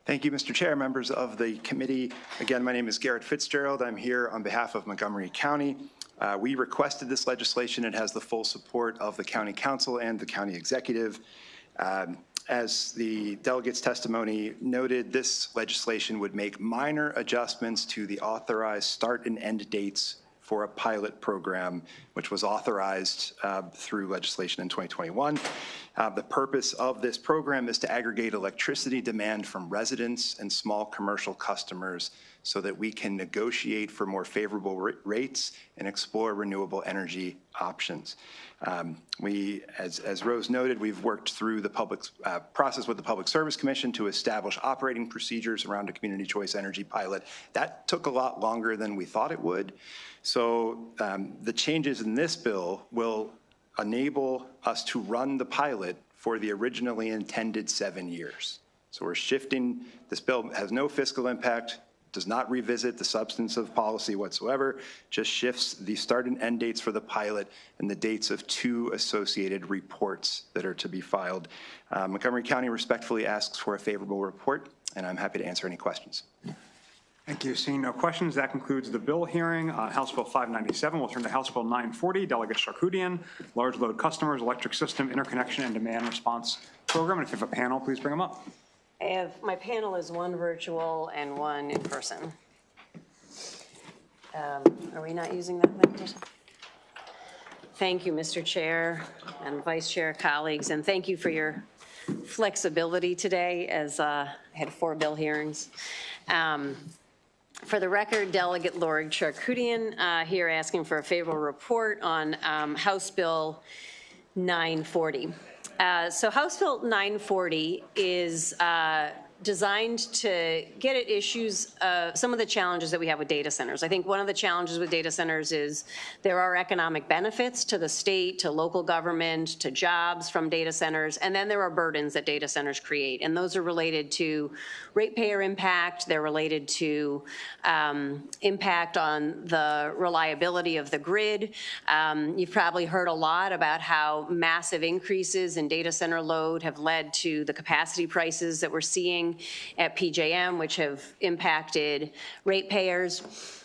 Thank you, Mr. Chair, members of the committee. Again, my name is Garrett Fitzgerald. I'm here on behalf of Montgomery County. We requested this legislation. It has the full support of the county council and the county executive. As the delegate's testimony noted, this legislation would make minor adjustments to the authorized start and end dates for a pilot program, which was authorized through legislation in 2021. The purpose of this program is to aggregate electricity demand from residents and small commercial customers so that we can negotiate for more favorable rates and explore renewable energy options. As Rose noted, we've worked through the public process with the Public Service Commission to establish operating procedures around a community choice energy pilot. That took a lot longer than we thought it would. So the changes in this bill will enable us to run the pilot for the originally intended 7 years. So we're shifting, this bill has no fiscal impact, does not revisit the substance of policy whatsoever, just shifts the start and end dates for the pilot and the dates of 2 associated reports that are to be filed. Montgomery County respectfully asks for a favorable report, and I'm happy to answer any questions. Thank you. Seeing no questions, that concludes the bill hearing on House Bill 597. We'll turn to House Bill 940, Delegate Charkoudian, Large Load Customers, Electric System Interconnection and Demand Response Program. And if you have a panel, please bring them up. My panel is 1 virtual and 1 in person. Are we not using that thing? Thank you, Mr. Chair and Vice Chair colleagues, and thank you for your flexibility today as I had 4 bill hearings. For the record, Delegate Lori Charkoudian here asking for a favorable report on House Bill 940. So House Bill 940 is designed to get at issues, some of the challenges that we have with data centers. I think one of the challenges with data centers is there are economic benefits to the state, to local government, to jobs from data centers, and then there are burdens that data centers create. And those are related to ratepayer impact, they're related to impact on the reliability of the grid. You've probably heard a lot about how massive increases in data center load have led to the capacity prices that we're seeing at PJM, which have impacted ratepayers.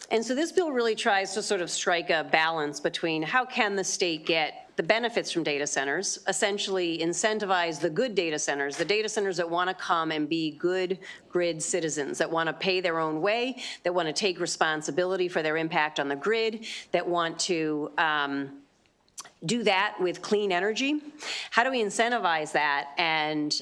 And so this bill really tries to sort of strike a balance between how can the state get the benefits from data centers, essentially incentivize the good data centers, the data centers that want to come and be good grid citizens, that want to pay their own way, that want to take responsibility for their impact on the grid, that want to do that with clean energy. How do we incentivize that and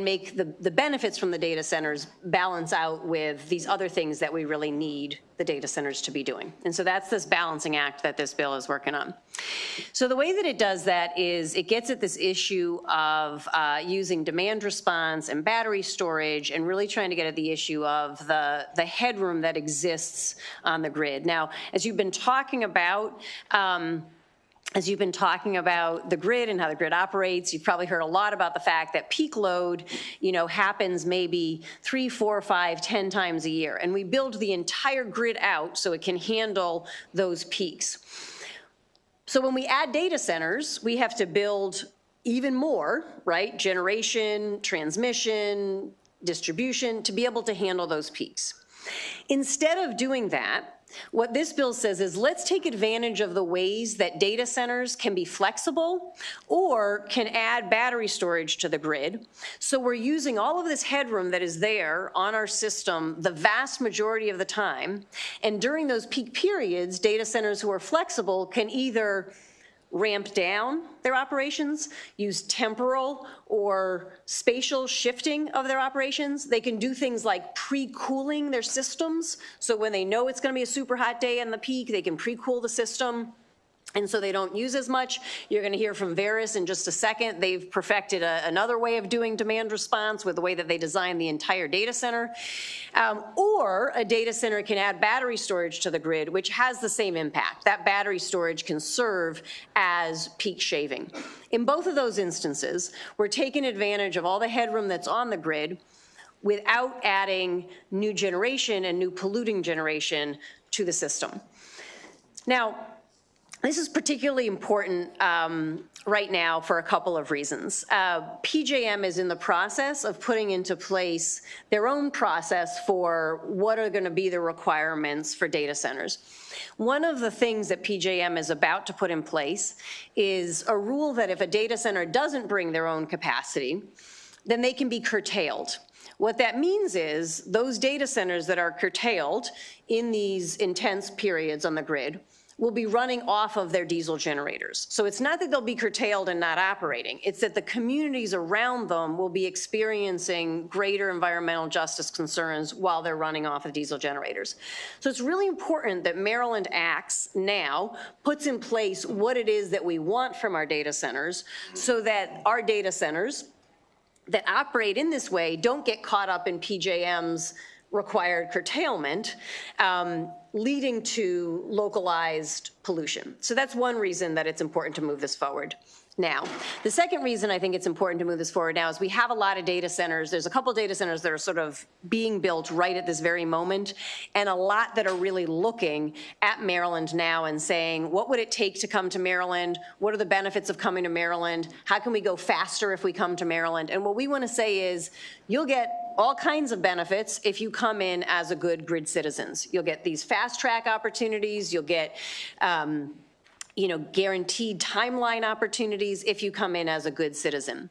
make the benefits from the data centers balance out with these other things that we really need the data centers to be doing? And so that's this balancing act that this bill is working on. So the way that it does that is it gets at this issue of using demand response and battery storage and really trying to get at the issue of the headroom that exists on the grid. Now, as you've been talking about, the grid and how the grid operates, you've probably heard a lot about the fact that peak load, happens maybe 3, 4, 5, 10 times a year. And we build the entire grid out so it can handle those peaks. So when we add data centers, we have to build even more, right? Generation, transmission, distribution, to be able to handle those peaks. Instead of doing that, what this bill says is let's take advantage of the ways that data centers can be flexible or can add battery storage to the grid. So we're using all of this headroom that is there on our system the vast majority of the time. And during those peak periods, data centers who are flexible can either ramp down their operations, use temporal or spatial shifting of their operations. They can do things like pre-cooling their systems. So when they know it's going to be a super hot day in the peak, they can pre-cool the system. And so they don't use as much. You're going to hear from Veris in just a second. They've perfected another way of doing demand response with the way that they design the entire data center. Or a data center can add battery storage to the grid, which has the same impact. That battery storage can serve as peak shaving. In both of those instances, we're taking advantage of all the headroom that's on the grid without adding new generation and new polluting generation to the system. Now, This is particularly important right now for a couple of reasons. PJM is in the process of putting into place their own process for what are going to be the requirements for data centers. One of the things that PJM is about to put in place is a rule that if a data center doesn't bring their own capacity, then they can be curtailed. What that means is those data centers that are curtailed in these intense periods on the grid will be running off of their diesel generators. So it's not that they'll be curtailed and not operating, it's that the communities around them will be experiencing greater environmental justice concerns while they're running off of diesel generators. So it's really important that Maryland acts now, puts in place what it is that we want from our data centers so that our data centers that operate in this way don't get caught up in PJM's required curtailment, leading to localized pollution. So that's one reason that it's important to move this forward now. The second reason I think it's important to move this forward now is we have a lot of data centers. There's a couple data centers that are sort of being built right at this very moment, and a lot that are really looking at Maryland now and saying, what would it take to come to Maryland? What are the benefits of coming to Maryland? How can we go faster if we come to Maryland? And what we want to say is, you'll get all kinds of benefits if you come in as a good grid citizens. You'll get these fast track opportunities. You'll get guaranteed timeline opportunities if you come in as a good citizen.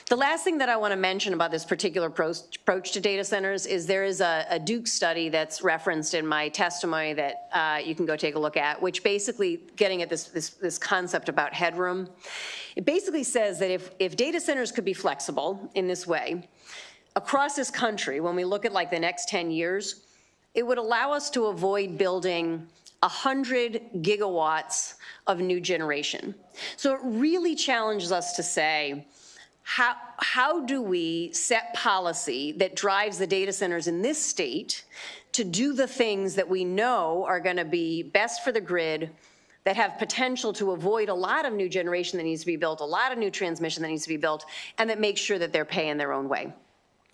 The last thing that I want to mention about this particular approach to data centers is there is a Duke study that's referenced in my testimony that you can go take a look at, which basically getting at this concept about headroom. It basically says that if data centers could be flexible in this way, across this country, when we look at like the next 10 years, it would allow us to avoid building 100 gigawatts of new generation. So it really challenges us to say, how do we set policy that drives the data centers in this state to do the things that we know are going to be best for the grid, that have potential to avoid a lot of new generation that needs to be built, a lot of new transmission that needs to be built, and that makes sure that they're paying their own way.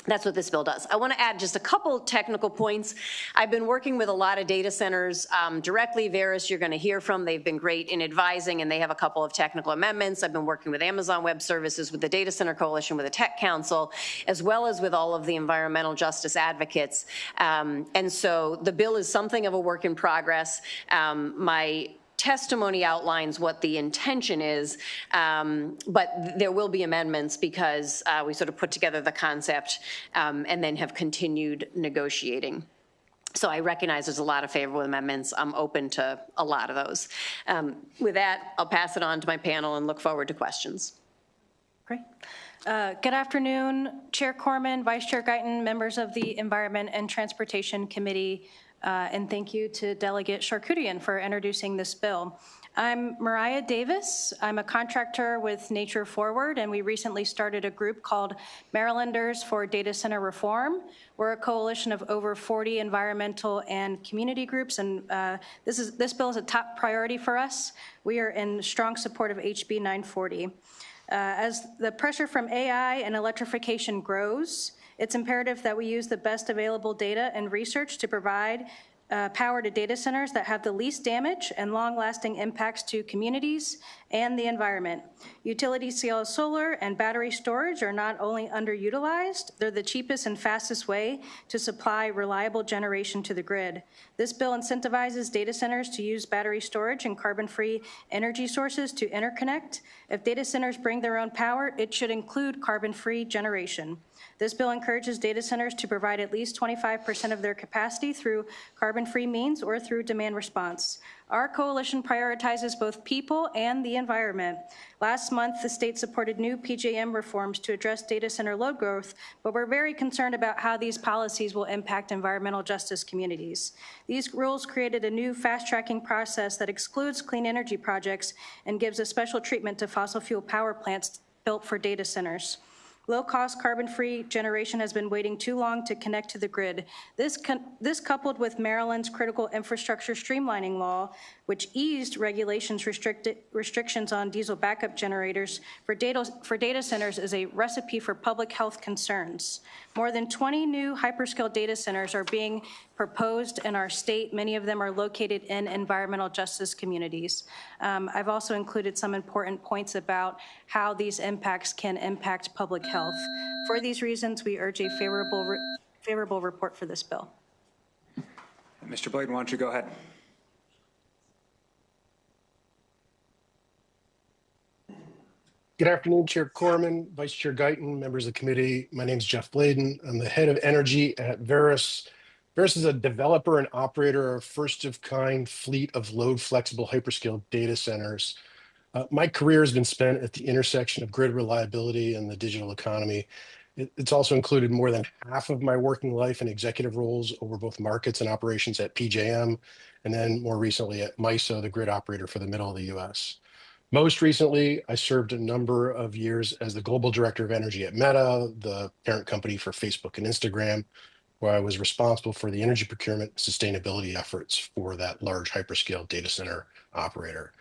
That's what this bill does. I want to add just a couple technical points. I've been working with a lot of data centers directly. Veris, you're going to hear from. They've been great in advising, and they have a couple of technical amendments. I've been working with Amazon Web Services, with the Data Center Coalition, with the Tech Council, as well as with all of the environmental justice advocates. And so the bill is something of a work in progress. My testimony outlines what the intention is, but there will be amendments because we sort of put together the concept and then have continued negotiating. So I recognize there's a lot of favorable amendments. I'm open to a lot of those. With that, I'll pass it on to my panel and look forward to questions. Great. Good afternoon, Chair Corman, Vice Chair Guyton, members of the Environment and Transportation Committee, and thank you to Delegate Charkoudian for introducing this bill. I'm Mariah Davis. I'm a contractor with Nature Forward, and we recently started a group called Marylanders for Data Center Reform. We're a coalition of over 40 environmental and community groups, and this bill is a top priority for us. We are in strong support of HB 940. As the pressure from AI and electrification grows, it's imperative that we use the best available data and research to provide power to data centers that have the least damage and long-lasting impacts to communities and the environment. Utility-scale solar and battery storage are not only underutilized, they're the cheapest and fastest way to supply reliable generation to the grid. This bill incentivizes data centers to use battery storage and carbon-free energy sources to interconnect. If data centers bring their own power, it should include carbon-free generation. This bill encourages data centers to provide at least 25% of their capacity through carbon-free means or through demand response. Our coalition prioritizes both people and the environment. Last month, the state supported new PJM reforms to address data center load growth, but we're very concerned about how these policies will impact environmental justice communities. These rules created a new fast-tracking process that excludes clean energy projects and gives a special treatment to fossil fuel power plants built for data centers. Low-cost carbon-free generation has been waiting too long to connect to the grid. This coupled with Maryland's critical infrastructure streamlining law, which eased restrictions on diesel backup generators for data centers, is a recipe for public health concerns. More than 20 new hyperscale data centers are being proposed in our state. Many of them are located in environmental justice communities. I've also included some important points about how these impacts can impact public health. For these reasons, we urge a favorable report for this bill. Mr. Bladen, why don't you go ahead? Good afternoon, Chair Corman, Vice Chair Guyton, members of the committee. My name is Jeff Bladen. I'm the head of energy at Verus. Verus is a developer and operator of first-of-kind fleet of load-flexible hyperscale data centers. My career has been spent at the intersection of grid reliability and the digital economy. It's also included more than half of my working life in executive roles over both markets and operations at PJM, and then more recently at MISO, the grid operator for the middle of the U.S. Most recently, I served a number of years as the global director of energy at Meta, the parent company for Facebook and Instagram, where I was responsible for the energy procurement and sustainability efforts for that large hyperscale data center operator.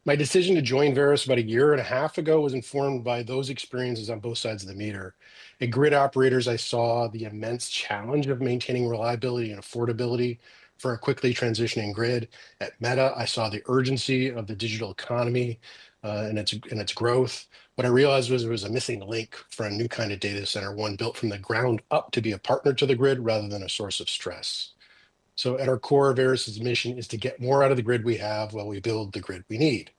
My decision to join Verus about 1.5 years ago was informed by those experiences on both sides of the meter. At grid operators, I saw the immense challenge of maintaining reliability and affordability for a quickly transitioning grid. At Meta, I saw the urgency of the digital economy and its growth. What I realized was there was a missing link for a new kind of data center, one built from the ground up to be a partner to the grid rather than a source of stress. So at our core, Verus's mission is to get more out of the grid we have while we build the grid we need.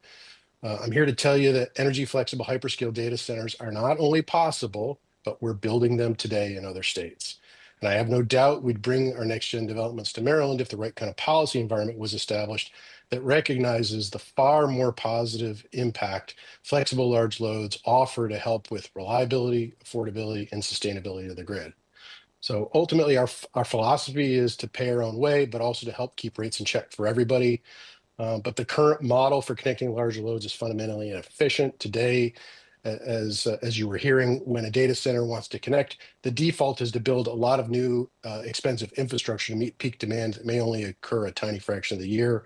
I'm here to tell you that energy flexible hyperscale data centers are not only possible, but we're building them today in other states. And I have no doubt we'd bring our next gen developments to Maryland if the right kind of policy environment was established that recognizes the far more positive impact flexible large loads offer to help with reliability, affordability, and sustainability of the grid. So ultimately, our philosophy is to pay our own way, but also to help keep rates in check for everybody. But the current model for connecting larger loads is fundamentally inefficient. Today, as you were hearing, when a data center wants to connect, the default is to build a lot of new expensive infrastructure to meet peak demand that may only occur a tiny fraction of the year.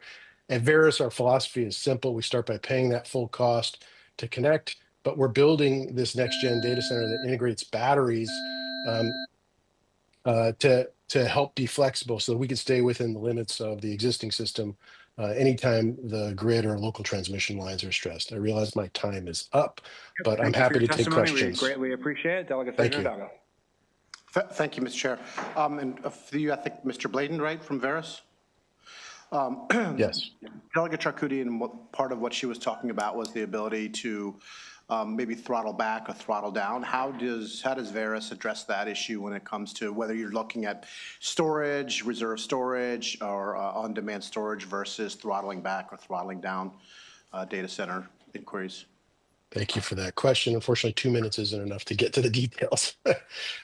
At Verus, our philosophy is simple. We start by paying that full cost to connect, but we're building this next-gen data center that integrates batteries to help be flexible so that we can stay within the limits of the existing system anytime the grid or local transmission lines are stressed. I realize my time is up, but I'm happy to take questions. We greatly appreciate it. Delegate Thank you. Hidalgo. Thank you, Mr. Chair. And for you, I think Mr. Bladen, right, from Verus? Yes. Delegate Charkoudian, part of what she was talking about was the ability to maybe throttle back or throttle down. How does Verus address that issue when it comes to whether you're looking at storage, reserve storage, or on-demand storage versus throttling back or throttling down data center inquiries? Thank you for that question. Unfortunately, 2 minutes isn't enough to get to the details.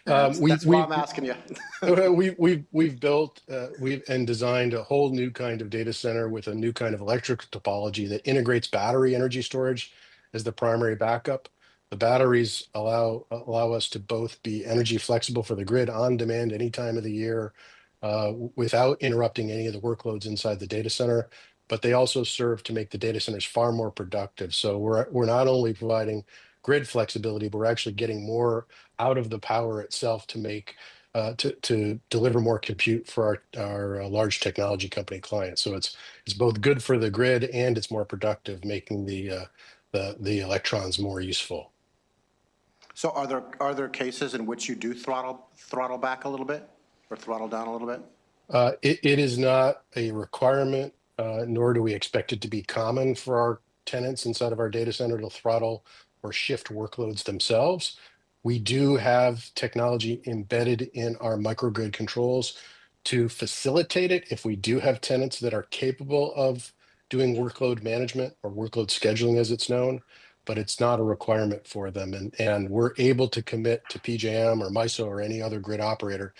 That's why I'm asking you. We've built and designed a whole new kind of data center with a new kind of electric topology that integrates battery energy storage as the primary backup. The batteries allow us to both be energy flexible for the grid on demand any time of the year without interrupting any of the workloads inside the data center. But they also serve to make the data centers far more productive. So we're not only providing grid flexibility, but we're actually getting more out of the power itself to make to deliver more compute for our large technology company clients. So it's both good for the grid and it's more productive, making the electrons more useful. So are there cases in which you do throttle back a little bit or throttle down a little bit? It is not a requirement. Nor do we expect it to be common for our tenants inside of our data center to throttle or shift workloads themselves. We do have technology embedded in our microgrid controls to facilitate it if we do have tenants that are capable of doing workload management or workload scheduling as it's known, but it's not a requirement for them. And we're able to commit to PJM or MISO or any other grid operator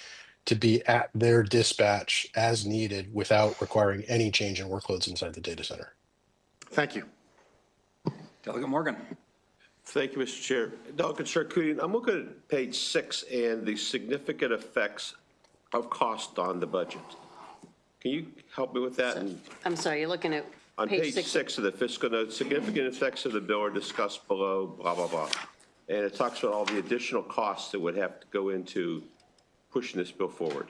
to be at their dispatch as needed without requiring any change in workloads inside the data center. Thank you. Delegate Morgan. Thank you, Mr. Chair. Delegate Charkoudian, I'm looking at page 6 and the significant effects of cost on the budget. Can you help me with that? I'm sorry, you're looking at on page 6 of the fiscal note, significant effects of the bill are discussed below, blah, blah, blah. And it talks about all the additional costs that would have to go into pushing this bill forward.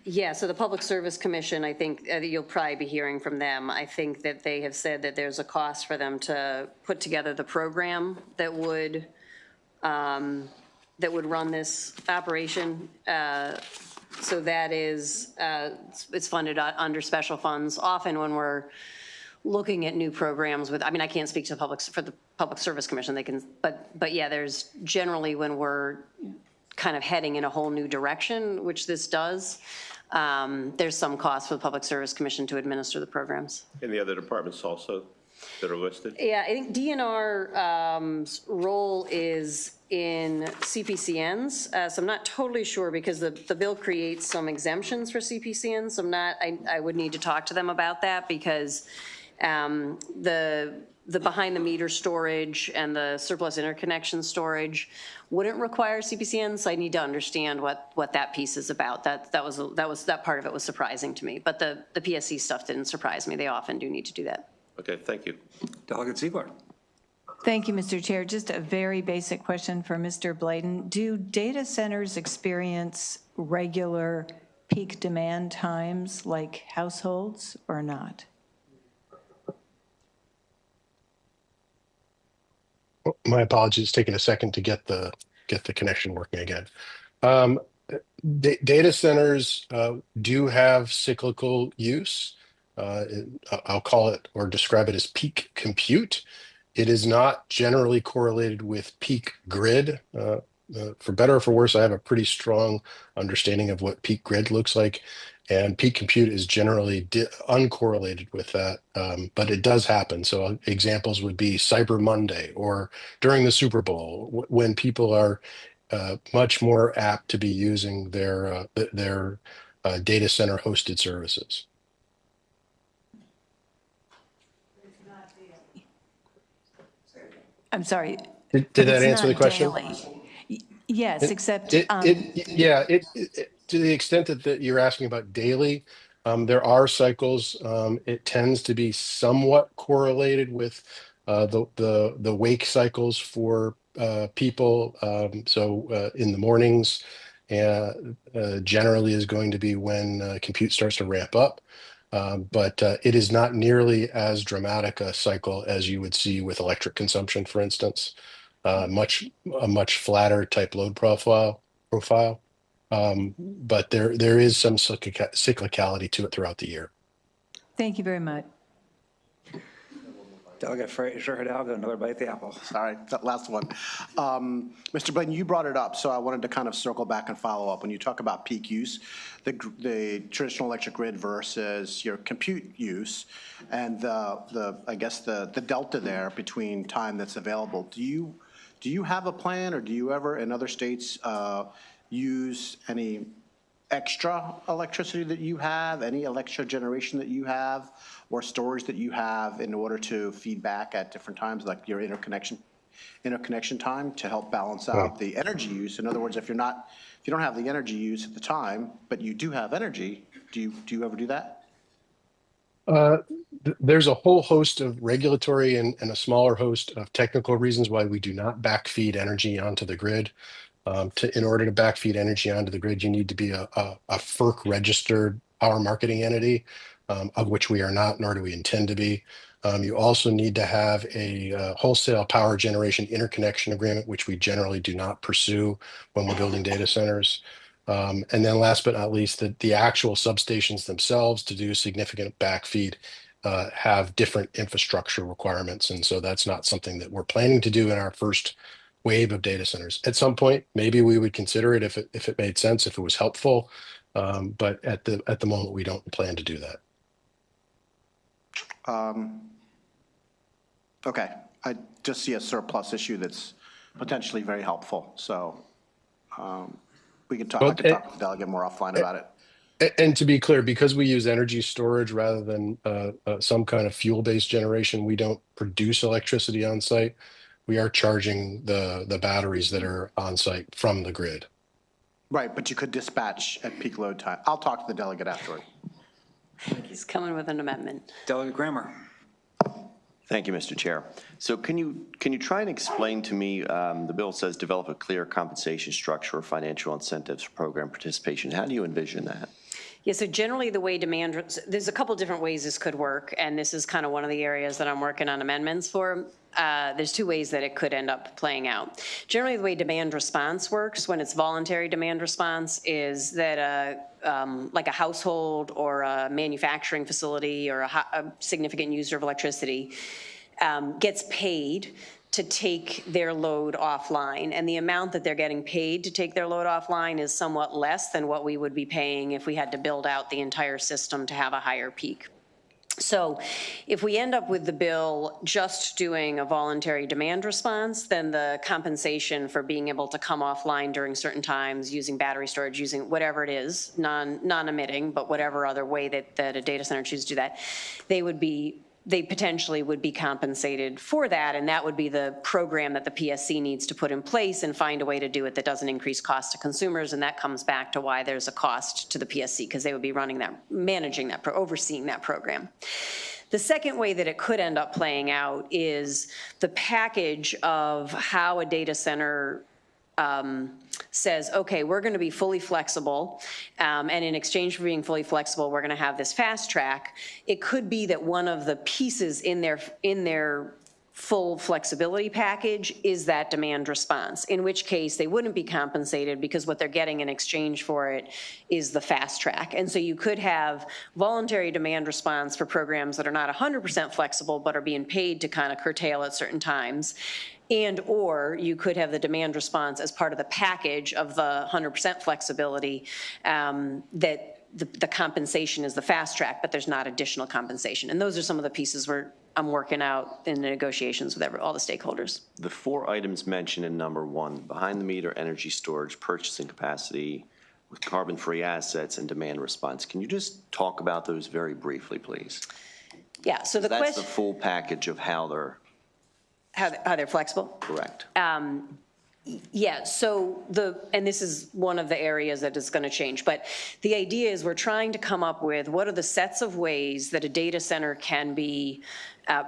Yeah, so the Public Service Commission, I think you'll probably be hearing from them. I think that they have said that there's a cost for them to put together the program that would run this operation. So that is, it's funded under special funds. Often when we're looking at new programs with, I mean, I can't speak to the Public Service Commission, they can, but yeah, there's generally when we're kind of heading in a whole new direction, which this does, there's some cost for the Public Service Commission to administer the programs. And the other departments also that are listed? Yeah, I think DNR's role is in CPCNs, so I'm not totally sure because the bill creates some exemptions for CPCNs. So I would need to talk to them about that because the behind the meter storage and the surplus interconnection storage wouldn't require CPCNs. So I need to understand what that piece is about. That part of it was surprising to me, but the PSC stuff didn't surprise me. They often do need to do that. Okay, thank you. Delegate Ziegler. Thank you, Mr. Chair. Just a very basic question for Mr. Bladen. Do data centers experience regular peak demand times like households or not? My apologies, taking a second to get the connection working again. Data centers do have cyclical use. I'll call it or describe it as peak compute. It is not generally correlated with peak grid. For better or for worse, I have a pretty strong understanding of what peak grid looks like, and peak compute is generally uncorrelated with that, but it does happen. So examples would be Cyber Monday or during the Super Bowl when people are much more apt to be using their data center hosted services. I'm sorry. Did that answer the question? Daily. Yes, except to the extent that you're asking about daily, there are cycles. It tends to be somewhat correlated with the wake cycles for people. So in the mornings, generally is going to be when compute starts to ramp up. But it is not nearly as dramatic a cycle as you would see with electric consumption, for instance. A much flatter type load profile. But there is some cyclicality to it throughout the year. Thank you very much. Delegate Fraser Hidalgo, another bite at the apple. Sorry, that last one. Mr. Bladen, you brought it up, so I wanted to kind of circle back and follow up. When you talk about peak use, the traditional electric grid versus your compute use, and I guess the delta there between time that's available. Do you have a plan, or do you ever in other states use any extra electricity that you have, any extra generation that you have, or storage that you have in order to feed back at different times, like your interconnection time, to help balance out the energy use? In other words, if you don't have the energy use at the time, but you do have energy, do you ever do that? There's a whole host of regulatory and a smaller host of technical reasons why we do not backfeed energy onto the grid. In order to backfeed energy onto the grid, you need to be a FERC registered power marketing entity, of which we are not, nor do we intend to be. You also need to have a wholesale power generation interconnection agreement, which we generally do not pursue when we're building data centers. And then last but not least, the actual substations themselves to do significant backfeed have different infrastructure requirements. And so that's not something that we're planning to do in our first wave of data centers. At some point, maybe we would consider it if it made sense, if it was helpful. But at the moment, we don't plan to do that. Okay, I just see a surplus issue that's potentially very helpful. So we can talk. I can talk to the delegate more offline about it. And to be clear, because we use energy storage rather than some kind of fuel-based generation, we don't produce electricity on site. We are charging the batteries that are on site from the grid. Right, but you could dispatch at peak load time. I'll talk to the delegate afterward. He's coming with an amendment. Delegate Grammer. Thank you, Mr. Chair. So can you try and explain to me, the bill says develop a clear compensation structure or financial incentives for program participation. How do you envision that? Yeah, so generally the way there's a couple different ways this could work, and this is kind of one of the areas that I'm working on amendments for. There's two ways that it could end up playing out. Generally, the way demand response works, when it's voluntary demand response, is that like a household or a manufacturing facility or a significant user of electricity gets paid to take their load offline. And the amount that they're getting paid to take their load offline is somewhat less than what we would be paying if we had to build out the entire system to have a higher peak. So if we end up with the bill just doing a voluntary demand response, then the compensation for being able to come offline during certain times, using battery storage, using whatever it is, non-emitting, but whatever other way that a data center chooses to do that, they potentially would be compensated for that, and that would be the program that the PSC needs to put in place and find a way to do it that doesn't increase cost to consumers, and that comes back to why there's a cost to the PSC, because they would be running that, managing that, overseeing that program. The second way that it could end up playing out is the package of how a data center says, okay, we're going to be fully flexible, and in exchange for being fully flexible, we're going to have this fast track. It could be that one of the pieces in their full flexibility package is that demand response, in which case they wouldn't be compensated because what they're getting in exchange for it is the fast track. And so you could have voluntary demand response for programs that are not 100% flexible but are being paid to kind of curtail at certain times. And or you could have the demand response as part of the package of the 100% flexibility that the compensation is the fast track, but there's not additional compensation. And those are some of the pieces where I'm working out in the negotiations with all the stakeholders. The 4 items mentioned in number 1, behind the meter energy storage, purchasing capacity with carbon-free assets and demand response. Can you just talk about those very briefly, please? Yeah, so the That's question. the full package of how they're flexible? Correct. Yeah, so and this is one of the areas that is going to change, but the idea is we're trying to come up with what are the sets of ways that a data center can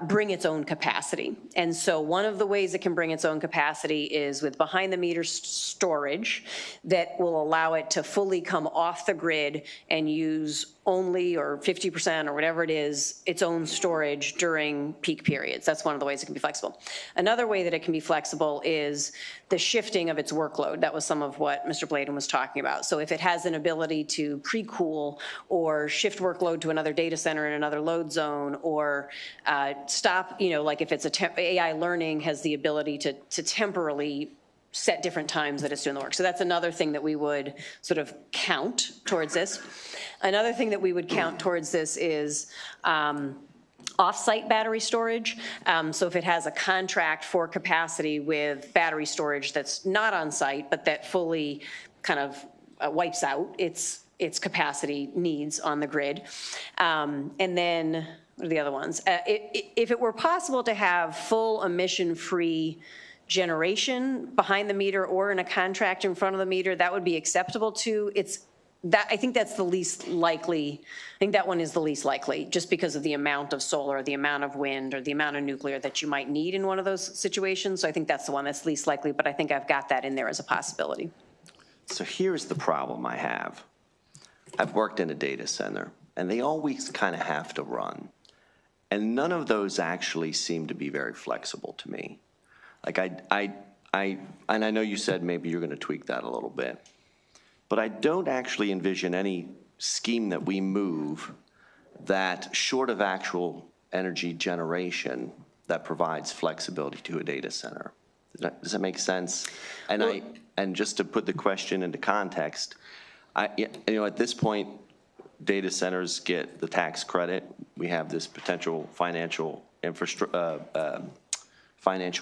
bring its own capacity. And so one of the ways it can bring its own capacity is with behind the meter storage that will allow it to fully come off the grid and use only or 50% or whatever it is, its own storage during peak periods. That's one of the ways it can be flexible. Another way that it can be flexible is the shifting of its workload. That was some of what Mr. Bladen was talking about. So if it has an ability to pre-cool or shift workload to another data center in another load zone or stop, like if it's AI learning has the ability to temporarily set different times that it's doing the work. So that's another thing that we would sort of count towards this. Another thing that we would count towards this is off-site battery storage. So if it has a contract for capacity with battery storage that's not on site, but that fully kind of wipes out its capacity needs on the grid. And then, what are the other ones? If it were possible to have full emission-free generation behind the meter or in a contract in front of the meter, that would be acceptable too. I think that's the least likely. I think that one is the least likely just because of the amount of solar, the amount of wind, or the amount of nuclear that you might need in one of those situations. So I think that's the one that's least likely, but I think I've got that in there as a possibility. So here's the problem I have. I've worked in a data center, and they always kind of have to run. And none of those actually seem to be very flexible to me. Like and I know you said maybe you're going to tweak that a little bit, but I don't actually envision any scheme that we move that, short of actual energy generation, that provides flexibility to a data center. Does that make sense? And just to put the question into context, at this point, data centers get the tax credit. We have this potential financial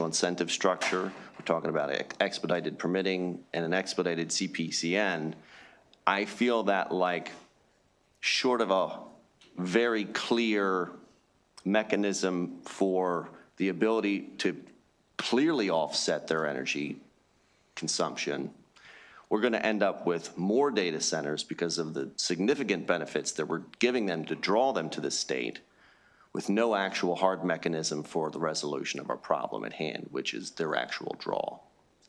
incentive structure. We're talking about expedited permitting and an expedited CPCN. I feel that, like, short of a very clear mechanism for the ability to clearly offset their energy consumption, we're going to end up with more data centers because of the significant benefits that we're giving them to draw them to the state. with no actual hard mechanism for the resolution of our problem at hand, which is their actual draw.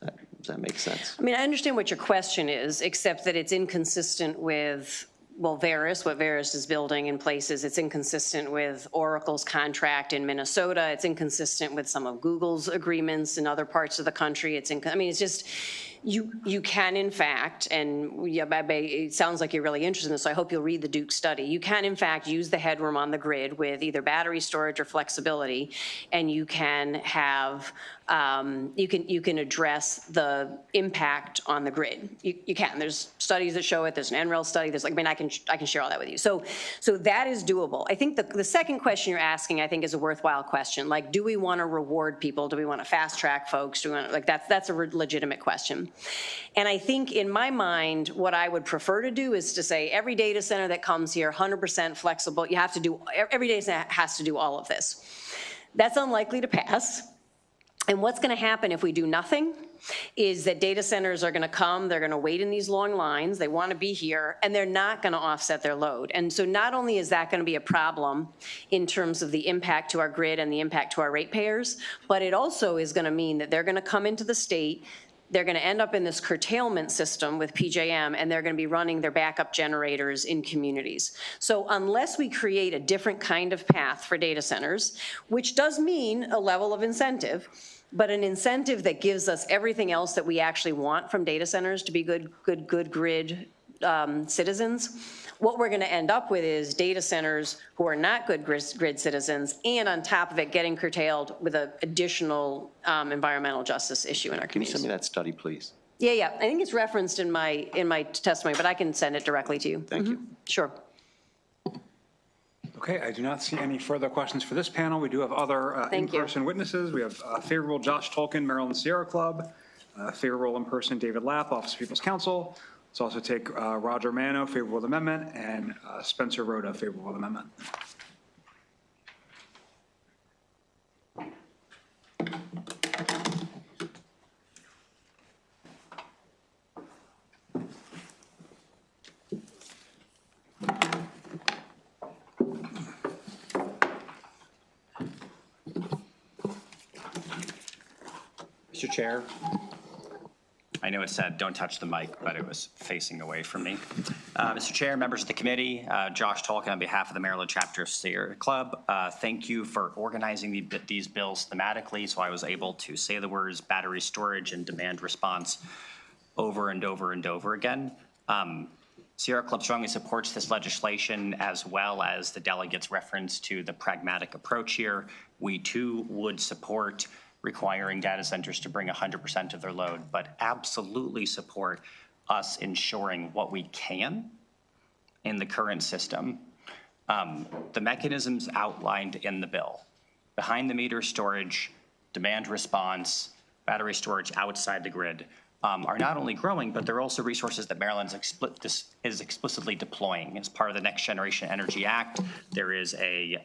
Does that make sense? I mean, I understand what your question is, except that it's inconsistent with, well, Verus, what Verus is building in places. It's inconsistent with Oracle's contract in Minnesota. It's inconsistent with some of Google's agreements in other parts of the country. I mean, it's just, you can in fact, and it sounds like you're really interested in this, so I hope you'll read the Duke study. You can in fact use the headroom on the grid with either battery storage or flexibility, and you can have, you can address the impact on the grid. You can. There's studies that show it. There's an NREL study. There's like, I mean, I can share all that with you. So that is doable. I think the second question you're asking, I think, is a worthwhile question. Like, do we want to reward people? Do we want to fast track folks? Do we want to, like, that's a legitimate question. And I think in my mind, what I would prefer to do is to say every data center that comes here, 100% flexible. You have to do, every data center has to do all of this. That's unlikely to pass. And what's going to happen if we do nothing is that data centers are going to come, they're going to wait in these long lines, they want to be here, and they're not going to offset their load. And so not only is that going to be a problem in terms of the impact to our grid and the impact to our ratepayers, but it also is going to mean that they're going to come into the state, they're going to end up in this curtailment system with PJM, and they're going to be running their backup generators in communities. So unless we create a different kind of path for data centers, which does mean a level of incentive, but an incentive that gives us everything else that we actually want from data centers to be good grid citizens, what we're going to end up with is data centers who are not good grid citizens, and on top of it, getting curtailed with an additional environmental justice issue in our Can you communities. send me that study, please? Yeah. I think it's referenced in my testimony, but I can send it directly to you. Thank you. Sure. Okay, I do not see any further questions for this panel. We do have other in-person witnesses. We have favorable Josh Tolkien, Maryland Sierra Club, favorable in-person David Lapp, Office of People's Counsel. Let's also take Roger Mano, favorable to the amendment, and Spencer Rhoda, favorable to the amendment. Mr. Chair, I know it said don't touch the mic, but it was facing away from me. Mr. Chair, members of the committee, Josh Tolkien on behalf of the Maryland chapter of Sierra Club, thank you for organizing these bills thematically so I was able to say the words battery storage and demand response over and over and over again. Sierra Club strongly supports this legislation, as well as the delegates' reference to the pragmatic approach here. We too would support requiring data centers to bring 100% of their load, but absolutely support us ensuring what we can in the current system. The mechanisms outlined in the bill, behind the meter storage, demand response, battery storage outside the grid, are not only growing, but they're also resources that Maryland is explicitly deploying. As part of the Next Generation Energy Act, there is a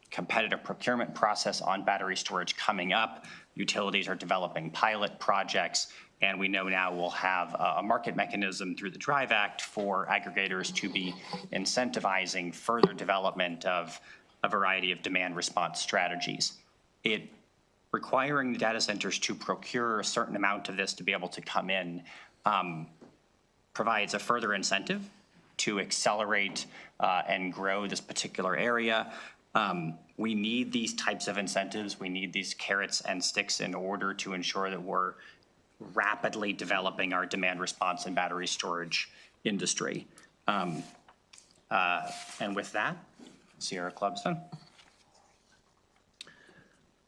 competitive procurement process on battery storage coming up. Utilities are developing pilot projects, and we know now we'll have a market mechanism through the DRIVE Act for aggregators to be incentivizing further development of a variety of demand response strategies. Requiring the data centers to procure a certain amount of this to be able to come in provides a further incentive to accelerate and grow this particular area. We need these types of incentives. We need these carrots and sticks in order to ensure that we're rapidly developing our demand response and battery storage industry. And with that, Sierra Club's done.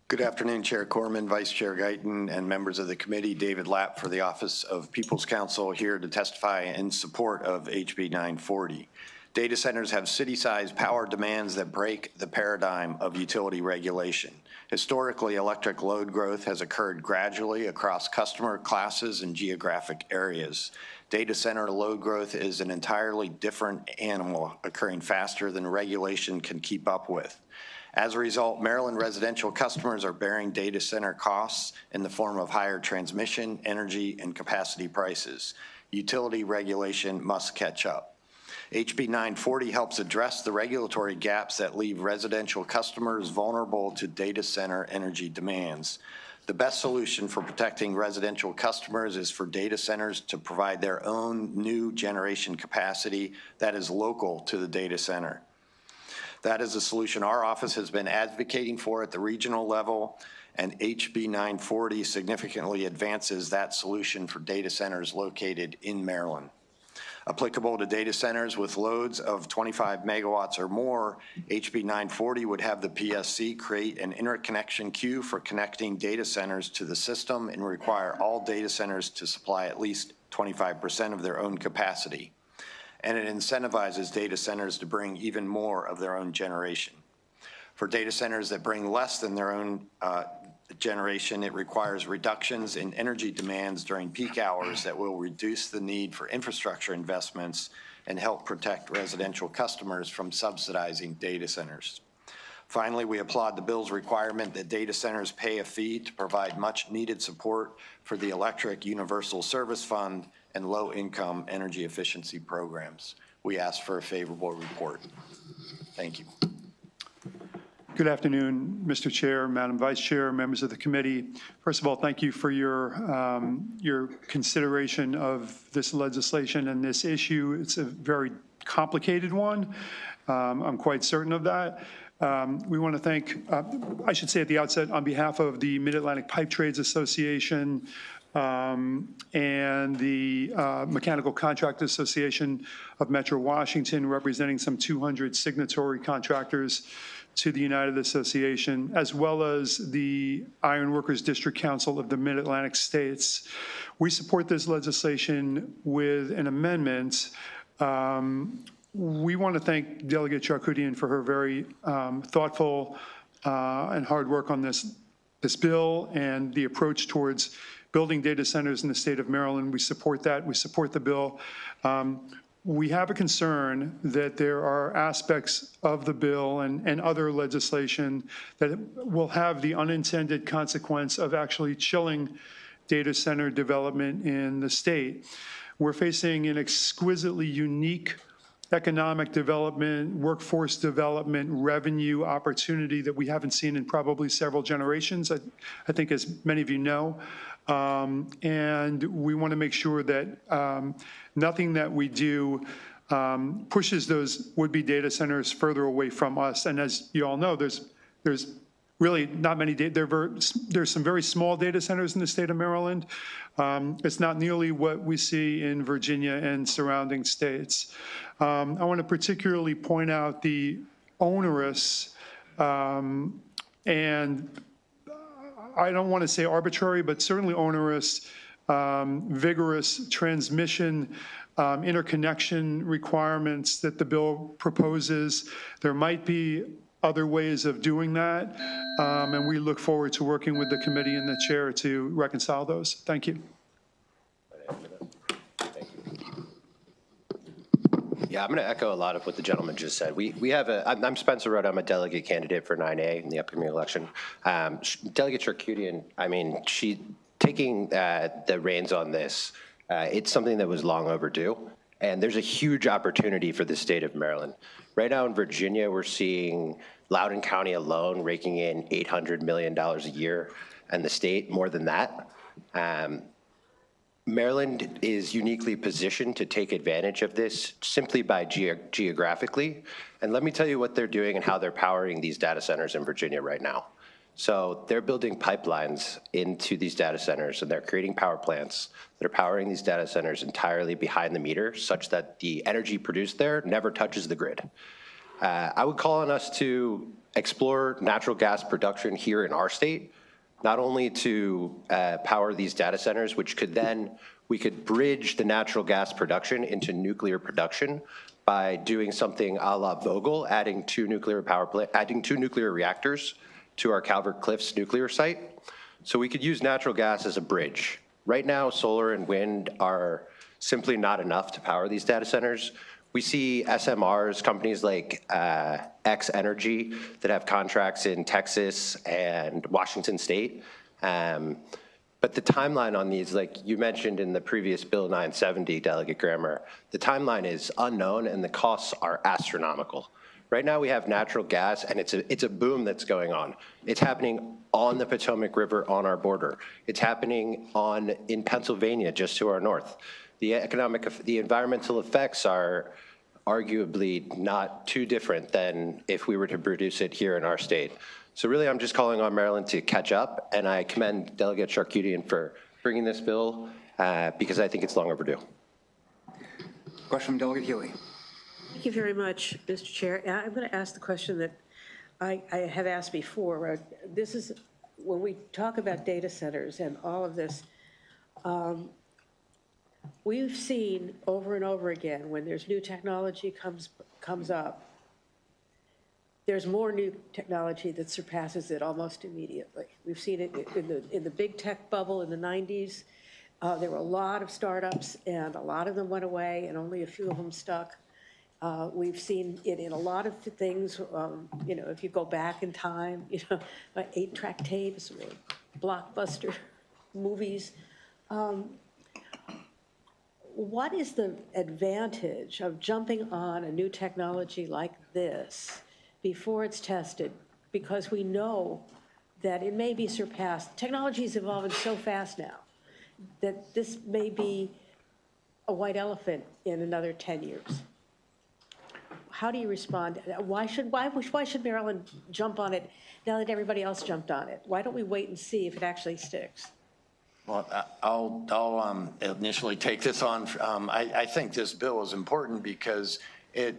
Good afternoon, Chair Corman, Vice Chair Guyton, and members of the committee. David Lapp for the Office of People's Counsel, here to testify in support of HB 940. Data centers have city-sized power demands that break the paradigm of utility regulation. Historically, electric load growth has occurred gradually across customer classes and geographic areas. Data center load growth is an entirely different animal, occurring faster than regulation can keep up with. As a result, Maryland residential customers are bearing data center costs in the form of higher transmission, energy, and capacity prices. Utility regulation must catch up. HB 940 helps address the regulatory gaps that leave residential customers vulnerable to data center energy demands. The best solution for protecting residential customers is for data centers to provide their own new generation capacity that is local to the data center. That is a solution our office has been advocating for at the regional level, and HB 940 significantly advances that solution for data centers located in Maryland. Applicable to data centers with loads of 25 megawatts or more, HB 940 would have the PSC create an interconnection queue for connecting data centers to the system and require all data centers to supply at least 25% of their own capacity. And it incentivizes data centers to bring even more of their own generation. For data centers that bring less than their own generation, it requires reductions in energy demands during peak hours that will reduce the need for infrastructure investments and help protect residential customers from subsidizing data centers. Finally, we applaud the bill's requirement that data centers pay a fee to provide much needed support for the Electric Universal Service Fund and low-income energy efficiency programs. We ask for a favorable report. Thank you. Good afternoon, Mr. Chair, Madam Vice Chair, members of the committee. First of all, thank you for your consideration of this legislation and this issue. It's a very complicated one. I'm quite certain of that. We want to thank, I should say at the outset, on behalf of the Mid-Atlantic Pipe Trades Association and the Mechanical Contractors Association of Metro Washington, representing some 200 signatory contractors to the United Association, as well as the Iron Workers District Council of the Mid-Atlantic States. We support this legislation with an amendment. We want to thank Delegate Charkoudian for her very thoughtful and hard work on this bill and the approach towards building data centers in the state of Maryland. We support that. We support the bill. We have a concern that there are aspects of the bill and other legislation that will have the unintended consequence of actually chilling data center development in the state. We're facing an exquisitely unique economic development, workforce development, revenue opportunity that we haven't seen in probably several generations, I think, as many of you know. And we want to make sure that nothing that we do pushes those would-be data centers further away from us. And as you all know, there's really not many, there's some very small data centers in the state of Maryland. It's not nearly what we see in Virginia and surrounding states. I want to particularly point out the onerous and I don't want to say arbitrary, but certainly onerous, vigorous transmission interconnection requirements that the bill proposes. There might be other ways of doing that, and we look forward to working with the committee and the chair to reconcile those. Thank you. Yeah, I'm going to echo a lot of what the gentleman just said. We have I'm Spencer Rudd. I'm a delegate candidate for 9A in the upcoming election. Delegate Charkoudian, I mean, she taking the reins on this, it's something that was long overdue. And there's a huge opportunity for the state of Maryland. Right now in Virginia, we're seeing Loudoun County alone raking in $800 million a year, and the state more than that. Maryland is uniquely positioned to take advantage of this simply by geographically. And let me tell you what they're doing and how they're powering these data centers in Virginia right now. So they're building pipelines into these data centers, and they're creating power plants that are powering these data centers entirely behind the meter, such that the energy produced there never touches the grid. I would call on us to explore natural gas production here in our state, not only to power these data centers, which could then, we could bridge the natural gas production into nuclear production by doing something a la Vogel, adding two nuclear reactors to our Calvert Cliffs nuclear site. So we could use natural gas as a bridge. Right now, solar and wind are simply not enough to power these data centers. We see SMRs, companies like X Energy that have contracts in Texas and Washington State, But the timeline on these, like you mentioned in the previous Bill 970, Delegate Grammer, the timeline is unknown and the costs are astronomical. Right now we have natural gas and it's a boom that's going on. It's happening on the Potomac River on our border. It's happening in Pennsylvania just to our north. The environmental effects are arguably not too different than if we were to produce it here in our state. So really, I'm just calling on Maryland to catch up, and I commend Delegate Charkoudian for bringing this bill because I think it's long overdue. Question from Delegate Healy. Thank you very much, Mr. Chair. I'm going to ask the question that I have asked before. This is when we talk about data centers and all of this, we've seen over and over again when there's new technology comes up, there's more new technology that surpasses it almost immediately. We've seen it in the big tech bubble in the 90s. There were a lot of startups, and a lot of them went away, and only a few of them stuck. We've seen it in a lot of things. You know, if you go back in time, you know, 8-track tapes or blockbuster movies. What is the advantage of jumping on a new technology like this before it's tested? Because we know that it may be surpassed. Technology is evolving so fast now that this may be a white elephant in another 10 years. How do you respond? Why should Maryland jump on it now that everybody else jumped on it? Why don't we wait and see if it actually sticks? Well, I'll initially take this on. I think this bill is important because it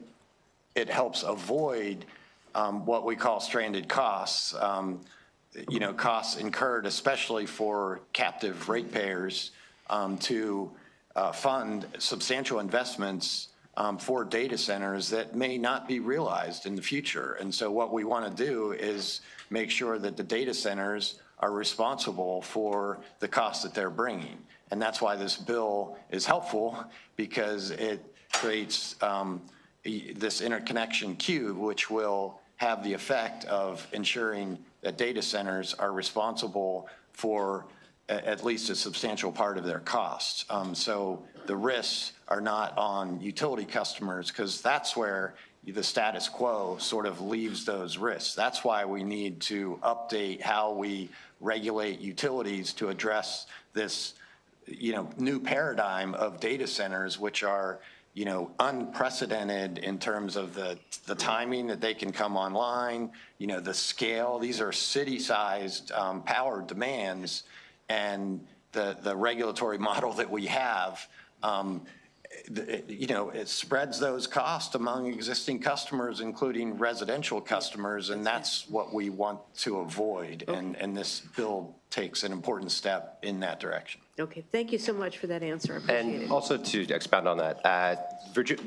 helps avoid what we call stranded costs. You know, costs incurred especially for captive ratepayers to fund substantial investments for data centers that may not be realized in the future. And so what we want to do is make sure that the data centers are responsible for the costs that they're bringing. And that's why this bill is helpful, because it creates this interconnection queue, which will have the effect of ensuring that data centers are responsible for at least a substantial part of their costs. So the risks are not on utility customers, because that's where the status quo sort of leaves those risks. That's why we need to update how we regulate utilities to address this, you know, new paradigm of data centers, which are, you know, unprecedented in terms of the timing that they can come online, you know, the scale. These are city-sized power demands, and the regulatory model that we have, you know, it spreads those costs among existing customers, including residential customers, and that's what we want to avoid. And this bill takes an important step in that direction. Okay, thank you so much for that answer. I appreciate it. And also to expound on that,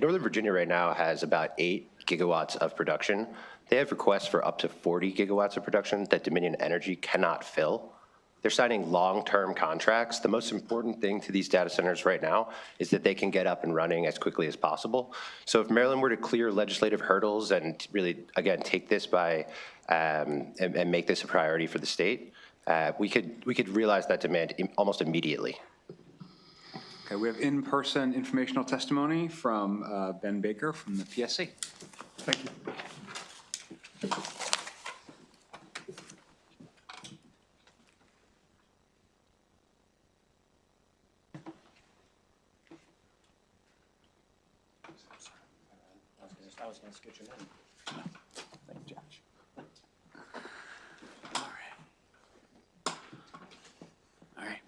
Northern Virginia right now has about 8 gigawatts of production. They have requests for up to 40 gigawatts of production that Dominion Energy cannot fill. They're signing long-term contracts. The most important thing to these data centers right now is that they can get up and running as quickly as possible. So if Maryland were to clear legislative hurdles and really, again, take this by and make this a priority for the state, we could realize that demand almost immediately. Okay, we have in-person informational testimony from Ben Baker from the PSC. Thank you. I was going to sketch it in. Thank you, Josh. All right.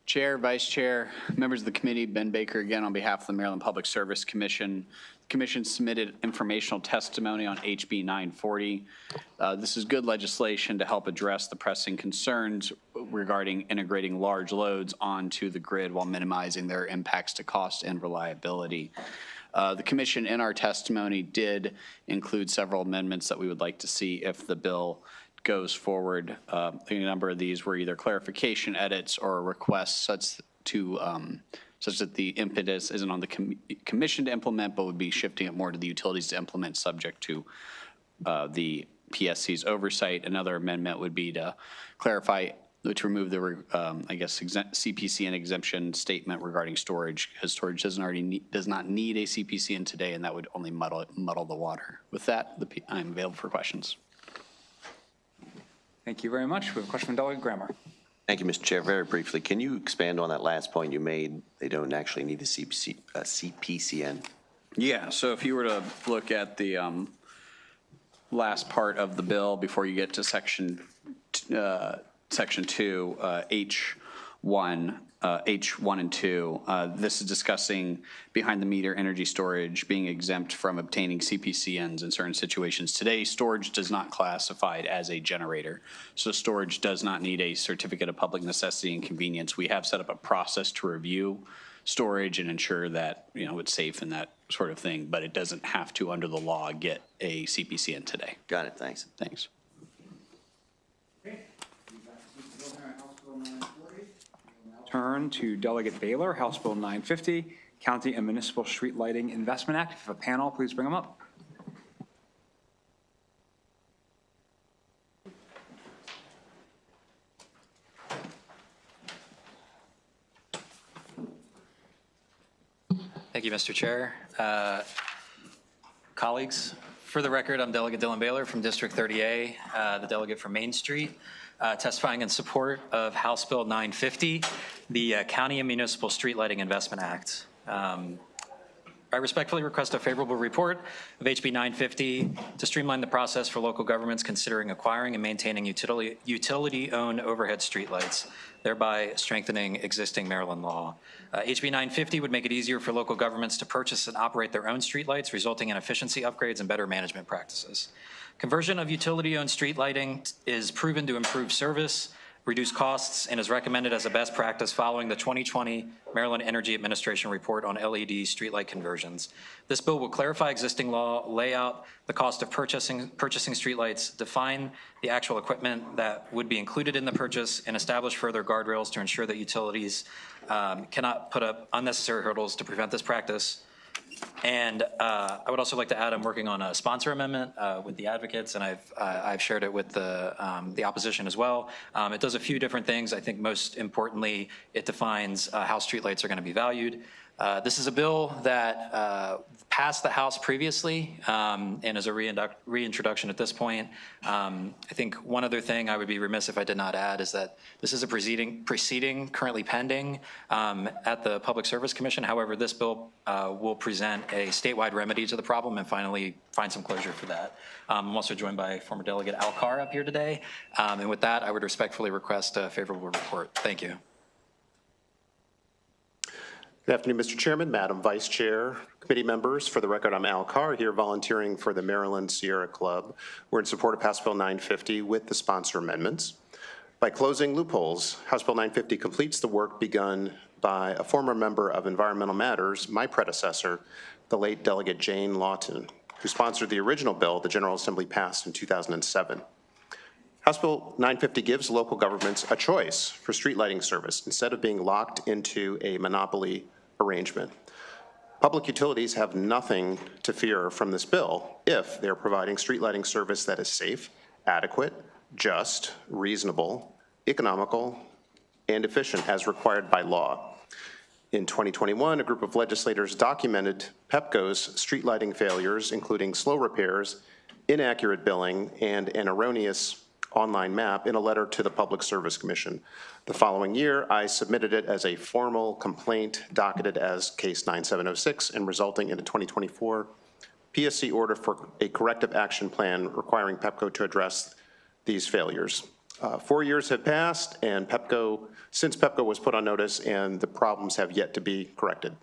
Chair, Vice Chair, members of the committee, Ben Baker again on behalf of the Maryland Public Service Commission. The commission submitted informational testimony on HB 940. This is good legislation to help address the pressing concerns regarding integrating large loads onto the grid while minimizing their impacts to cost and reliability. The commission in our testimony did include several amendments that we would like to see if the bill goes forward. A number of these were either clarification edits or requests such that the impetus isn't on the commission to implement, but would be shifting it more to the utilities to implement, subject to the PSC's oversight. Another amendment would be to clarify To remove the, I guess, CPCN exemption statement regarding storage, because storage does not need a CPCN today, and that would only muddle the water. With that, I'm available for questions. Thank you very much. We have a question from Delegate Grammer. Thank you, Mr. Chair. Very briefly, can you expand on that last point you made? They don't actually need a CPCN. Yeah, so if you were to look at the last part of the bill before you get to section 2, H1 and 2, this is discussing behind the meter energy storage being exempt from obtaining CPCNs in certain situations. Today, storage does not classify it as a generator, so storage does not need a certificate of public necessity and convenience. We have set up a process to review storage and ensure that, it's safe and that sort of thing, but it doesn't have to, under the law, get a CPCN today. Got it, thanks. Thanks. Turn to Delegate Baylor, House Bill 950, County and Municipal Street Lighting Investment Act. If you have a panel, please bring them up. Thank you, Mr. Chair. Colleagues, for the record, I'm Delegate Dylan Baylor from District 30A, the delegate from Main Street, testifying in support of House Bill 950, the County and Municipal Street Lighting Investment Act. I respectfully request a favorable report of HB 950 to streamline the process for local governments considering acquiring and maintaining utility-owned overhead streetlights, thereby strengthening existing Maryland law. HB 950 would make it easier for local governments to purchase and operate their own streetlights, resulting in efficiency upgrades and better management practices. Conversion of utility-owned street lighting is proven to improve service, reduce costs, and is recommended as a best practice following the 2020 Maryland Energy Administration report on LED streetlight conversions. This bill will clarify existing law, lay out the cost of purchasing streetlights, define the actual equipment that would be included in the purchase, and establish further guardrails to ensure that utilities cannot put up unnecessary hurdles to prevent this practice. And I would also like to add, I'm working on a sponsor amendment with the advocates, and I've shared it with the opposition as well. It does a few different things. I think most importantly, it defines how streetlights are going to be valued. This is a bill that passed the House previously and is a reintroduction at this point. I think one other thing I would be remiss if I did not add is that this is a proceeding currently pending at the Public Service Commission. However, this bill will present a statewide remedy to the problem and finally find some closure for that. I'm also joined by former Delegate Al Carr up here today. And with that, I would respectfully request a favorable report. Thank you. Good afternoon, Mr. Chairman, Madam Vice Chair, committee members. For the record, I'm Al Carr here volunteering for the Maryland Sierra Club. We're in support of House Bill 950 with the sponsor amendments. By closing loopholes, House Bill 950 completes the work begun by a former member of Environmental Matters, my predecessor, the late Delegate Jane Lawton, who sponsored the original bill the General Assembly passed in 2007. House Bill 950 gives local governments a choice for street lighting service instead of being locked into a monopoly arrangement. Public utilities have nothing to fear from this bill if they're providing street lighting service that is safe, adequate, just, reasonable, economical, and efficient as required by law. In 2021, a group of legislators documented PEPCO's street lighting failures, including slow repairs, inaccurate billing, and an erroneous online map in a letter to the Public Service Commission. The following year, I submitted it as a formal complaint docketed as case 9706 and resulting in a 2024 PSC order for a corrective action plan requiring PEPCO to address these failures. 4 years have passed and since PEPCO was put on notice, and the problems have yet to be corrected.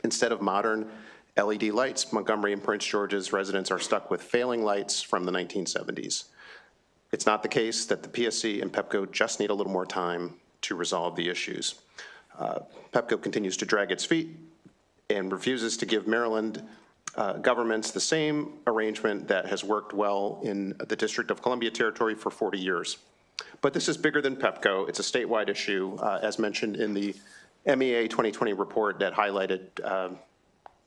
Instead of modern LED lights, Montgomery and Prince George's residents are stuck with failing lights from the 1970s. It's not the case that the PSC and PEPCO just need a little more time to resolve the issues. PEPCO continues to drag its feet and refuses to give Maryland governments the same arrangement that has worked well in the District of Columbia Territory for 40 years. But this is bigger than PEPCO. It's a statewide issue, as mentioned in the MEA 2020 report that highlighted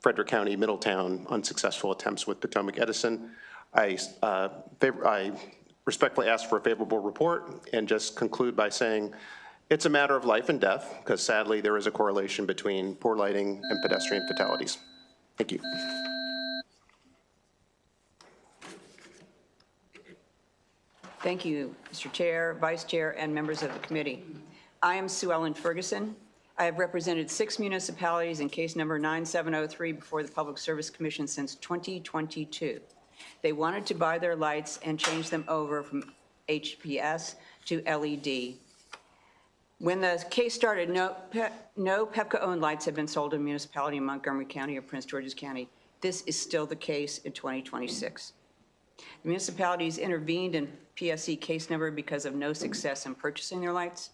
Frederick County, Middletown, unsuccessful attempts with Potomac Edison. I respectfully ask for a favorable report and just conclude by saying it's a matter of life and death, because sadly there is a correlation between poor lighting and pedestrian fatalities. Thank you. Thank you, Mr. Chair, Vice Chair, and members of the committee. I am Sue Ellen Ferguson. I have represented 6 municipalities in case number 9703 before the Public Service Commission since 2022. They wanted to buy their lights and change them over from HPS to LED. When the case started, no Pepco-owned lights had been sold in a municipality in Montgomery County or Prince George's County. This is still the case in 2026. The municipalities intervened in PSC case number because of no success in purchasing their lights.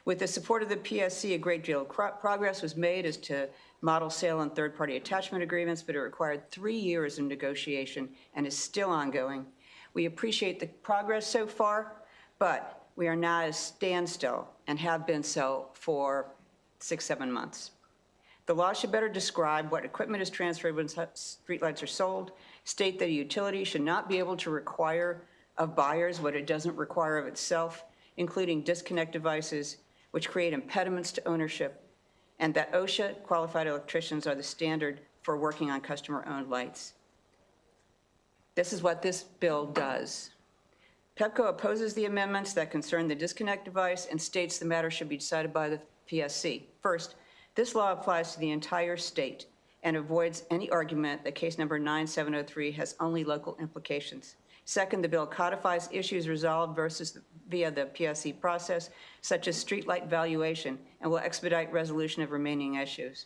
With the support of the PSC, a great deal of progress was made as to model sale and third-party attachment agreements, but it required 3 years of negotiation and is still ongoing. We appreciate the progress so far, but we are now at a standstill and have been so for 6-7 months. The law should better describe what equipment is transferred when streetlights are sold, state that a utility should not be able to require of buyers what it doesn't require of itself, including disconnect devices, which create impediments to ownership, and that OSHA qualified electricians are the standard for working on customer-owned lights. This is what this bill does. Pepco opposes the amendments that concern the disconnect device and states the matter should be decided by the PSC. First, this law applies to the entire state and avoids any argument that case number 9703 has only local implications. Second, the bill codifies issues resolved via the PSC process, such as streetlight valuation, and will expedite resolution of remaining issues.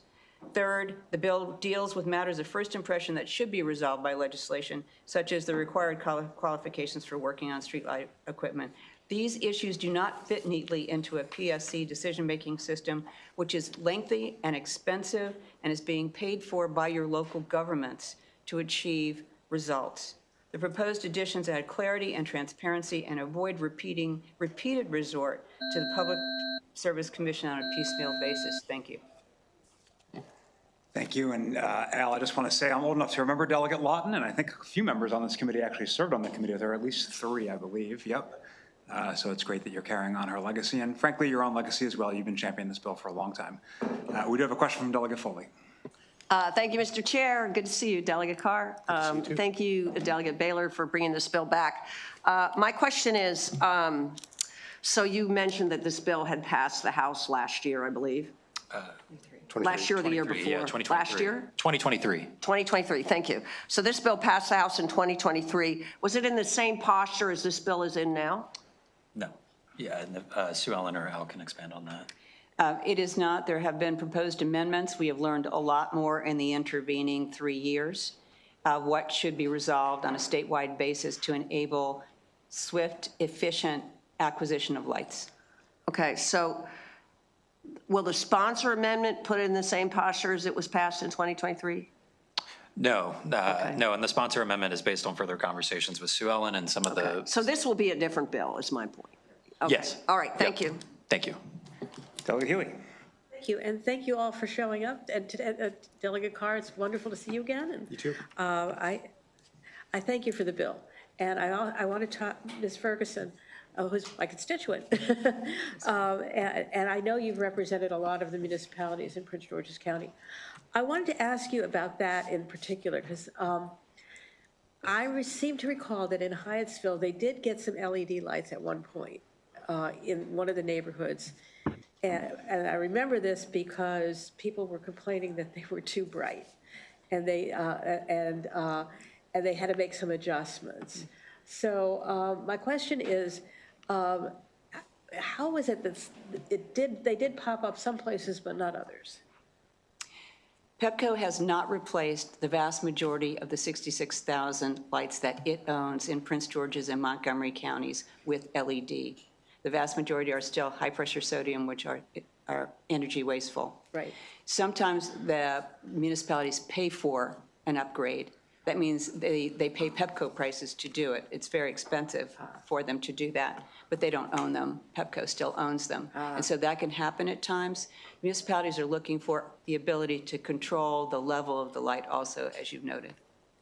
Third, the bill deals with matters of first impression that should be resolved by legislation, such as the required qualifications for working on streetlight equipment. These issues do not fit neatly into a PSC decision-making system, which is lengthy and expensive and is being paid for by your local governments to achieve results. The proposed additions add clarity and transparency and avoid repeated resort to the Public Service Commission on a piecemeal basis. Thank you. Thank you. And Al, I just want to say I'm old enough to remember Delegate Lawton, and I think a few members on this committee actually served on the committee. There are at least 3, I believe. Yep. So it's great that you're carrying on her legacy, and frankly, your own legacy as well. You've been championing this bill for a long time. We do have a question from Delegate Foley. Thank you, Mr. Chair. Good to see you, Delegate Carr. Thank you, Delegate Baylor, for bringing this bill back. My question is, so you mentioned that this bill had passed the House last year, I believe. Last year or the year before? Yeah, 2023. Last year? 2023. 2023, thank you. So this bill passed the House in 2023. Was it in the same posture as this bill is in now? No. Yeah, Sue Ellen or Al can expand on that. It is not. There have been proposed amendments. We have learned a lot more in the intervening 3 years of what should be resolved on a statewide basis to enable swift, efficient acquisition of lights. Okay, so will the sponsor amendment put it in the same posture as it was passed in 2023? No, no, and the sponsor amendment is based on further conversations with Sue Ellen and some of the. So this will be a different bill, is my point. Okay. Yes. All right, thank you. Thank you. Delegate Healy. Thank you, and thank you all for showing up. And Delegate Carr, it's wonderful to see you again. And you too. I thank you for the bill, and I want to talk Ms. Ferguson, who's my constituent, and I know you've represented a lot of the municipalities in Prince George's County. I wanted to ask you about that in particular, because I seem to recall that in Hyattsville, they did get some LED lights at one point in one of the neighborhoods. And I remember this because people were complaining that they were too bright, and they had to make some adjustments. So my question is, how is it that they did pop up some places but not others? Pepco has not replaced the vast majority of the 66,000 lights that it owns in Prince George's and Montgomery counties with LED. The vast majority are still high-pressure sodium, which are energy wasteful. Right. Sometimes the municipalities pay for an upgrade. That means they pay Pepco prices to do it. It's very expensive for them to do that, but they don't own them. Pepco still owns them. And so that can happen at times. Municipalities are looking for the ability to control the level of the light also, as you've noted.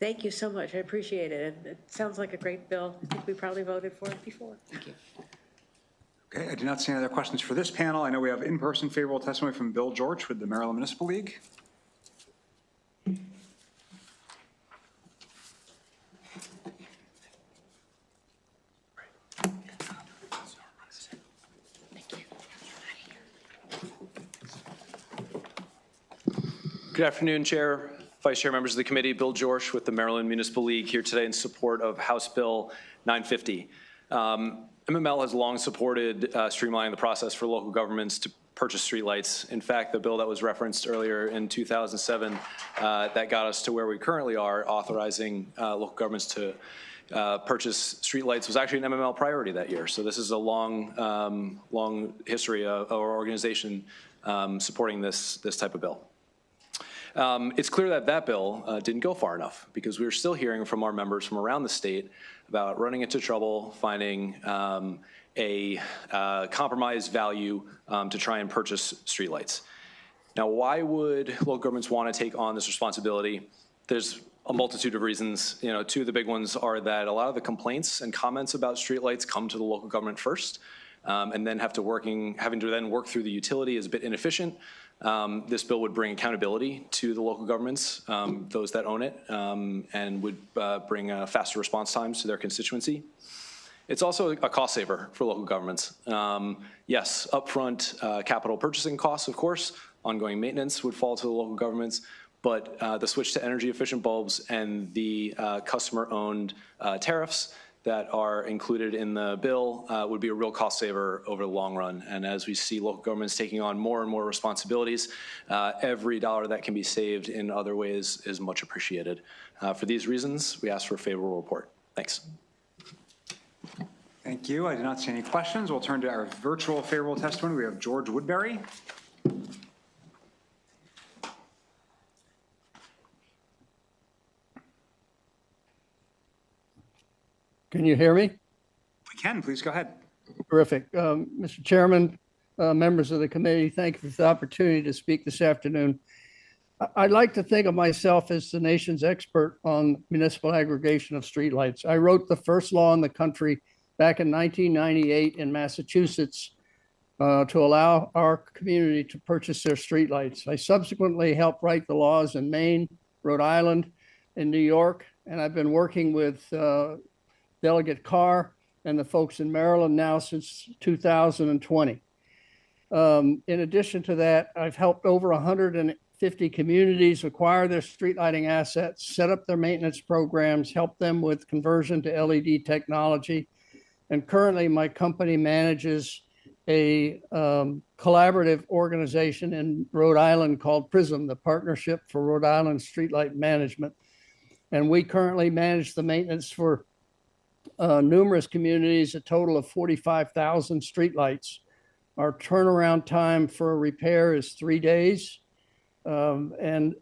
Thank you so much. I appreciate it. And it sounds like a great bill. I think we probably voted for it before. Thank you. Okay, I do not see any other questions for this panel. I know we have in-person favorable testimony from Bill George with the Maryland Municipal League. Good afternoon, Chair, Vice Chair, members of the committee. Bill George with the Maryland Municipal League here today in support of House Bill 950. MML has long supported streamlining the process for local governments to purchase streetlights. In fact, the bill that was referenced earlier in 2007 that got us to where we currently are, authorizing local governments to purchase streetlights, was actually an MML priority that year. So this is a long history of our organization supporting this type of bill. It's clear that that bill didn't go far enough because we're still hearing from our members from around the state about running into trouble, finding a compromised value to try and purchase streetlights. Now, why would local governments want to take on this responsibility? There's a multitude of reasons. You know, two of the big ones are that a lot of the complaints and comments about streetlights come to the local government first, and then having to then work through the utility is a bit inefficient. This bill would bring accountability to the local governments, those that own it, and would bring faster response times to their constituency. It's also a cost saver for local governments. Yes, upfront capital purchasing costs, of course, ongoing maintenance would fall to the local governments, but the switch to energy efficient bulbs and the customer-owned tariffs that are included in the bill would be a real cost saver over the long run. And as we see local governments taking on more and more responsibilities, every dollar that can be saved in other ways is much appreciated. For these reasons, we ask for a favorable report. Thanks. Thank you. I do not see any questions. We'll turn to our virtual favorable testimony. We have George Woodbury. Can you hear me? We can. Please go ahead. Terrific. Mr. Chairman, members of the committee, thank you for the opportunity to speak this afternoon. I'd like to think of myself as the nation's expert on municipal aggregation of streetlights. I wrote the first law in the country back in 1998 in Massachusetts to allow our community to purchase their streetlights. I subsequently helped write the laws in Maine, Rhode Island, and New York, and I've been working with Delegate Carr and the folks in Maryland now since 2020. In addition to that, I've helped over 150 communities acquire their street lighting assets, set up their maintenance programs, help them with conversion to LED technology. And currently my company manages a collaborative organization in Rhode Island called PRISM, the Partnership for Rhode Island Streetlight Management. And we currently manage the maintenance for numerous communities, a total of 45,000 streetlights. Our turnaround time for a repair is 3 days, and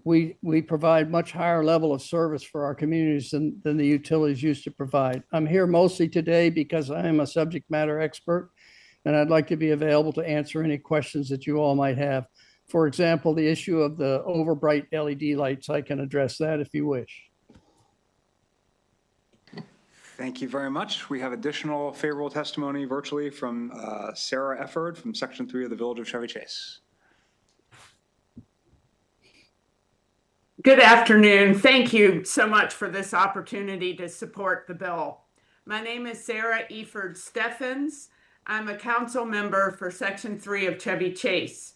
we provide much higher level of service for our communities than the utilities used to provide. I'm here mostly today because I am a subject matter expert, and I'd like to be available to answer any questions that you all might have. For example, the issue of the overbright LED lights, I can address that if you wish. Thank you very much. We have additional favorable testimony virtually from Sarah Efford from Section 3 of the Village of Chevy Chase. Good afternoon. Thank you so much for this opportunity to support the bill. My name is Sarah Efford Steffens. I'm a council member for Section 3 of Chevy Chase.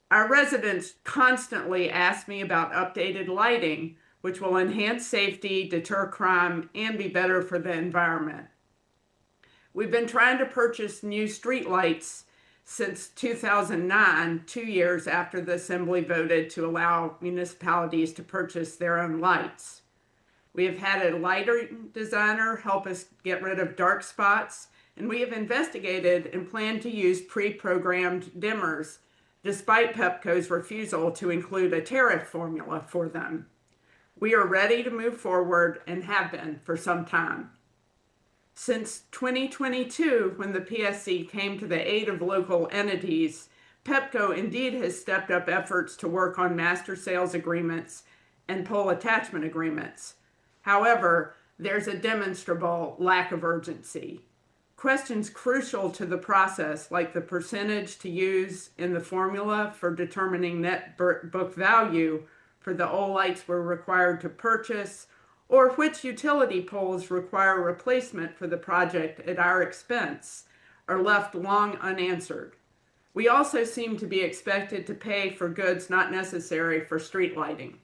Our residents constantly ask me about updated lighting, which will enhance safety, deter crime, and be better for the environment. We've been trying to purchase new streetlights since 2009, 2 years after the Assembly voted to allow municipalities to purchase their own lights. We have had a lighting designer help us get rid of dark spots, and we have investigated and plan to use pre-programmed dimmers, despite Pepco's refusal to include a tariff formula for them. We are ready to move forward and have been for some time. Since 2022, when the PSC came to the aid of local entities, Pepco indeed has stepped up efforts to work on master sales agreements and pole attachment agreements. However, there's a demonstrable lack of urgency. Questions crucial to the process, like the percentage to use in the formula for determining net book value for the old lights we're required to purchase, or which utility poles require replacement for the project at our expense, are left long unanswered. We also seem to be expected to pay for goods not necessary for street lighting.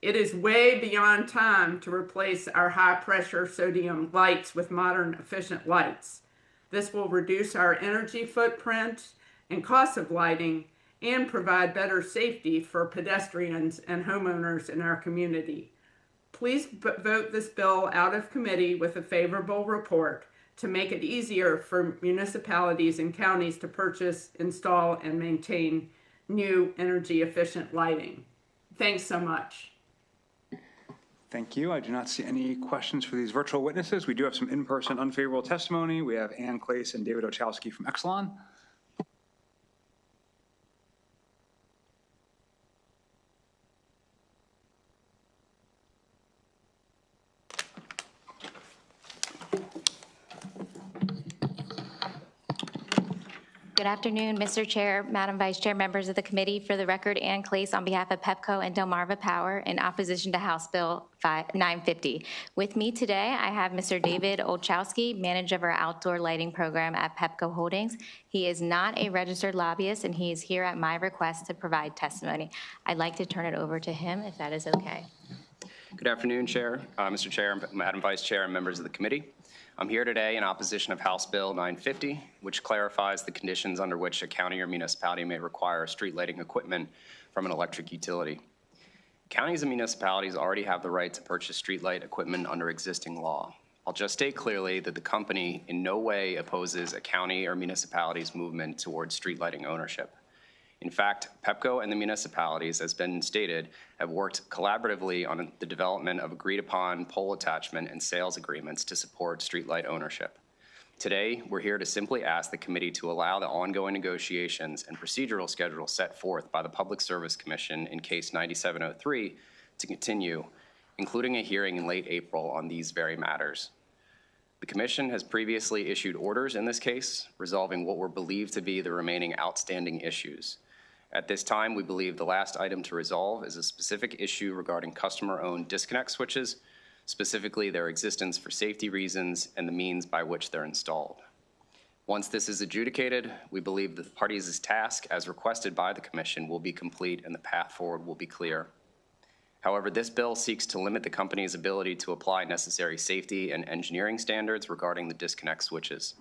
It is way beyond time to replace our high-pressure sodium lights with modern, efficient lights. This will reduce our energy footprint and cost of lighting and provide better safety for pedestrians and homeowners in our community. Please vote this bill out of committee with a favorable report to make it easier for municipalities and counties to purchase, install, and maintain new energy-efficient lighting. Thanks so much. Thank you. I do not see any questions for these virtual witnesses. We do have some in-person unfavorable testimony. We have Ann Clace and David Ochowski from Exelon. Good afternoon, Mr. Chair, Madam Vice Chair, members of the committee. For the record, Ann Clace on behalf of PEPCO and Delmarva Power in opposition to House Bill 950. With me today, I have Mr. David Olchowski, manager of our outdoor lighting program at PEPCO Holdings. He is not a registered lobbyist, and he is here at my request to provide testimony. I'd like to turn it over to him, if that is okay. Good afternoon, Chair, Mr. Chair, Madam Vice Chair, and members of the committee. I'm here today in opposition of House Bill 950, which clarifies the conditions under which a county or municipality may require street lighting equipment from an electric utility. Counties and municipalities already have the right to purchase streetlight equipment under existing law. I'll just state clearly that the company in no way opposes a county or municipality's movement towards street lighting ownership. In fact, PEPCO and the municipalities, as been stated, have worked collaboratively on the development of agreed-upon pole attachment and sales agreements to support streetlight ownership. Today, we're here to simply ask the committee to allow the ongoing negotiations and procedural schedule set forth by the Public Service Commission in Case 9703 to continue, including a hearing in late April on these very matters. The Commission has previously issued orders in this case, resolving what were believed to be the remaining outstanding issues. At this time, we believe the last item to resolve is a specific issue regarding customer-owned disconnect switches, specifically their existence for safety reasons and the means by which they're installed. Once this is adjudicated, we believe the parties' task, as requested by the Commission, will be complete and the path forward will be clear. However, this bill seeks to limit the company's ability to apply necessary safety and engineering standards regarding the disconnect switches.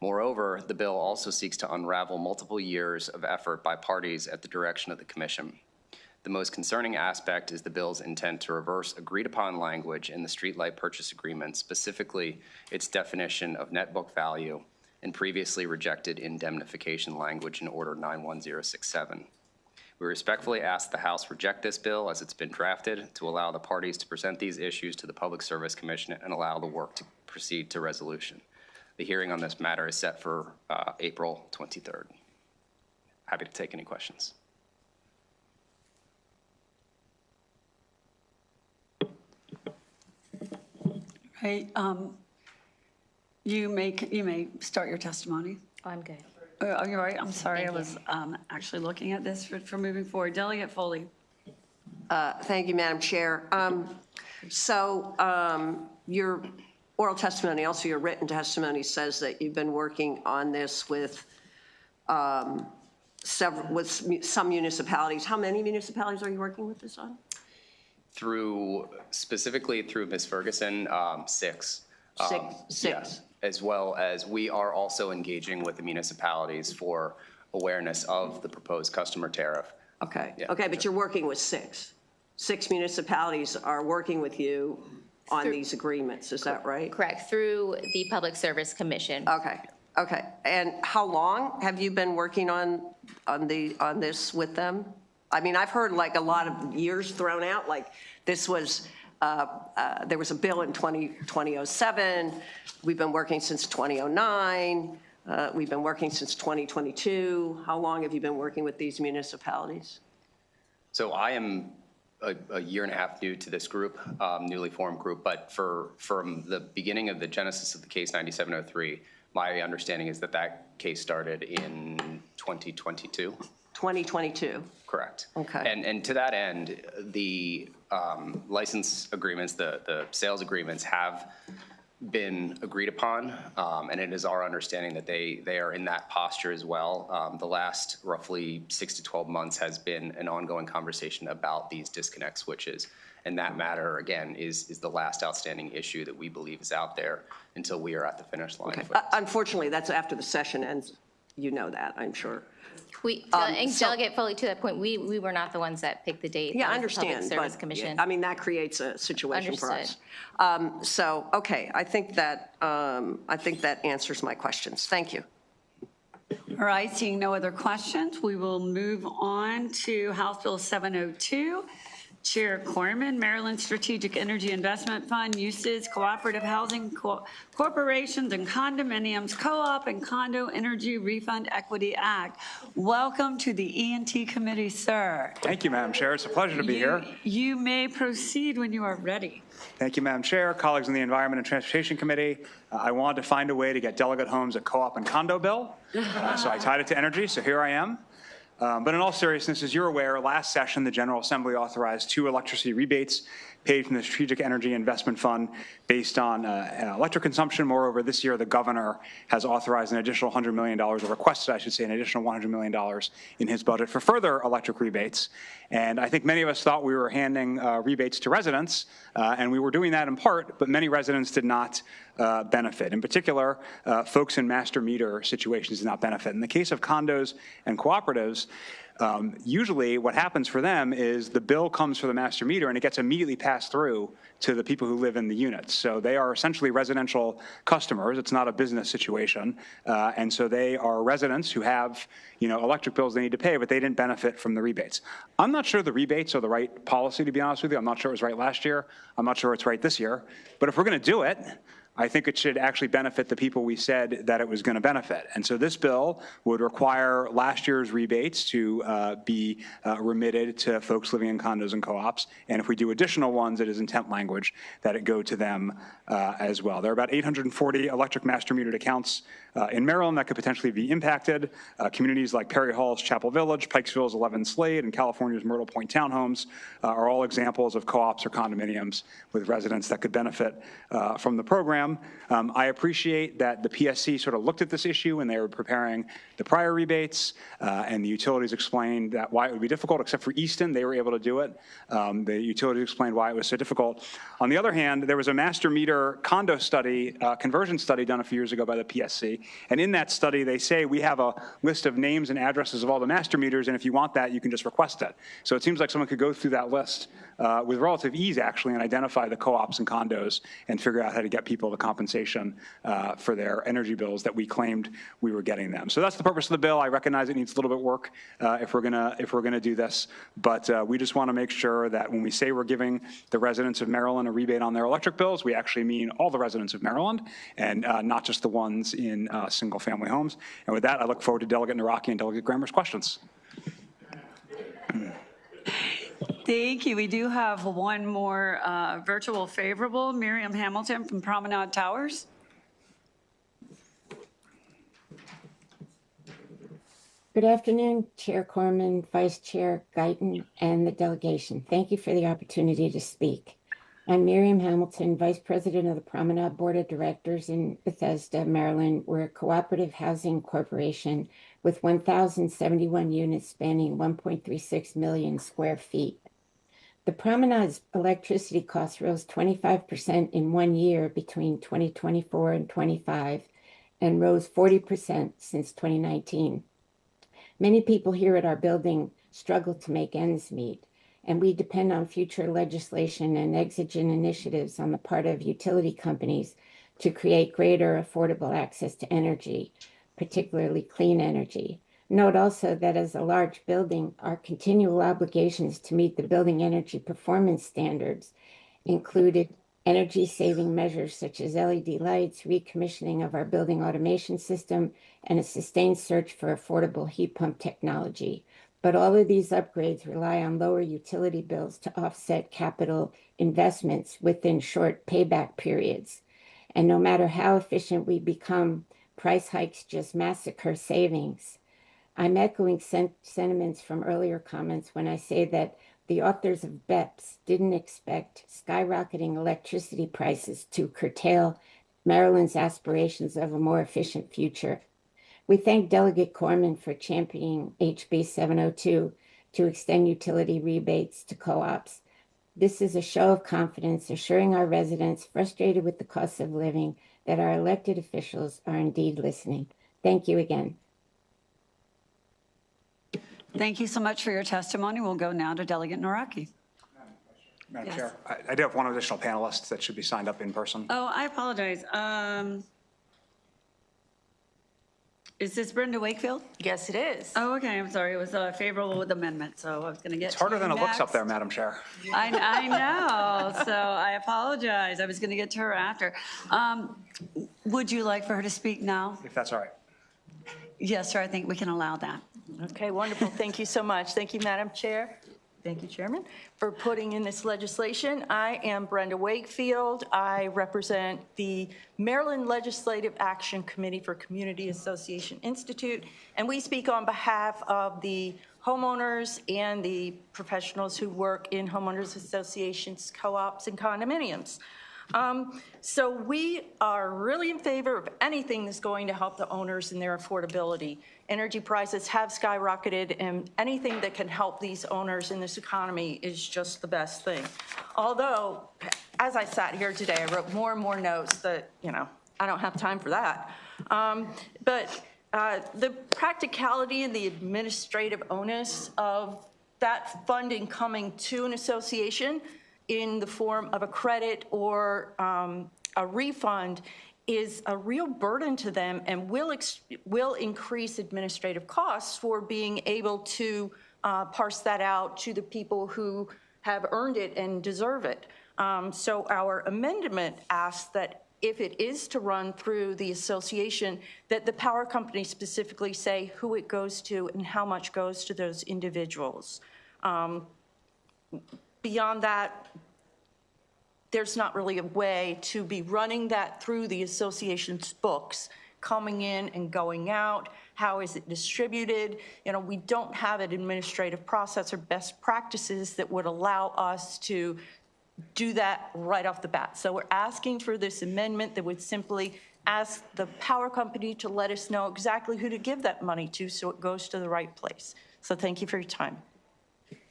Moreover, the bill also seeks to unravel multiple years of effort by parties at the direction of the Commission. The most concerning aspect is the bill's intent to reverse agreed-upon language in the streetlight purchase agreement, specifically its definition of net book value and previously rejected indemnification language in Order 91067. We respectfully ask the House reject this bill as it's been drafted to allow the parties to present these issues to the Public Service Commission and allow the work to proceed to resolution. The hearing on this matter is set for April 23rd. Happy to take any questions. Right. You may start your testimony. Oh, I'm good. Oh, you're right. I'm sorry. Thank I was actually looking at this for moving forward. Delegate Foley. Thank you, Madam Chair. Your oral testimony, also your written testimony, says that you've been working on this with some municipalities. How many municipalities are you working with this on? Specifically through Ms. Ferguson, 6. Six. Yeah, as well as we are also engaging with the municipalities for awareness of the proposed customer tariff. Okay. Yeah. Okay, but you're working with 6. 6 municipalities are working with you on these agreements, is that right? Correct, through the Public Service Commission. Okay, okay. And how long have you been working on this with them? I mean, I've heard like a lot of years thrown out, like this was, there was a bill in 2007, we've been working since 2009, we've been working since 2022. How long have you been working with these municipalities? So I am a year and a half new to this group, newly formed group, but from the beginning of the genesis of the case 9703, my understanding is that that case started in 2022. 2022. Correct. Okay. And to that end, the license agreements, the sales agreements have been agreed upon, and it is our understanding that they are in that posture as well. The last roughly 6 to 12 months has been an ongoing conversation about these disconnect switches, and that matter, again, is the last outstanding issue that we believe is out there until we are at the finish line. Okay. Unfortunately, that's after the session ends. You know that, I'm sure. And Delegate Foley, to that point, we were not the ones that picked the date. Yeah, That I was the Public understand, Service but Commission. I mean, that creates a situation for us. So, okay, I think that answers my questions. Thank you. All right, seeing no other questions, we will move on to House Bill 702. Chair Corman, Maryland Strategic Energy Investment Fund, uses cooperative housing corporations and condominiums, co-op and condo energy refund equity act. Welcome to the ENT Committee, sir. Thank you, Madam Chair. It's a pleasure to be here. You may proceed when you are ready. Thank you, Madam Chair, colleagues in the Environment and Transportation Committee. I wanted to find a way to get Delegate Holmes a co-op and condo bill, so I tied it to energy, so here I am. But in all seriousness, as you're aware, last session, the General Assembly authorized 2 electricity rebates paid from the Strategic Energy Investment Fund based on electric consumption. Moreover, this year, the governor has authorized an additional $100 million, or requested, I should say, an additional $100 million in his budget for further electric rebates. And I think many of us thought we were handing rebates to residents, and we were doing that in part, but many residents did not benefit. In particular, folks in master meter situations did not benefit. In the case of condos and cooperatives, usually what happens for them is the bill comes for the master meter and it gets immediately passed through to the people who live in the units. So they are essentially residential customers. It's not a business situation. And so they are residents who have, electric bills they need to pay, but they didn't benefit from the rebates. I'm not sure the rebates are the right policy, to be honest with you. I'm not sure it was right last year. I'm not sure it's right this year. But if we're going to do it, I think it should actually benefit the people we said that it was going to benefit. And so this bill would require last year's rebates to be remitted to folks living in condos and co-ops. And if we do additional ones, it is intent language that it go to them as well. There are about 840 electric master metered accounts in Maryland that could potentially be impacted. Communities like Perry Hall's Chapel Village, Pikesville's 11 Slade, and California's Myrtle Point townhomes are all examples of co-ops or condominiums with residents that could benefit from the program. I appreciate that the PSC sort of looked at this issue when they were preparing the prior rebates, and the utilities explained that why it would be difficult, except for Easton, they were able to do it. The utilities explained why it was so difficult. On the other hand, there was a master meter condo study, conversion study done a few years ago by the PSC, and in that study, they say we have a list of names and addresses of all the master meters, and if you want that, you can just request it. So it seems like someone could go through that list with relative ease, actually, and identify the co-ops and condos and figure out how to get people the compensation for their energy bills that we claimed we were getting them. So that's the purpose of the bill. I recognize it needs a little bit of work if we're gonna do this, but we just want to make sure that when we say we're giving the residents of Maryland a rebate on their electric bills, we actually mean all the residents of Maryland and not just the ones in single-family homes. And with that, I look forward to Delegate Naraki and Delegate Grammer's questions. Thank you. We do have one more virtual favorable, Miriam Hamilton from Promenade Towers. Good afternoon, Chair Corman, Vice Chair Guyton, and the delegation. Thank you for the opportunity to speak. I'm Miriam Hamilton, Vice President of the Promenade Board of Directors in Bethesda, Maryland. We're a cooperative housing corporation with 1,071 units spanning 1.36 million square feet. The Promenade's electricity costs rose 25% in 1 year between 2024 and 25, and rose 40% since 2019. Many people here at our building struggle to make ends meet, and we depend on future legislation and exigent initiatives on the part of utility companies to create greater affordable access to energy, particularly clean energy. Note also that as a large building, our continual obligations to meet the building energy performance standards included energy-saving measures such as LED lights, recommissioning of our building automation system, and a sustained search for affordable heat pump technology, but all of these upgrades rely on lower utility bills to offset capital investments within short payback periods. And no matter how efficient we become, price hikes just massacre savings. I'm echoing sentiments from earlier comments when I say that the authors of BEPS didn't expect skyrocketing electricity prices to curtail Maryland's aspirations of a more efficient future. We thank Delegate Corman for championing HB 702 to extend utility rebates to co-ops. This is a show of confidence, assuring our residents frustrated with the cost of living that our elected officials are indeed listening. Thank you again. Thank you so much for your testimony. We'll go now to Delegate Noraki. Madam Yes. Chair, I do have one additional panelist that should be signed up in person. Oh, I apologize. Is this Brenda Wakefield? Yes, it is. Oh, okay, I'm sorry. It was favorable with amendment, so I was going to get It's harder to than you it looks up next. there, Madam Chair. I know, so I apologize. I was going to get to her after. Would you like for her to speak now? If that's all right. Yes, sir, I think we can allow that. Okay, wonderful. Thank you so much. Thank you, Madam Chair. Thank you, Chairman, for putting in this legislation. I am Brenda Wakefield. I represent the Maryland Legislative Action Committee for Community Association Institute, and we speak on behalf of the homeowners and the professionals who work in homeowners associations, co-ops, and condominiums. So we are really in favor of anything that's going to help the owners in their affordability. Energy prices have skyrocketed, and anything that can help these owners in this economy is just the best thing. Although, as I sat here today, I wrote more and more notes that, I don't have time for that. But the practicality and the administrative onus of that funding coming to an association in the form of a credit or a refund is a real burden to them and will increase administrative costs for being able to parse that out to the people who have earned it and deserve it. So our amendment asks that if it is to run through the association, that the power company specifically say who it goes to and how much goes to those individuals. Beyond that, there's not really a way to be running that through the association's books, coming in and going out. How is it distributed? We don't have an administrative process or best practices that would allow us to do that right off the bat. So we're asking for this amendment that would simply ask the power company to let us know exactly who to give that money to so it goes to the right place. So thank you for your time.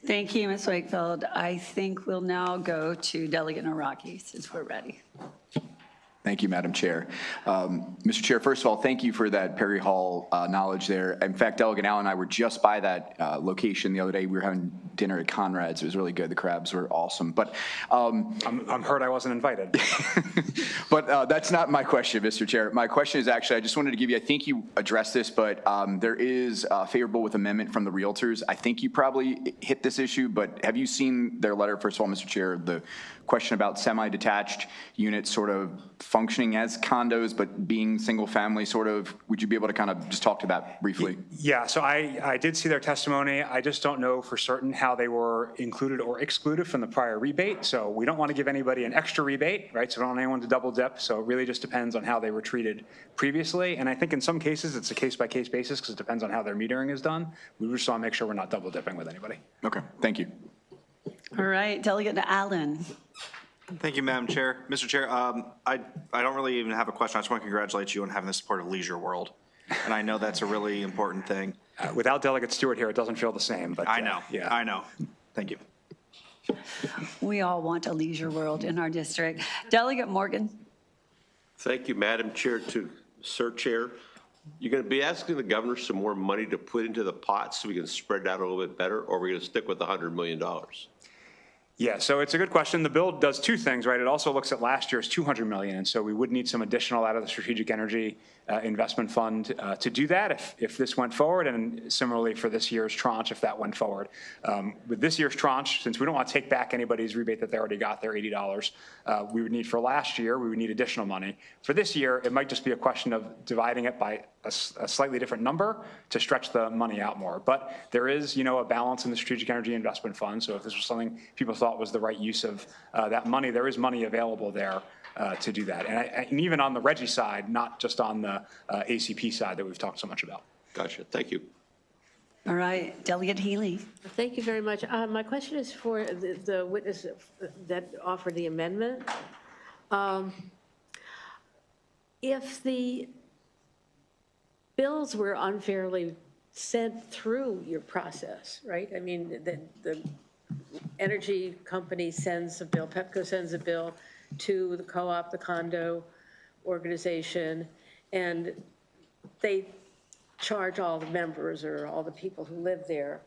Thank you, Ms. Wakefield. I think we'll now go to Delegate Noraki, since we're ready. Thank you, Madam Chair. Mr. Chair, first of all, thank you for that Perry Hall knowledge there. In fact, Delegate Allen and I were just by that location the other day. We were having dinner at Conrad's. It was really good. The crabs were awesome. But I'm hurt I wasn't invited. But that's not my question, Mr. Chair. My question is actually, I just wanted to give you, I think you addressed this, but there is favorable with amendment from the realtors. I think you probably hit this issue, but have you seen their letter? First of all, Mr. Chair, the question about semi-detached units sort of functioning as condos, but being single family sort of, would you be able to kind of just talk to that briefly? Yeah, so I did see their testimony. I just don't know for certain how they were included or excluded from the prior rebate. So we don't want to give anybody an extra rebate, right? So we don't want anyone to double dip. So it really just depends on how they were treated previously. And I think in some cases, it's a case-by-case basis because it depends on how their metering is done. We just want to make sure we're not double dipping with anybody. Okay, thank you. All right, Delegate Allen. Thank you, Madam Chair. Mr. Chair, I don't really even have a question. I just want to congratulate you on having the support of Leisure World. And I know that's a really important thing. Without Delegate Stewart here, it doesn't feel the same. But I know. Yeah. I know. Thank you. We all want a leisure world in our district. Delegate Morgan. Thank you, Madam Chair. To Sir Chair, you're going to be asking the governor some more money to put into the pot so we can spread it out a little bit better, or are we going to stick with the $100 million? Yeah, so it's a good question. The bill does two things, right? It also looks at last year's $200 million, and so we would need some additional out of the Strategic Energy Investment Fund to do that if this went forward, and similarly for this year's tranche if that went forward. With this year's tranche, since we don't want to take back anybody's rebate that they already got, their $80, we would need for last year, we would need additional money. For this year, it might just be a question of dividing it by a slightly different number to stretch the money out more. But there is, a balance in the Strategic Energy Investment Fund. So if this was something people thought was the right use of that money, there is money available there to do that. And even on the RGGI side, not just on the ACP side that we've talked so much about. Gotcha. Thank you. All right, Delegate Healy. Thank you very much. My question is for the witness that offered the amendment. If the bills were unfairly sent through your process, right? I mean, the energy company sends a bill, Pepco sends a bill to the co-op, the condo organization, and they charge all the members or all the people who live there.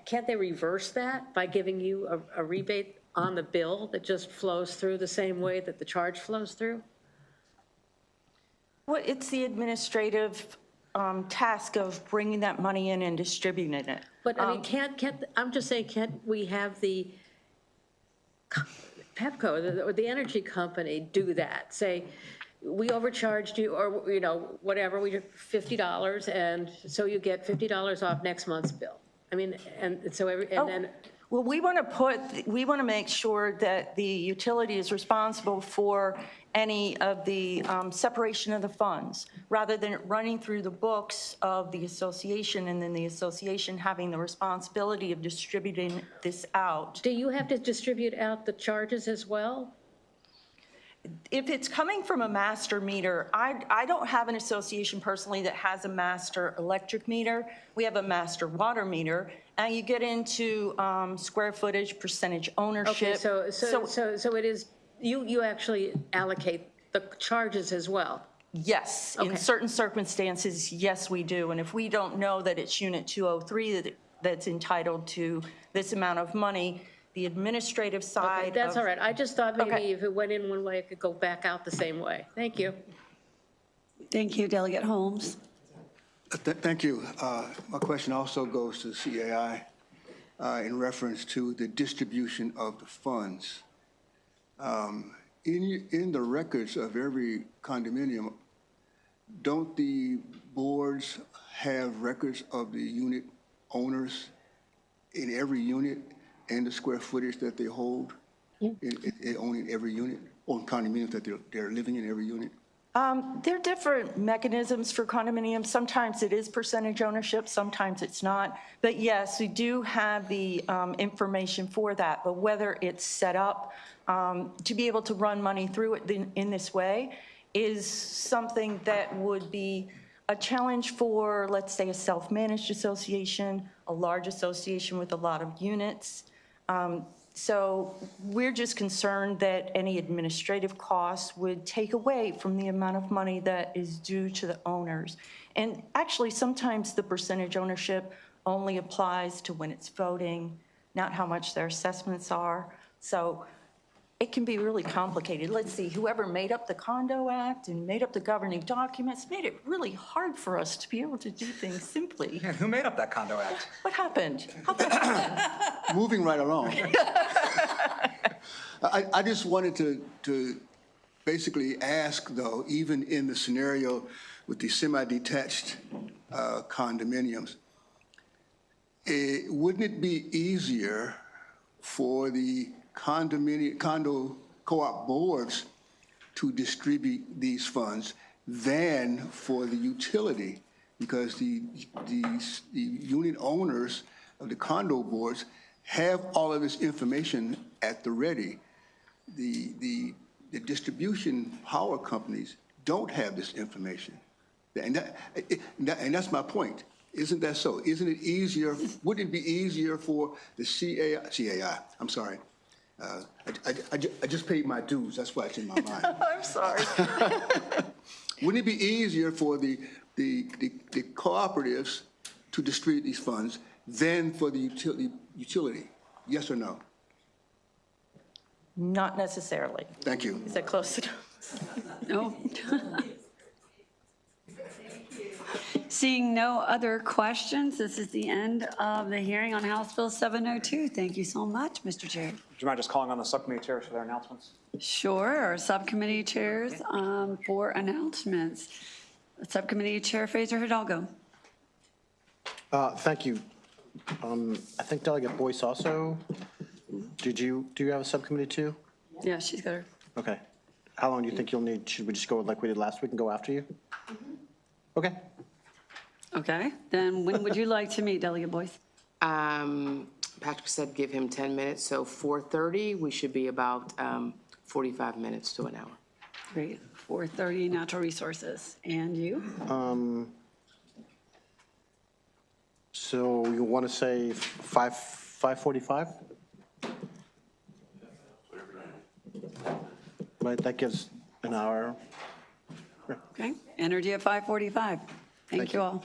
Can't they reverse that by giving you a rebate on the bill that just flows through the same way that the charge flows through? Well, it's the administrative task of bringing that money in and distributing it. But I mean, I'm just saying, can't we have the Pepco, or the energy company, do that? Say, we overcharged you, or, whatever, we did $50, and so you get $50 off next month's bill. I mean, and so then. Well, we want to make sure that the utility is responsible for any of the separation of the funds, rather than it running through the books of the association and then the association having the responsibility of distributing this out. Do you have to distribute out the charges as well? If it's coming from a master meter, I don't have an association personally that has a master electric meter. We have a master water meter, and you get into square footage, percentage ownership. Okay, so it is, you actually allocate the charges as well? Yes, in certain circumstances, yes, we do. And if we don't know that it's Unit 203 that's entitled to this amount of money, the administrative side. Okay, that's all right. I just thought maybe if it went in one way, it could go back out the same way. Thank you. Thank you, Delegate Holmes. Thank you. My question also goes to CAI in reference to the distribution of the funds. In the records of every condominium, don't the boards have records of the unit owners in every unit and the square footage that they hold in owning every unit, or condominiums that they're living in every unit? There are different mechanisms for condominiums. Sometimes it is percentage ownership, sometimes it's not. But yes, we do have the information for that. But whether it's set up to be able to run money through it in this way is something that would be a challenge for, let's say, a self-managed association, a large association with a lot of units. So we're just concerned that any administrative costs would take away from the amount of money that is due to the owners. And actually, sometimes the percentage ownership only applies to when it's voting, not how much their assessments are. So it can be really complicated. Let's see, whoever made up the Condo Act and made up the governing documents made it really hard for us to be able to do things simply. Yeah, who made up that Condo Act? What happened? How'd that happen? Moving right along. I just wanted to basically ask, though, even in the scenario with the semi-detached condominiums, wouldn't it be easier for the condo co-op boards to distribute these funds than for the utility? Because the unit owners of the condo boards have all of this information at the ready. The distribution power companies don't have this information. And that's my point. Isn't that so? Isn't it easier, wouldn't it be easier for the CAI, I'm sorry. I just paid my dues, that's why it's in my mind. I'm sorry. Wouldn't it be easier for the cooperatives to distribute these funds than for the utility? Yes or no? Not necessarily. Thank you. Is that close enough? No. Seeing no other questions, this is the end of the hearing on House Bill 702. Thank you so much, Mr. Chair. Would you mind just calling on the subcommittee chairs for their announcements? Sure, our subcommittee chairs for announcements. Subcommittee Chair Fraser Hidalgo. Thank you. I think Delegate Boyce also, do you have a subcommittee too? Yeah, she's got her. Okay. How long do you think you'll need? Should we just go like we did last week and go after you? Okay. Okay, then when would you like to meet, Delegate Boyce? Patrick said give him 10 minutes, so 4:30, we should be about 45 minutes to an hour. Great, 4:30 Natural Resources. And you? So you want to say 5:45? Right, that gives an hour. Okay, energy at 5:45. Thank you all.